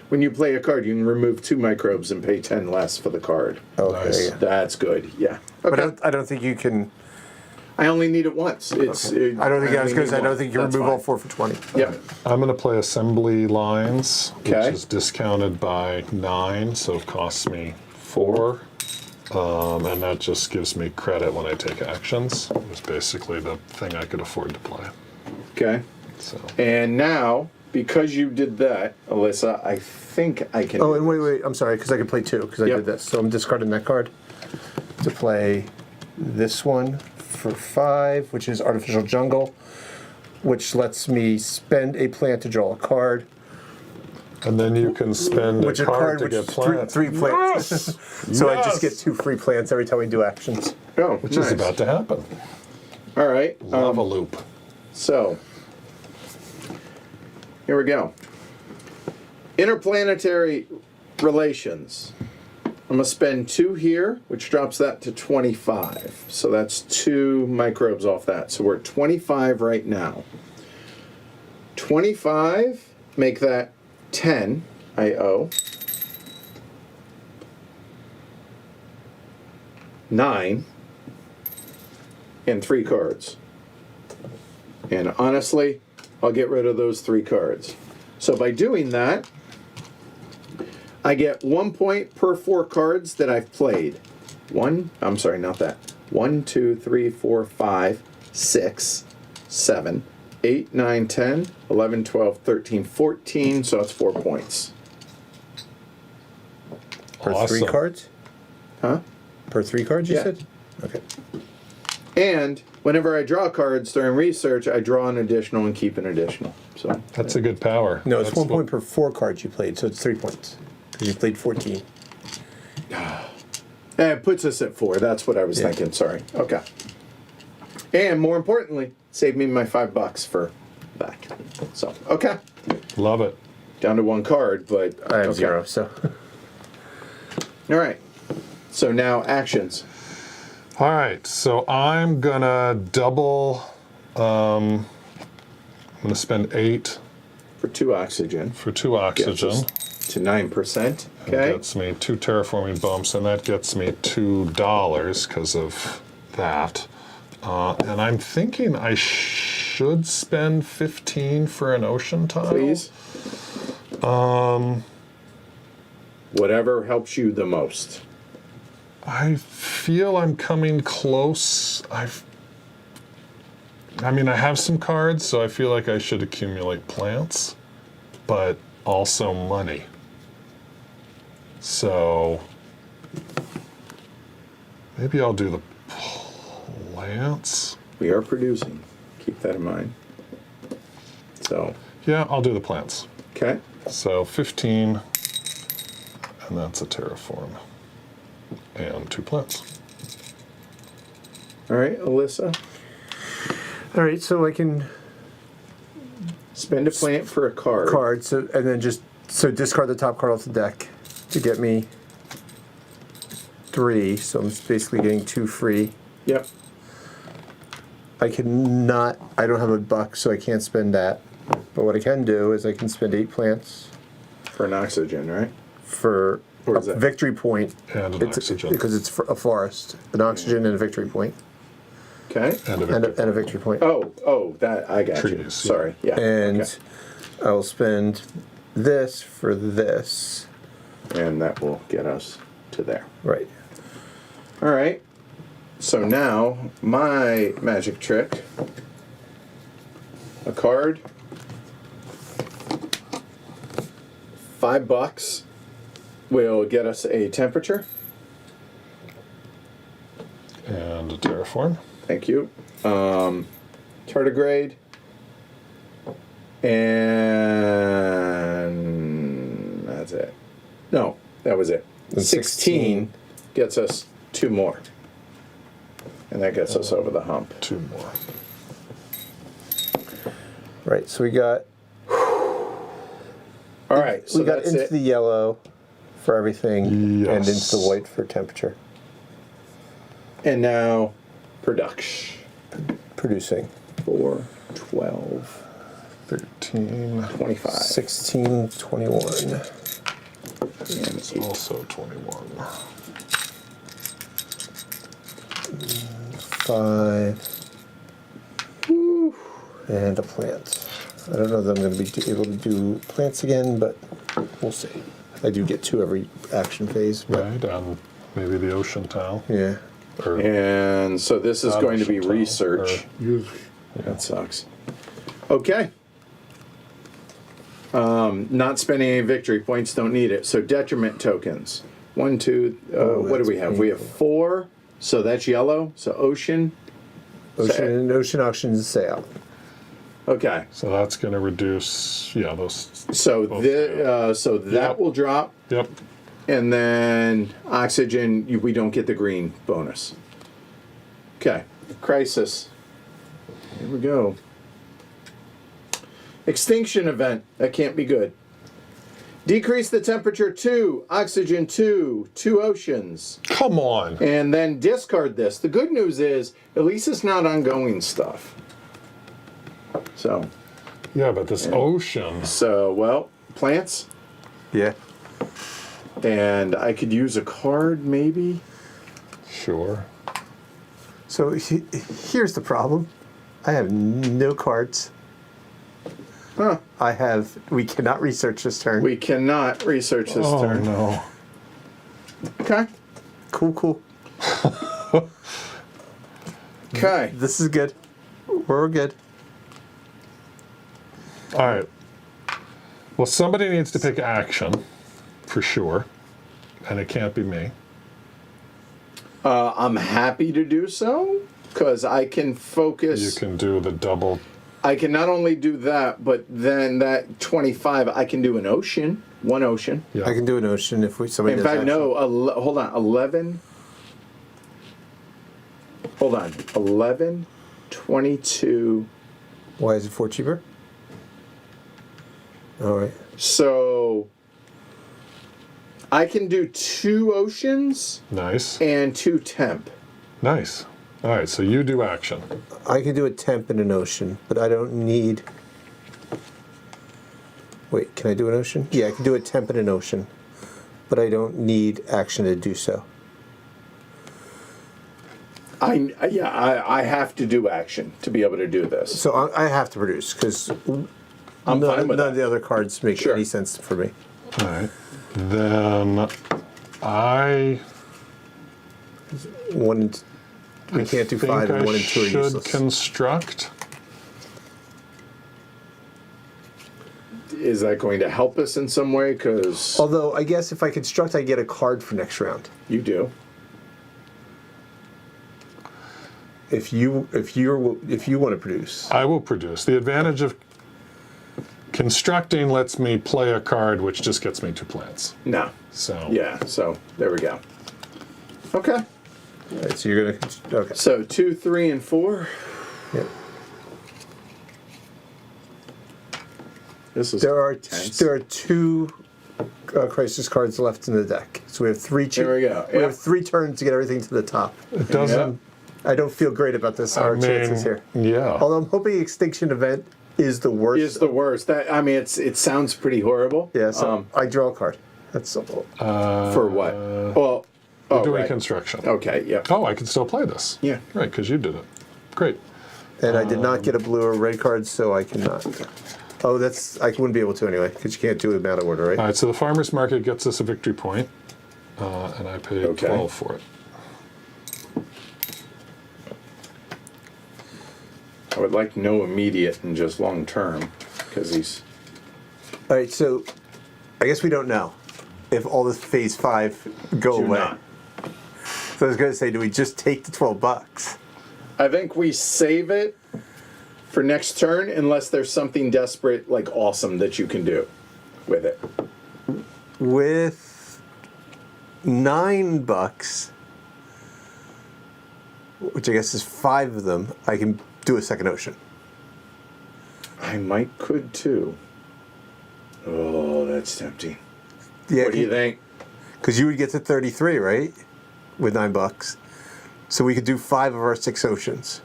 When you play a card, you can remove 2 microbes and pay 10 less for the card.
Okay.
Nice.
That's good, yeah.
But
Okay.
I don't think you can.
I only need it once. It's.
I don't think I was going to say. I don't
only
think you
need
remove
one.
all 4 for 20.
Yep.
I'm going to play assembly lines,
Okay.
which is discounted by 9, so it costs me 4. And that just gives me credit when I take actions. It was basically the thing I could afford to play.
Okay.
So
And now, because you did that, Alyssa, I think I can.
Oh, and wait. I'm sorry, because I can play 2, because I
Yep.
did this. So I'm discarding that card to play this one for 5, which is Artificial Jungle, which lets me spend a plant to draw a card.
and then you can spend
Which
a
a
card
card
to
which
get
is
plants.
3 plants. So I just get 2 free plants every time we do actions.
Oh,
Which
nice.
is about to happen.
All right.
Lava loop.
So, here we go. Interplanetary relations. I'm going to spend 2 here, which drops that to 25. So that's 2 microbes off that. So we're at 25 right now. 25, make that 10 I owe. 9 and 3 cards. And honestly, I'll get rid of those 3 cards. So by doing that, I get 1 point per 4 cards that I've played. 1, I'm sorry, not that. 1, 2, 3, 4, 5, 6, 7, 8, 9, 10, 11, 12, 13, 14. So that's 4 points.
Per
Awesome.
3 cards?
Huh?
Per 3 cards, you
Yeah.
said? Okay.
And whenever I draw cards during research, I draw an additional and keep an additional. So
That's a good power.
No, it's
That's
1 point per 4 cards you played, so it's 3 points. Because you played 14.
it puts us at 4. That's what I was thinking. Sorry. Okay. And more importantly, save me my $5 for back. So okay,
Love it.
down to 1 card, but
I have
okay.
0, so.
All right. So now actions.
All right, so I'm gonna double. I'm gonna spend 8
For 2 oxygen.
for 2 oxygen.
Gets us to 9%.
That
Okay.
gets me 2 terraforming bumps, and that gets me $2 because of that. And I'm thinking I should spend 15 for an ocean tile.
Please. Whatever helps you the most.
I feel I'm coming close. I have some cards, so I feel like I should accumulate plants, but also money. So maybe I'll do the plants.
We are producing. Keep that in mind. So,
Yeah, I'll do the plants.
okay.
So 15, and that's a terraform. And 2 plants.
All right, Alyssa.
All right, so I can
Spend a plant for a card.
and then just discard the top card off the deck to get me 3. So I'm basically getting 2 free.
Yep.
I don't have a buck, so I can't spend that. But what I can do is I can spend 8 plants
For an oxygen, right?
for
Or
a
is that-
victory point.
And an oxygen.
Because it's for a forest, an oxygen and a victory point,
Okay.
And a
and
victory.
a victory point.
Oh, that I got you.
Trees,
Sorry. Yeah.
And
okay.
I will spend this for this.
And that will get us to there.
Right.
All right. So now my magic trick. A card. $5 will get us a temperature.
And a terraform.
Thank you. Tardigrade. And that's it. No, that was it.
And
16 gets us 2 more. And that gets us over the hump.
2 more.
Right. So we got
All right, so
we got
that's
into
it.
the yellow for everything and
Yes.
into the white for temperature.
And now production.
Producing
4, 12,
13.
25.
16, 21.
And
It's
8.
also 21.
5. And a plant. I don't know that I'm going to be able to do plants again, but we'll see. I do get 2 every action phase. But
Right, and maybe the ocean tile.
yeah.
Or
And so this is
not
going to
ocean
be
tile,
research.
or use-
That sucks. Okay. Not spending any victory points, don't need it. So detriment tokens. 1, 2, what do
that's
we have? We have 4, so that's yellow. So ocean.
Ocean auctions sale.
Okay.
So that's going to reduce, those.
So
Both
that
Yep.
will drop,
Yep.
and then oxygen, we don't get the green bonus. Okay. Crisis. Here we go. Extinction event. That can't be good. Decrease the temperature 2, oxygen 2, 2 oceans.
Come on.
And then discard this. The good news is, at least it's not ongoing stuff. So,
Yeah, but this ocean.
well, plants.
Yeah.
And I could use a card, maybe.
Sure.
So here's the problem. I have no cards.
Huh.
We cannot research this turn.
We cannot research this
Oh,
turn.
no.
Okay.
Cool.
Okay.
This is good. We're good.
All right. Well, somebody needs to pick action, for sure. And it can't be me.
I'm happy to do so. because I can focus.
You can do the double.
I can not only do that, but then that 25, I can do an ocean, one ocean.
Yeah.
I can do an ocean if somebody
In
does
fact,
action.
no, hold on, 11. Hold on, 11, 22.
Why is it 4 cheaper? All right.
So I can do 2 oceans
Nice.
and 2 temp.
Nice. All right, so you do action.
I can do a temp and an ocean, but I don't need... Wait, can I do an ocean? Yeah, I can do a temp and an ocean, but I don't need action to do so.
I have to do action to be able to do this.
So I have to produce, because
I'm fine with
none of
that.
the other cards make
Sure.
any sense for me.
All right. Then I
One and we can't do
think
5, and
I
1 and 2 are
should
useless.
construct.
Is that going to help us in some way? Because
Although, I guess if I construct, I get a card for next round.
you do.
If you want to produce.
I will produce. The advantage of constructing lets me play a card which just gets me 2 plants.
No.
So
Yeah, so there we go. Okay.
All right, so you're gonna. Okay.
So 2, 3, and 4.
Yeah.
This is
There are
tense.
2 crisis cards left in the deck, so we have 3.
There we go.
We
Yeah.
have 3 turns to get everything to the top.
it doesn't.
I don't feel great about this. Our chances here.
Yeah.
Although I'm hoping Extinction Event is the worst.
Is the worst. That I mean, it sounds pretty horrible.
Yeah. So I draw a card. That's simple.
For what? Well,
We're doing
right.
construction.
Okay. Yeah.
Oh, I can still play this.
Yeah.
Right, because you did it. Great.
And I did not get a blue or red card, so I cannot. Oh, I wouldn't be able to anyway, because you can't do it out of order, right?
All right, so the farmer's market gets us a victory point, and I paid
Okay.
12 for it.
I would like no immediate and just long term, because he's.
All right, so I guess we don't know if all this phase 5 go
Do
away.
not.
So I was going to say, do we just take the $12?
I think we save it for next turn, unless there's something desperate, like awesome, that you can do with it.
With $9, which I guess is 5 of them, I can do a second ocean.
I might could too. Oh, that's tempting.
Yeah,
What do you think?
because you would get to 33, right? With $9. So we could do 5 of our 6 oceans.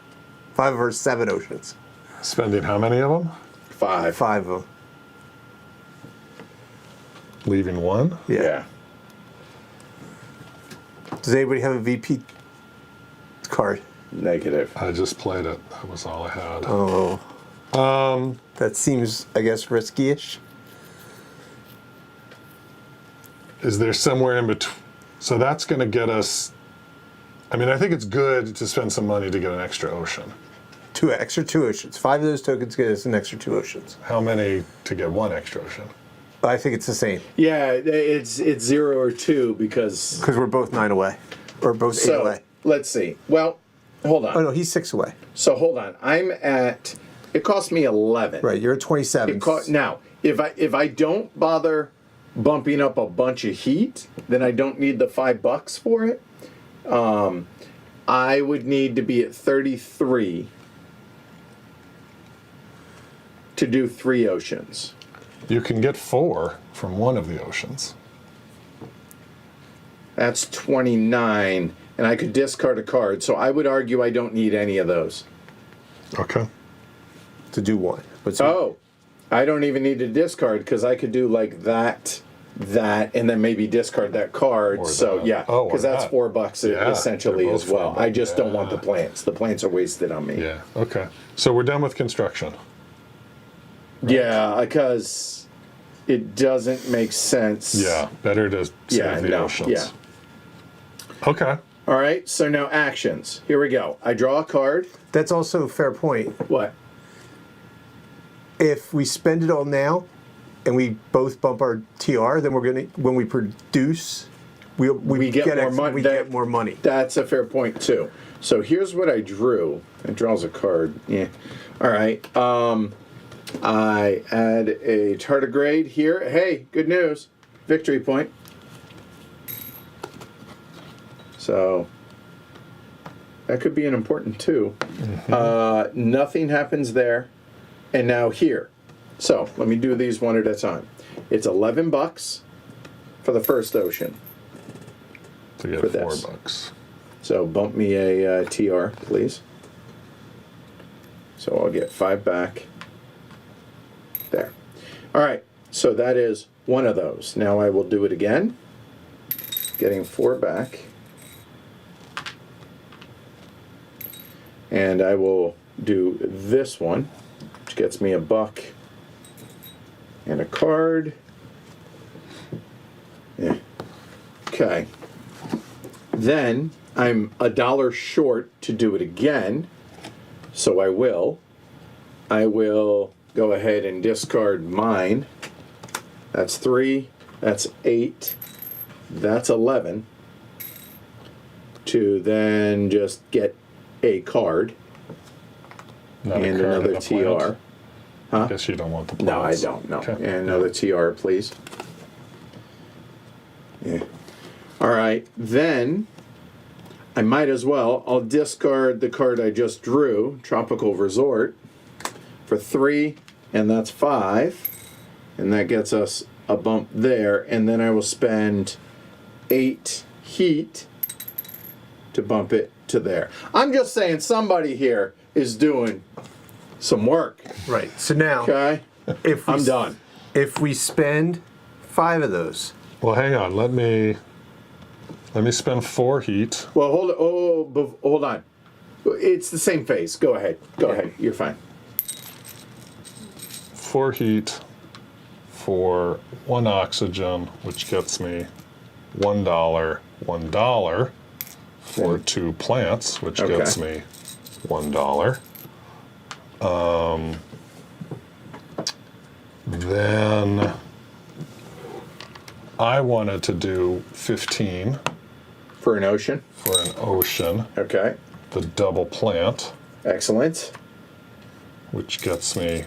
5 of our 7 oceans.
Spending how many of them?
5.
5 of them.
Leaving 1?
Yeah.
Does anybody have a VP card?
Negative.
I just played it. That was all I had.
Oh. That seems, I guess, risky-ish.
Is there somewhere in between? So that's going to get us. I mean, I think it's good to spend some money to get an extra ocean.
2 oceans. 5 of those tokens get us an extra 2 oceans.
How many to get 1 extra ocean?
I think it's the same
Yeah, it's 0 or 2 because.
because we're both 9 away, or both 8
So
away.
let's see. Well, hold on.
Oh no, he's 6 away.
So hold on. I'm at. It cost me 11.
Right, you're at 27.
Now, if I don't bother bumping up a bunch of heat, then I don't need the $5 for it. I would need to be at 33 to do 3 oceans.
You can get 4 from one of the oceans.
That's 29, and I could discard a card. So I would argue I don't need any of those.
Okay.
to do 1. But
Oh, I don't even need to discard because I could do like that, and then maybe discard that card.
Or
So
that.
yeah,
Oh, or
because that's
that.
$4
Yeah,
essentially
they're
as
both
well.
$4.
I just don't want the
Yeah.
plants. The plants are wasted on me.
Yeah. Okay. So we're done with construction.
Yeah, because it doesn't make sense.
Yeah. Better to save
Yeah,
the
no,
oceans.
yeah.
Okay.
All right, so now actions. Here we go. I draw a card.
that's also a fair point.
What?
If we spend it all now, and we both bump our TR, then we're gonna when we produce, we
get more money.
We get more money.
That's a fair point too. So here's what I drew. It draws a card. Yeah. All right. I add a tardigrade here. Hey, good news. Victory point. So that could be an important two. Nothing happens there. And now here. So let me do these one at a time. It's $11 for the first ocean.
To get
For
$4.
So bump me a TR, please. So I'll get 5 back. There. All right. So that is one of those. Now I will do it again. Getting 4 back. And I will do this one, which gets me $1 and a card. Yeah. Okay. Then I'm $1 short to do it again, so I will go ahead and discard mine. That's 3, that's 8, that's 11, to then just get a card
Not
and
a card
another
and a plant.
TR.
I guess you don't want the
No, I
plants.
don't, no.
Okay.
And another TR, please. Yeah. All right, then I might as well, I'll discard the card I just drew, Tropical Resort, for 3, and that's 5. And that gets us a bump there, and then I will spend 8 heat to bump it to there. I'm just saying somebody here is doing some work,
Right. So now,
okay?
if we,
I'm done.
If we spend 5 of those,
Well, hang on. Let me spend 4 heat.
Well, hold on. It's the same phase. Go ahead. Go ahead. You're fine.
4 heat for 1 oxygen, which gets me $1 for 2 plants, which
Okay.
gets me $1. Then I wanted to do 15
For an ocean.
for an ocean,
Okay.
the double plant,
Excellent.
which gets me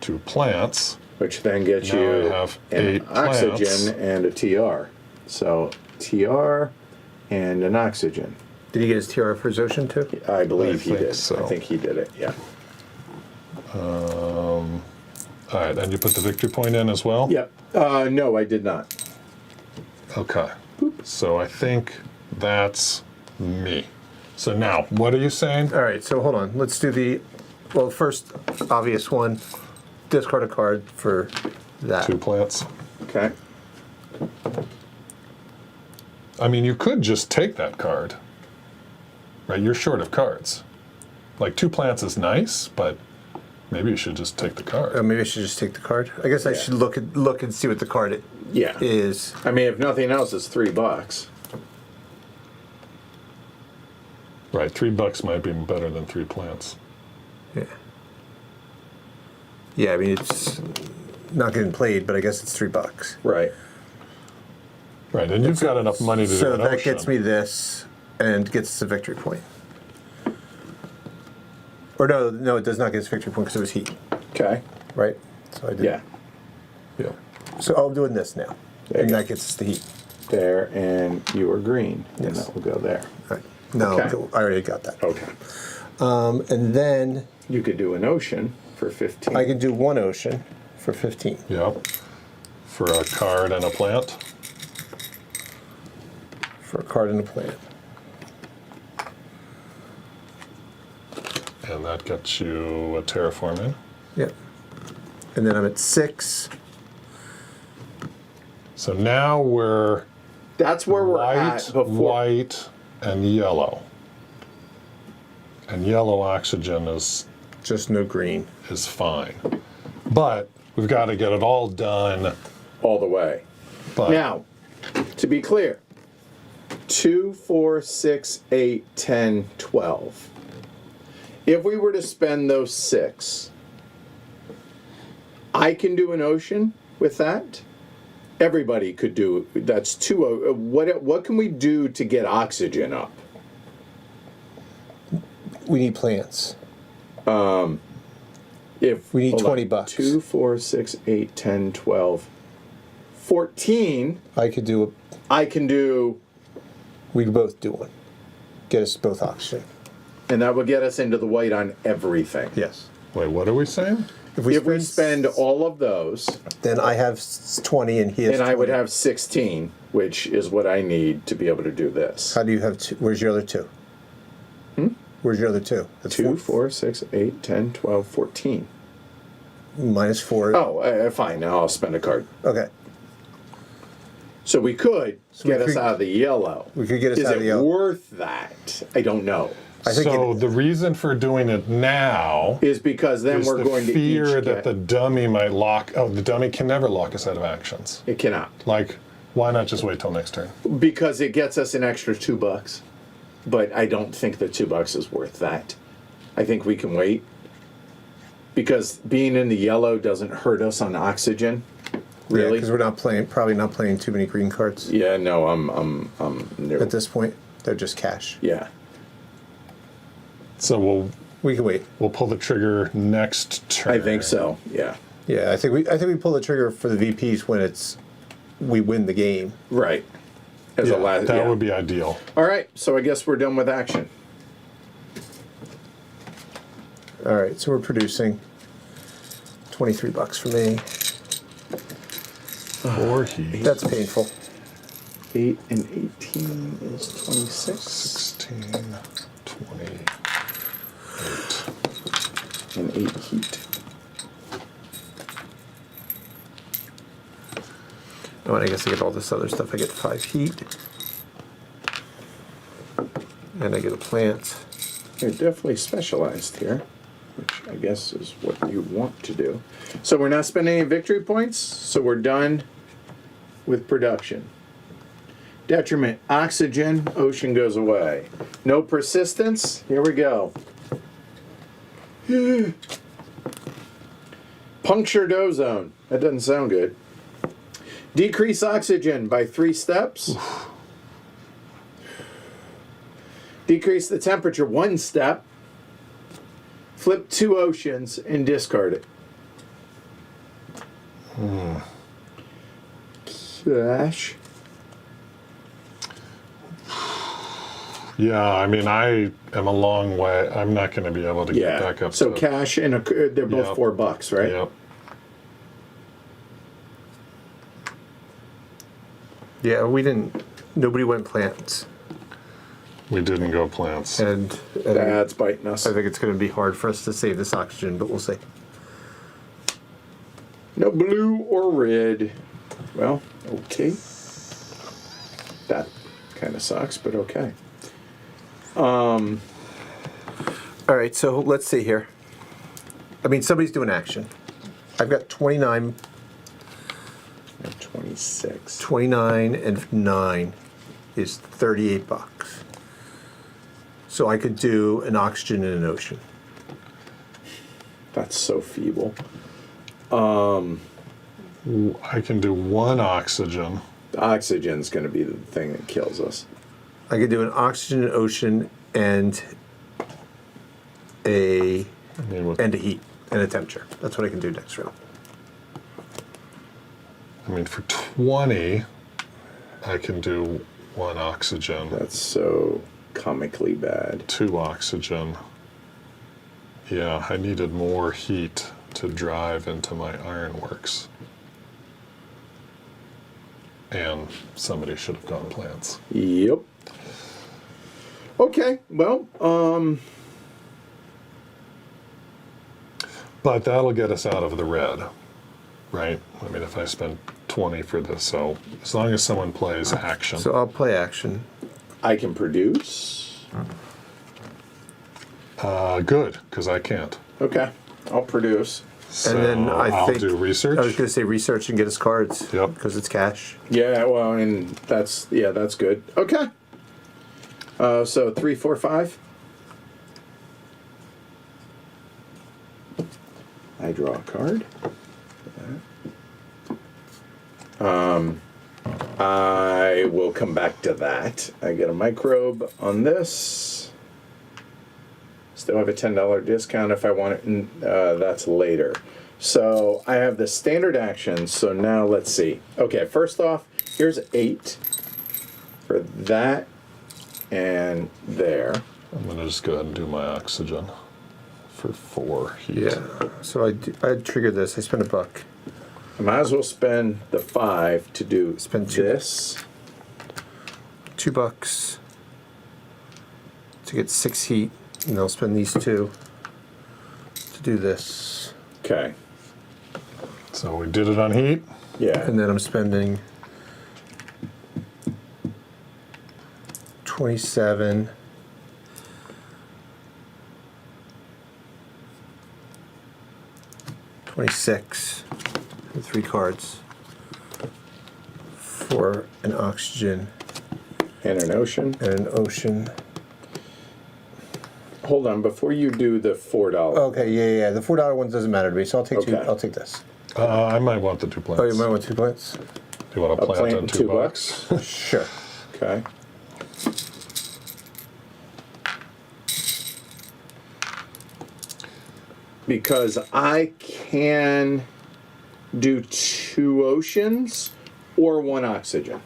2 plants.
Which then gets
Now
you
I have
an
8 plants.
oxygen and a TR. So TR and an oxygen.
did he get his TR for his ocean too?
I believe he
think
did.
so.
I think he did it. Yeah.
All right, and you put the victory point in as well?
Yep. No, I did not.
Okay. So I think that's me. So now, what are you saying?
All right. So hold on. Let's do the first obvious one. Discard a card for that.
2 plants.
Okay.
I mean, you could just take that card. Right? You're short of cards. Like 2 plants is nice, but maybe you should just take the card.
Maybe I should just take the card. I guess I should look and see what the card
Yeah.
is.
I mean, if nothing else, it's $3.
Right, $3 might be better than 3 plants.
Yeah. Yeah. I mean, it's not getting played, but I guess it's $3.
Right.
Right, and you've got enough money to do
So
an
that
ocean.
gets me this and gets us a victory point. Or no, it does not get us a victory point because it was heat,
Okay.
right? So I did.
Yeah.
Yeah.
So I'm doing this now,
There
and
you go.
that gets us the heat.
There, and you are green. And
Yes.
that will go there.
All right. No,
Okay.
I already got that.
Okay.
And then
You could do an ocean for 15.
I can do 1 ocean for 15.
Yep. For a card and a plant.
For a card and a plant.
And that gets you a terraforming.
Yep. And then I'm at 6.
So now we're
That's where we're
white,
at before.
white, and yellow. And yellow oxygen is
Just no green.
fine. But we've got to get it all done.
All the way.
But
Now, to be clear, 2, 4, 6, 8, 10, 12. If we were to spend those 6, I can do an ocean with that. Everybody could do. That's two. What can we do to get oxygen up?
We need plants.
If
We need
hold
20
on.
bucks.
2, 4, 6, 8, 10, 12, 14.
I could do
I can do,
we could both do one. Get us both oxygen.
and that will get us into the white on everything.
Yes.
Wait, what are we saying?
If we spend all of those,
then I have 20 and he has
and I would
20.
have 16, which is what I need to be able to do this.
How do you have two? Where's your other two? Where's your other two? That's
2, 4, 6, 8, 10, 12, 14.
Minus 4.
Oh, fine. Now I'll spend a card.
Okay.
So we could get us
could-
out of the yellow.
We could get us
Is
out
it
of the yellow.
worth that? I don't know.
I think
So
it-
the reason for doing it now
Is because then
is
we're
the
going to
fear
each
that
get,
the dummy might lock. Oh, the dummy can never lock us out of actions.
it cannot.
Like, why not just wait till next turn?
Because it gets us an extra $2. But I don't think the $2 is worth that. I think we can wait. Because being in the yellow doesn't hurt us on oxygen. Really?
Because we're not playing, probably not playing too many green cards
Yeah, no, I'm no.
at this point. They're just cash.
Yeah.
So
We can wait.
we'll pull the trigger next turn.
I think so. Yeah.
Yeah, I think we pull the trigger for the VPs when it's we win the game.
Right. As
Yeah,
a last,
that
yeah.
would be ideal.
All right, so I guess we're done with action.
All right, so we're producing $23 for me.
Or heat.
That's painful.
8 and 18 is 26.
16, 20.
And 8 heat.
Oh, and I guess I get all this other stuff. I get 5 heat. And I get a plant.
You're definitely specialized here, which I guess is what you want to do. So we're not spending any victory points, so we're done with production. Detriment, oxygen, ocean goes away. No persistence, here we go. Punctured ozone, that doesn't sound good. Decrease oxygen by 3 steps. Decrease the temperature 1 step. Flip 2 oceans and discard it. Cash.
Yeah, I mean, I am a long way. I'm not going to be able to get
Yeah.
back up
So
to
cash and they're both
Yep.
$4, right?
Yep.
Yeah, nobody went plants.
We didn't go plants.
And
That's biting us.
I think it's going to be hard for us to save this oxygen, but we'll see.
No blue or red. Well, okay. That kind of sucks, but okay.
All right, so let's see here. I mean, somebody's doing action. I've got 29,
26.
29 and 9 is $38. So I could do an oxygen and an ocean.
That's so feeble.
I can do 1 oxygen.
The oxygen's going to be the thing that kills us.
I could do an oxygen, an ocean, and a
I mean, with,
heat and a temperature. That's what I can do next round.
I mean, for 20, I can do 1 oxygen,
That's so comically bad.
2 oxygen. Yeah, I needed more heat to drive into my ironworks. And somebody should have gone plants.
Yep. Okay, well,
But that'll get us out of the red, right? I mean, if I spend 20 for this, so as long as someone plays action.
So I'll play action.
I can produce.
Good, because I can't.
Okay, I'll produce.
So
And then
I'll do research.
I was going to say research and get us cards.
Yep.
Because it's cash.
Yeah, well, and that's good. Okay. So 3, 4, 5. I draw a card. I will come back to that. I get a microbe on this. Still have a $10 discount if I want it, and that's later. So I have the standard actions, so now let's see. Okay, first off, here's 8 for that and there.
I'm going to just go ahead and do my oxygen for 4 heat.
Yeah. So I trigger this. I spend $1.
I might as well spend the 5 to do
Spend two.
this.
$2 to get 6 heat, and I'll spend these 2 to do this.
Okay.
So we did it on heat.
Yeah.
And then I'm spending 27. $26 with 3 cards for an oxygen
And an ocean.
and an ocean.
Hold on, before you do the $4.
Okay, yeah. The $4 one doesn't matter to me, so I'll take two.
Okay.
I'll take this.
I might want the 2 plants.
Oh, you might want 2 plants?
You want a plant
plant
and
and
$2?
Sure.
Okay. Because I can do 2 oceans or 1 oxygen.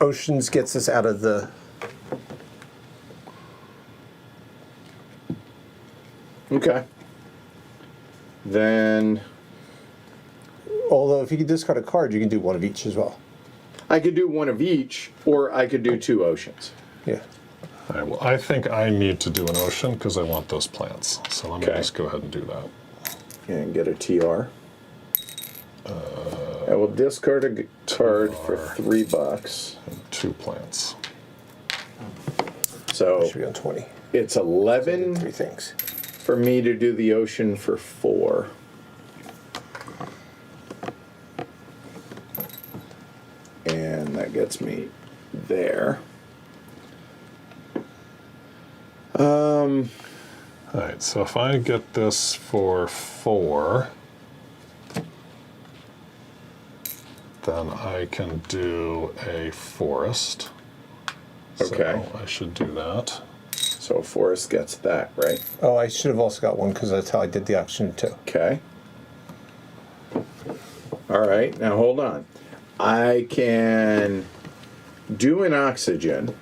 Oceans gets us out of the...
Okay. Then
Although if you can discard a card, you can do 1 of each as well.
I could do 1 of each, or I could do 2 oceans.
Yeah.
All right, well, I think I need to do an ocean because I want those plants. So let me
Okay.
just go ahead and do that.
And get a TR. I will discard a card for $3.
2 plants.
So
Should be on 20.
it's
3
11
things.
for me to do the ocean for 4. And that gets me there.
All right, so if I get this for 4, then I can do a forest.
Okay.
So I should do that.
So Forrest gets that, right?
Oh, I should have also got 1 because that's how I did the auction too.
Okay. All right, now hold on. I can do an oxygen,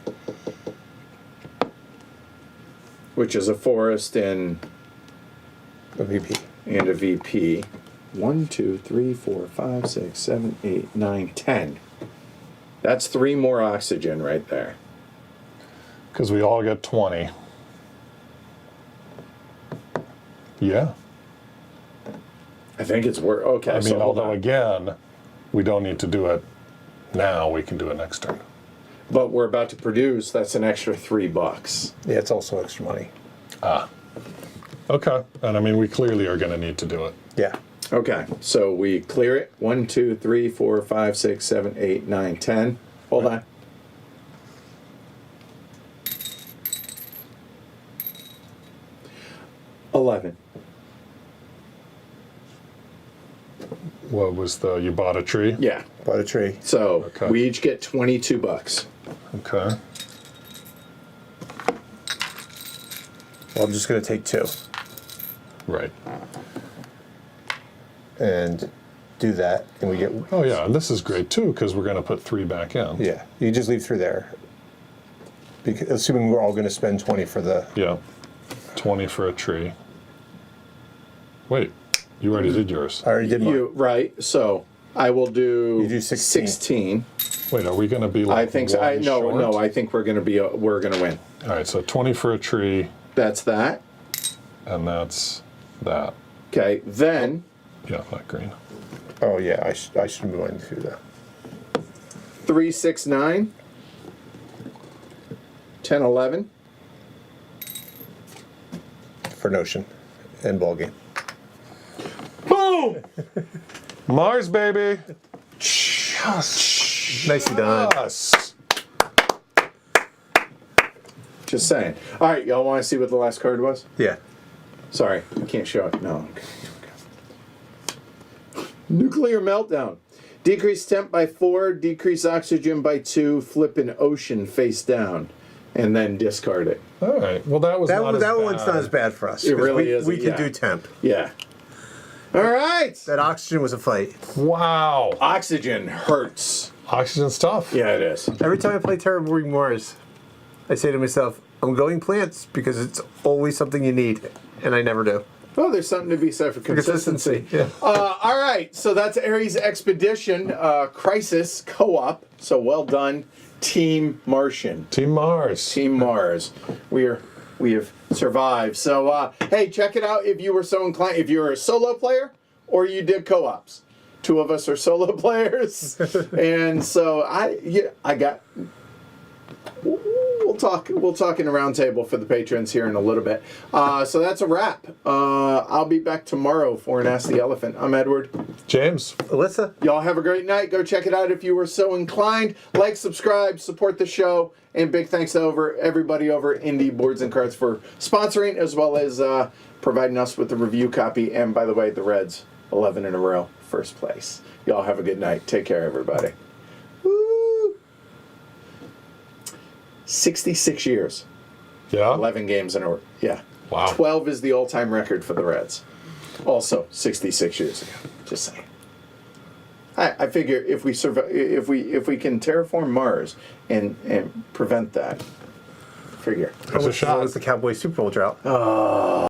which is a forest and
A VP.
a VP. 1, 2, 3, 4, 5, 6, 7, 8, 9, 10. That's 3 more oxygen right there.
Because we all get 20. Yeah.
I think it's worth. Okay,
I mean,
so hold
although
on.
again, we don't need to do it now. We can do it next turn.
But we're about to produce. That's an extra $3.
Yeah, it's also extra money.
Okay. And I mean, we clearly are going to need to do it.
Yeah.
Okay, so we clear it. 1, 2, 3, 4, 5, 6, 7, 8, 9, 10. Hold on. $11.
What was the, you bought a tree?
Yeah.
Bought a tree.
So
Okay.
we each get $22.
Okay.
Well, I'm just going to take 2
Right.
and do that, and we get.
Oh, yeah. And this is great too, because we're going to put 3 back in.
Yeah, you just leave 3 there. Because, assuming we're all going to spend 20 for the.
Yeah. 20 for a tree. Wait, you already did yours.
I already did mine.
Right. So I will do.
You do 16.
16.
Wait, are we going to be like
I think so.
one short?
No. I think we're gonna be. We're gonna win.
All right, so 20 for a tree,
That's that.
and that's that.
Okay. Then
Yeah, that green.
Oh yeah, I should be going to do that.
3, 6, 9. 10, 11.
For Notion and ball game.
Boom.
Mars, baby!
Nicely done.
Yes!
Just saying. All right, y'all want to see what the last card was?
Yeah.
Sorry, I can't show it. No. Okay. Nuclear meltdown. Decrease temp by 4, decrease oxygen by 2, flip an ocean face down, and then discard it.
All right. Well, that was
That,
not as
that
bad.
one's not as bad for us.
It
'cause
really
we,
isn't,
We can
yeah.
do temp.
Yeah. All right.
That oxygen was a fight.
Wow.
Oxygen hurts.
Oxygen's tough.
Yeah, it is.
Every time I play Terraforming Mars, I say to myself, I'm going plants because it's always something you need, and I never do.
Well, there's something to be said for consistency.
Yeah.
All right, so that's Ares Expedition Crisis Co-op. So well done, Team Martian.
Team Mars.
Team Mars. We have survived. So hey, check it out if you were so inclined. If you're a solo player or you did co-ops. 2 of us are solo players, and so I got. We'll talk in a round table for the patrons here in a little bit. So that's a wrap. I'll be back tomorrow for an Ask the Elephant. I'm Edward.
James.
Alyssa?
Y'all have a great night. Go check it out if you were so inclined. Like, subscribe, support the show, and big thanks to everybody over at Indie Boards and Cards for sponsoring, as well as providing us with the review copy. And by the way, the Reds, 11 in a row, first place. Y'all have a good night. Take care, everybody. Woo! 66 years.
Yeah.
11 games in a row. Yeah.
Wow.
12 is the all-time record for the Reds. Also, 66 years ago. Just saying. I figure if we if we can terraform Mars and prevent that, figure.
There's a shot.
That was the Cowboys Super Bowl drought.